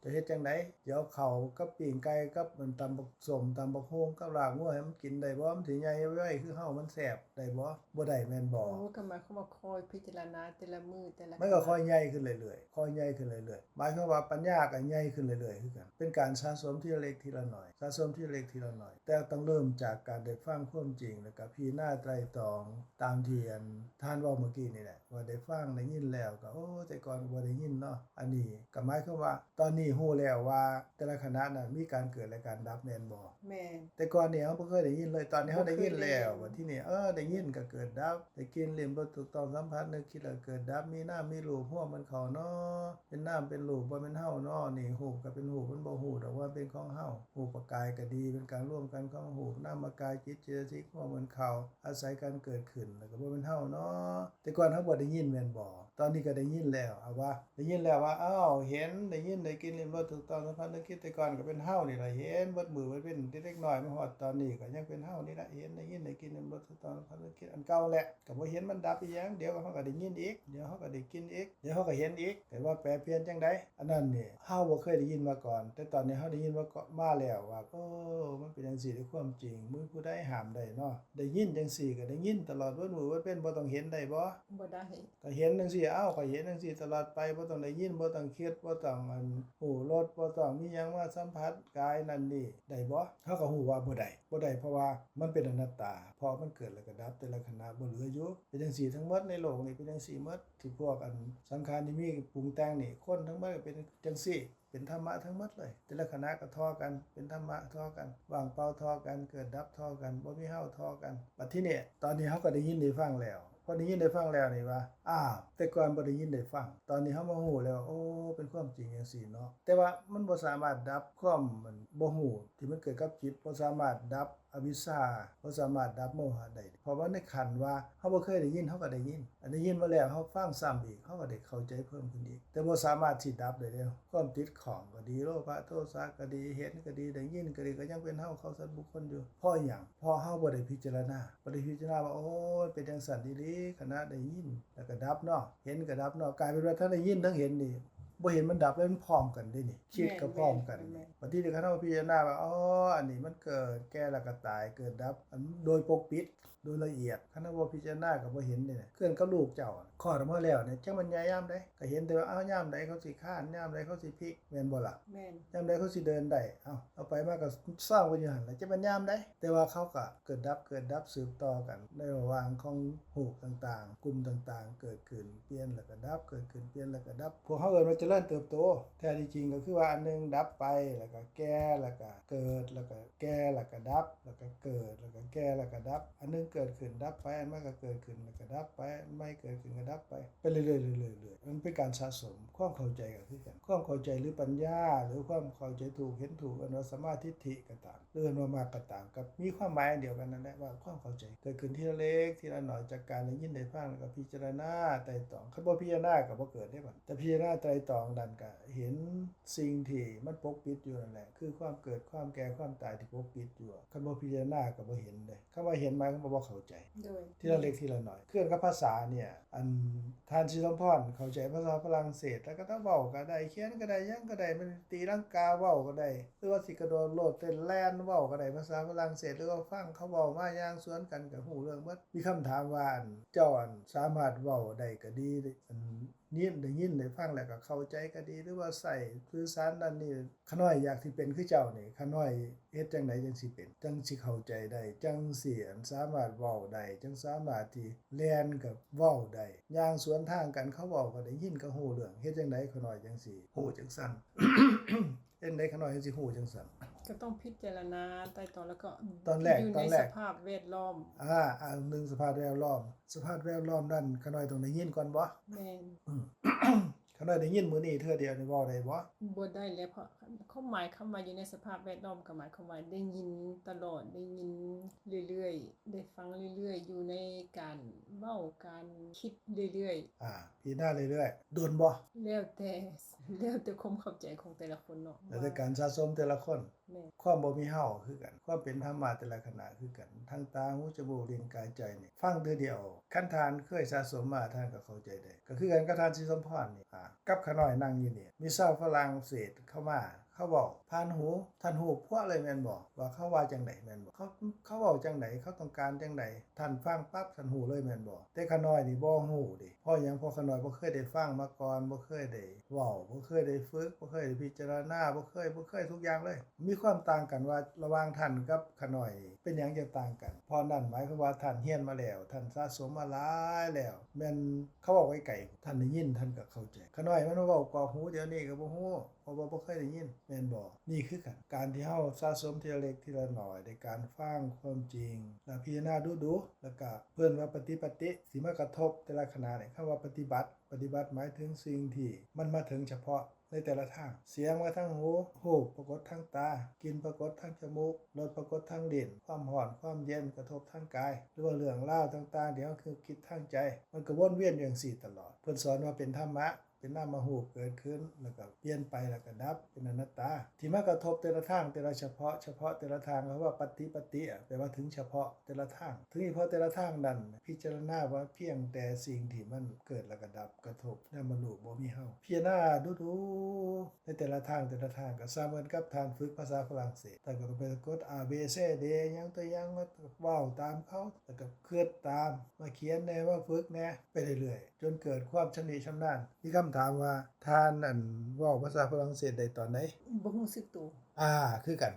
จะเฮ็ดจังไดเดี๋ยวข้าวกับปิ้งไก่กับมันตำบักส้มตำบักโฮงกับลาบงัวให้มันกินได้บ่มันสิใหญ่ไว้คือเฮามันแซ่บได้บ่ได้แม่นบ่ก็หมายความว่าคอยพิจารณาแต่ละมื้อแต่ละมันก็ค่อยใหญ่ขึ้นเรื่อยๆหมายความว่าปัญญาก็ใหญ่ขึ้นเรื่อยๆคือกันเป็นการสะสมทีละเล็กทีละน้อยแต่ต้องเริ่มจากการได้ฟังความจริงแล้วก็พิจารณาไตร่ตรองตามที่ท่านเว้าเมื่อกี้นี่แหละว่าได้ฟังได้ยินแล้วก็แต่ก่อนบ่ได้ยินเนาะอันนี้ก็หมายความว่าตอนนี้ฮู้แล้วว่าแต่ละคณะน่ะมีการเกิดและการดับแม่นบ่แม่นแต่ก่อนนี่เฮาบ่เคยได้ยินเลยตอนนี้เฮาได้ยินแล้วบัดทีนี้ได้ยินก็เกิดดับได้กินลิ้มรสถูกต้องสัมผัสนึกคิดแล้วเกิดดับมีน้ำมีรูปหัวมันเข้าเนาะเป็นน้ำเป็นรูปบ่แม่นเฮาเนาะนี่รูปก็เป็นรูปมันบ่ฮู้ดอกว่าเป็นของเฮารูปกายก็ดีเป็นการร่วมกันของรูปนามกายจิตเจตสิกหัวมันเข้าอาศัยการเกิดขึ้นแล้วก็บ่แม่นเฮาเนาะแต่ก่อนเฮาบ่ได้ยินแม่นบ่ตอนนี้ก็ได้ยินแล้วว่าได้ยินแล้วว่าเห็นได้ยินได้กินลิ้มรสถูกต้องสัมผัสนึกคิดแต่ก่อนก็เป็นเฮานี่ล่ะเห็นเบิดมือมันเป็นเล็กน้อยมาฮอดตอนนี้ก็ยังเป็นเฮานี่ล่ะเห็นได้ยินได้กินลิ้มรสถูกต้องสัมผัสนึกคิดอันเก่าแหละก็บ่เห็นมันดับอีหยังเดี๋ยวเฮาก็ได้ยินอีกเดี๋ยวเฮาก็ได้กินอีกเดี๋ยวเฮาก็เห็นอีกแต่ว่าแปรเปลี่ยนจังไดอันนั้นนี่เฮาบ่เคยได้ยินมาก่อนแต่ตอนนี้เฮาได้ยินมาแล้วว่ามัน เป็นจังซี่ด้วยความจริงมือผู้ใดห้ามได้เนาะได้ยินจังซี่ก็ได้ยินตลอดวันมื้อวันเป็นบ่ต้องเห็นได้บ่ บ่ได้ ก็เห็นจังซี่อ้าวก็เห็นจังซี่ตลอดไปบ่ต้องได้ยินบ่ต้องคิดบ่ต้องหูรสบ่ต้องมีหยังมาสัมผัสกายนั่นนี่ได้บ่เขาก็ฮู้ว่าบ่ได้เพราะว่ามันเป็นอนัตตาพอมันเกิดแล้วก็ดับแต่ละขณะบ่เหลืออยู่เป็นจังซี่ทั้งหมดในโลกนี่เป็นจังซี่หมดที่พวกสังขารที่มีปรุงแต่งนี่คนทั้งหมดก็เป็นจังซี่เป็นธรรมะทั้งหมดเลยแต่ละคณะก็เท่ากันเป็นธรรมะเท่ากันว่างเปล่าเท่ากันเกิดดับเท่ากันบ่มีเฮาเท่ากันบัดทีนี้ตอนนี้เฮาก็ได้ยินได้ฟังแล้วพอได้ยินได้ฟังแล้วนี่ว่าอ้าวแต่ก่อนบ่ได้ยินได้ฟังตอนนี้เฮามาฮู้แล้วโอ้เป็นความจริงจังซี่เนาะแต่ว่ามันบ่สามารถดับความมันบ่ฮู้ที่มันเกิดกับจิตบ่สามารถดับอวิชชาบ่สามารถดับโมหะได้เพราะว่าในขันธ์ว่าเฮาบ่เคยได้ยินเฮาก็ได้ยินอันได้ยินมาแล้วเฮาฟังซ้ำอีกเฮาก็ได้เข้าใจเพิ่มขึ้นอีกแต่บ่สามารถสิดับได้แล้วความติดของก็ดีโลภะโทสะก็ดีเห็นก็ดีได้ยินก็ดีก็ยังเป็นเฮาเข้าสัตว์บุคคลอยู่เพราะหยังเพราะเฮาบ่ได้พิจารณาว่าโอ้เป็นจังซั่นอีหลีขณะได้ยินแล้วก็ดับเนาะเห็นก็ดับเนาะกลายเป็นว่าทั้งได้ยินทั้งเห็นนี่บ่เห็นมันดับแล้วมันพร้อมกันได้นี่คิดก็พร้อมกันบางทีเดี๋ยวเขาพิจารณาว่าอ๋ออันนี้มันเกิดแก่แล้วก็ตายเกิดดับอันโดยปกปิดโดยละเอียดคันว่าพิจารณาก็บ่เห็นนี่เคลื่อนกับลูกเจ้าคลอดออกมาแล้วเนี่ยจังมันยามใดก็เห็นแต่ว่าอ้าวยามใดเขาสิค้านยามใดเขาสิพลิกแม่นบ่ล่ะ แม่น ยามใดเขาสิเดินได้เอาไปมาก็สร้างกันอยู่หั่นแหละจะเป็นยามใดแต่ว่าเขาก็เกิดดับสืบต่อกันในระหว่างของหูกต่างๆกลุ่มต่างๆเกิดขึ้นเปลี่ยนแล้วก็ดับเกิดขึ้นเปลี่ยนแล้วก็ดับพวกเขาเอิ้นว่าเจริญเติบโตแท้ที่จริงก็คือว่าอันนึงดับไปแล้วก็แก่แล้วก็เกิดแล้วก็แก่แล้วก็ดับแล้วก็เกิดแล้วก็แก่แล้วก็ดับอันนึงเกิดขึ้นดับไปอันมันก็เกิดขึ้นแล้วก็ดับไปอันไม่เกิดขึ้นก็ดับไปเรื่อยๆมันเป็นการสะสมความเข้าใจก็คือกันความเข้าใจหรือปัญญาหรือความเข้าใจถูกเห็นถูกอันว่าสัมมาทิฏฐิก็ตามเรื่องว่ามากก็ตามกับมีความหมายอันเดียวกันนั่นแหละว่าความเข้าใจเกิดขึ้นทีละเล็กทีละหน่อยจากการได้ยินได้ฟังแล้วก็พิจารณาไตร่ตรองคันบ่พิจารณาก็บ่เกิดได้บัดแต่พิจารณาไตร่ตรองนั่นก็เห็นสิ่งที่มันปกปิดอยู่นั่นแหละคือความเกิดความแก่ความตายที่ปกปิดอยู่คันบ่พิจารณาก็บ่เห็นเด้คำว่าเห็นหมายความว่าบ่เข้าใจ โดย ทีละเล็กทีละหน่อยเครื่องกับภาษาเนี่ยอันทานชิสมพรเข้าใจภาษาฝรั่งเศสแล้วก็ต้องเว้าก็ได้เขียนก็ได้ยังก็ได้มันตีลังกาเว้าก็ได้หรือว่าสิกระโดดโลดเต้นแล่นเว้าก็ได้ภาษาฝรั่งเศสหรือว่าฟังเขาเว้ามาอย่างสวนกันก็ฮู้เรื่องหมดมีคำถามว่าเจ้าสามารถเว้าได้ก็ดีได้ยินได้ฟังแล้วก็เข้าใจก็ดีหรือว่าใส่สื่อสารนั่นนี่ขน้อยอยากสิเป็นคือเจ้านี่ขน้อยเฮ็ดจังไดจังสิเป็นจังสิเข้าใจได้จังสิสามารถเว้าได้จังสามารถที่แล่นกับเว้าได้อย่างสวนทางกันเขาเว้าก็ได้ยินก็ฮู้เรื่องเฮ็ดจังไดขน้อยจังสิฮู้จังซั่น เฮ็ดจังไดขน้อยจังสิฮู้จังซั่น ก็ต้องพิจารณาไตร่ตรองแล้วก็ ตอนแรก อยู่ในสภาพแวดล้อม อันหนึงสภาพแวดล้อมนั่นขน้อยต้องได้ยินก่อนบ่ แม่น ขน้อยได้ยินมื้อนี้เทื่อเดียวนี่เว้าได้บ่ บ่ได้แล้วเพราะความหมายคำว่าอยู่ในสภาพแวดล้อมก็หมายความว่าได้ยินตลอดได้ยินเรื่อยๆได้ฟังเรื่อยๆอยู่ในการเว้าการคิดเรื่อย พิจารณาเรื่อยๆโดนบ่ ๆแล้วแต่ความเข้าใจของแต่ละคนเนาะ แล้วแต่การสะสมแต่ละคน แม่น ความบ่มีเฮาคือกันความเป็นธรรมะแต่ละขณะคือกันทั้งตาหูจมูกลิ้นกายใจนี่ฟังเทื่อเดียวคันทานเคยสะสมมาท่านก็เข้าใจได้ก็คือกันกับทานสิสมพรนี่กับขน้อยนั่งอยู่นี่มีชาวฝรั่งเศสเข้ามาเขาบอกผ่านหูท่านหูพวกเลยแม่นบ่ว่าเขาว่าจังไดแม่นบ่เขาเว้าจังไดเขาต้องการจังไดท่านฟังปั๊บท่านหูเลยแม่นบ่แต่ขน้อยนี่บ่ฮู้ดิเพราะหยังเพราะขน้อยบ่เคยได้ฟังมาก่อนบ่เคยได้เว้าบ่เคยได้ฝึกบ่เคยได้พิจารณาบ่เคยทุกอย่างเลยมีความต่างกันว่าระหว่างท่านกับขน้อยเป็นหยังจะต่างกันเพราะนั่นหมายความว่าท่านเรียนมาแล้วท่านสะสมมาหลายแล้วแม่นเขาเว้าไกลๆท่านได้ยินท่านก็เข้าใจขน้อยมันเว้ากอกหูเดี๋ยวนี้ก็บ่ฮู้เพราะว่าบ่เคยได้ยินแม่นบ่นี่คือกันการที่เฮาสะสมทีละเล็กทีละน้อยในการฟังความจริงแล้วพิจารณาดูๆแล้วก็เพิ่นว่าปฏิสิมากระทบแต่ละขณะนี่คำว่าปฏิบัติหมายถึงสิ่งที่มันมาถึงเฉพาะในแต่ละทางเสียงมาทางหูรูปปรากฏทางตากินปรากฏทางจมูกรสปรากฏทางลิ้นความร้อนความเย็นกระทบทางกายหรือว่าเรื่องราวต่างๆเดี๋ยวคือคิดทางใจมันก็วนเวียนอย่างสี่ตลอดเพิ่นสอนว่าเป็นธรรมะ เป็นนามรูปเกิดขึ้นแล้วก็เปลี่ยนไปแล้วก็ดับเป็นอนัตตาที่มากระทบแต่ละทางแต่ละเฉพาะแต่ละทางเพราะว่าปฏิปฏิแปลว่าถึงเฉพาะแต่ละทางถึงเฉพาะแต่ละทางนั้นพิจารณาว่าเพียงแต่สิ่งที่มันเกิดแล้วก็ดับกระทบนามรูปบ่มีเฮาพิจารณาดูๆในแต่ละทางก็สามารถกับทานฝึกภาษาฝรั่งเศสแต่ก็ไปกด A B C D ยังตัวอย่างมาเว้าตามเขาแล้วก็เคลื่อนตามมาเขียนแน่ว่าฝึกแน่ไปเรื่อยๆจนเกิดความชำนิชำนาญมีคำถามว่าท่านเว้าภาษาฝรั่งเศสได้ตอนไหน บ่รู้สึกตัว คือกัน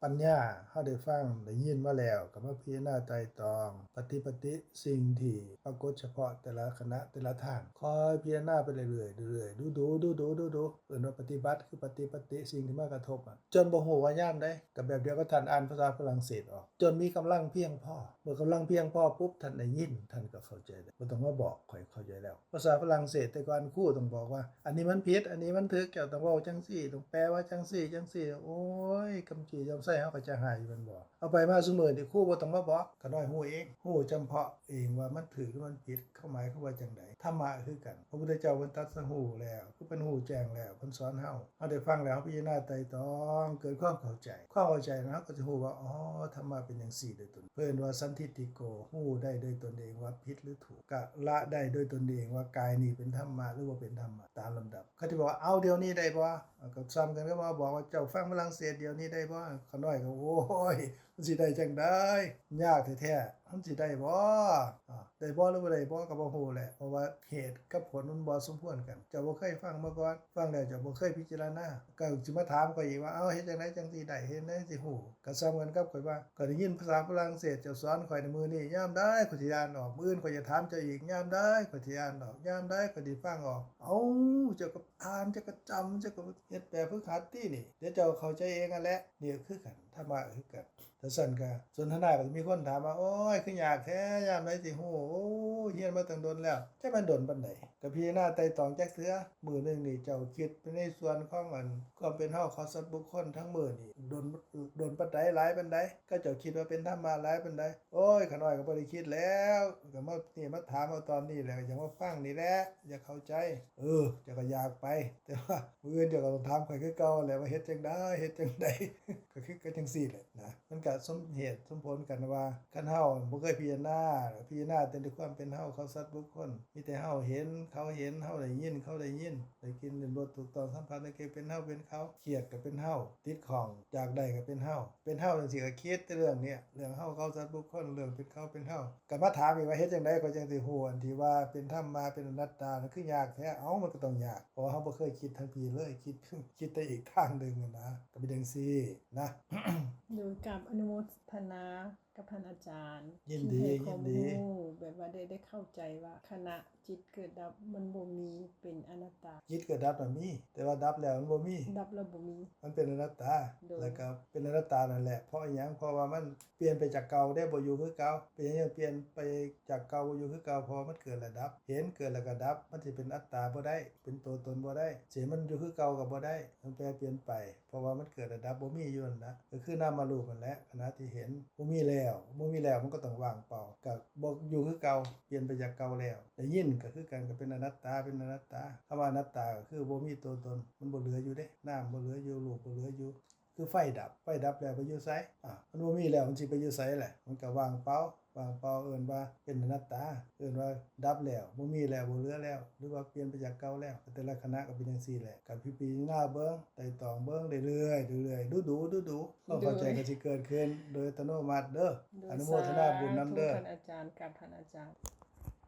ปัญญาเฮาได้ฟังได้ยินมาแล้วก็มาพิจารณาไตร่ตรองปฏิสิ่งที่ปรากฏเฉพาะแต่ละคณะแต่ละทางคอยพิจารณาไปเรื่อยๆดูเอิ้นว่าปฏิบัติคือปฏิสิ่งที่มากระทบจนบ่ฮู้ว่ายามใดก็แบบเดียวกับท่านอ่านภาษาฝรั่งเศสออกจนมีกำลังเพียงพอเมื่อกำลังเพียงพอปุ๊บท่านได้ยินท่านก็เข้าใจแล้วบ่ต้องมาบอกข่อยเข้าใจแล้วภาษาฝรั่งเศสแต่ก่อนครูต้องบอกว่าอันนี้มันผิดอันนี้มันถูกเจ้าต้องเว้าจังซี่ต้องแปลว่าจังซี่โอ้ยคำจี้จำไส้เฮาก็จะหายมันบ่เอาไปมาซุมื้อนี่ครูบ่ต้องมาบอกก็น้อยฮู้เองฮู้จำเพาะเองว่ามันถูกหรือมันผิดเข้าหมายคือว่าจังไดธรรมะคือกันพระพุทธเจ้าเพิ่นตรัสรู้แล้วคือเพิ่นฮู้แจ้งแล้วเพิ่นสอนเฮาได้ฟังแล้วพิจารณาไตร่ตรองเกิดความเข้าใจนะเราก็จะฮู้ว่าอ๋อธรรมะเป็นจังซี่โดยตนเพิ่นว่าสันทิฏฐิโกฮู้ได้โดยตนเองว่าผิดหรือถูกก็ละได้โดยตนเองว่ากายนี้เป็นธรรมะหรือว่าเป็นธรรมะตามลำดับเขาที่บอกว่าเอาเดี๋ยวนี้ได้บ่ก็ซ้ำกันก็มาบอกว่าเจ้าฟังฝรั่งเศสเดี๋ยวนี้ได้บ่เขาน้อยก็โอ้ยมันสิได้จังได๋ยากแท้ๆมันสิได้บ่ได้บ่หรือบ่ได้บ่ก็บ่ฮู้แหละเพราะว่าเหตุกับผลมันบ่สมควรกันเจ้าบ่เคยฟังมาก่อนฟังแล้วเจ้าบ่เคยพิจารณาก็สิมาถามข้อยอีกว่าเอ้าเฮ็ดจังไดจังสิได้เฮ็ดจังไดสิฮู้ก็ซ้ำกันกับข้อยว่าก็ได้ยินภาษาฝรั่งเศสเจ้าสอนข้อยในมื้อนี้ยามใดข้อยสิอ่านออกมื้ออื่นข้อยจะถามเจ้าอีกยามใดข้อยสิอ่านออกยามใดข้อยสิฟังออกเอ้าเจ้าก็อ่านเจ้าก็จำเจ้าก็เฮ็ดแบบฝึกหัดตินี่เดี๋ยวเจ้าเข้าใจเองนั่นแหละนี่คือกันธรรมะคือกันถ้าสั่นก็สนทนาก็มีคนถามว่าโอ้ยคือยากแท้ยามใดสิฮู้โอ้ยเรียนมาตั้งโดนแล้วจักมันโดนปานใดก็พิจารณาไตร่ตรองจักเทื่อมื้อนึงนี่เจ้าคิดไปในส่วนของความเป็นเฮาของสัตว์บุคคลทั้งมื้อนี่โดนปานใดหลายปานใดก็เจ้าคิดว่าเป็นธรรมะหลายปานใดโอ้ยข้าน้อยก็บ่ได้คิดแล้วก็มาถามเอาตอนนี้แหละอยากมาฟังนี่แหละอยากเข้าใจเจ้าก็อยากไปแต่ว่ามื้ออื่นเจ้าก็ต้องถามข้อยคือเก่าแหละว่าเฮ็ดจังได๋ก็จังซี่แหละนะมันก็สมเหตุสมผลกันว่าคันเฮาบ่เคยพิจารณาแต่ด้วยความเป็นเฮาเขาสัตว์บุคคลมีแต่เฮาเห็นเขาเห็นเฮาได้ยินเขาได้ยินได้กินเป็นรสถูกต้องสัมผัสได้เกเป็นเฮาเป็นเขาเครียดก็เป็นเฮาติดของจากใดก็เป็นเฮาจังซี่ก็คิดแต่เรื่องเนี้ยเรื่องเฮาเขาสัตว์บุคคลเรื่องเป็นเขาเป็นเฮาก็มาถามอีกว่าเฮ็ดจังได๋ก็จังสิฮู้อันที่ว่าเป็นธรรมะเป็นอนัตตานั่นคือยากแท้เอ้ามันก็ต้องยากเพราะว่าเฮาบ่เคยคิดทางพี่เลยคิดแต่อีกทางนึงนะก็เป็นจังซี่นะ โดยกับอนุโมทนากับท่านอาจารย์ ยินดี ที่ให้ความ ยินดี รู้แบบว่าได้เข้าใจว่าขณะจิตเกิดดับมันบ่มีเป็นอนัตตา คิดเกิดดับน่ะมีแต่ว่าดับแล้วมันบ่มี ดับแล้วบ่มี มันเป็นอนัตตา โดย แล้วก็เป็นอนัตตานั่นแหละเพราะอิหยังเพราะว่ามันเปลี่ยนไปจากเก่าได้บ่อยู่คือเก่าเป็นหยังเปลี่ยนไปจากเก่าบ่อยู่คือเก่าเพราะมันเกิดแล้วดับ เห็นเกิดแล้วก็ดับ มันสิเป็นอัตตาบ่ได้เป็นตัวตนบ่ได้สิมันอยู่คือเก่าก็บ่ได้มันแปรเปลี่ยนไปเพราะว่ามันเกิดแล้วดับบ่มีอยู่นั่นนะก็คือนามรูปนั่นแหละขณะที่เห็นบ่มีแล้วมันก็ต้องว่างเปล่าก็บ่อยู่คือเก่าเปลี่ยนไปจากเก่าแล้วได้ยินก็คือกันก็เป็นอนัตตาคำว่าอนัตตาก็คือบ่มีตัวตนมันบ่เหลืออยู่เด้น้ำบ่เหลืออยู่รูปบ่เหลืออยู่คือไฟดับแล้วไปอยู่ไสมันบ่มีแล้วมันสิไปอยู่ไสแหละมันก็ว่างเปล่าเอิ้นว่าเป็นอนัตตาเอิ้นว่าดับแล้วบ่มีแล้วบ่เหลือแล้วหรือว่าเปลี่ยนไปจากเก่าแล้วแต่ละคณะก็เป็นจังซี่แหละการพิจารณาเบิ่งไตร่ตรองเบิ่งเรื่อยๆดูความเข้าใจก็สิเกิดขึ้นโดยอัตโนมัติเด้ออนุโมทนาบุญนำเด้อ ท่านอาจารย์กับท่านอาจารย์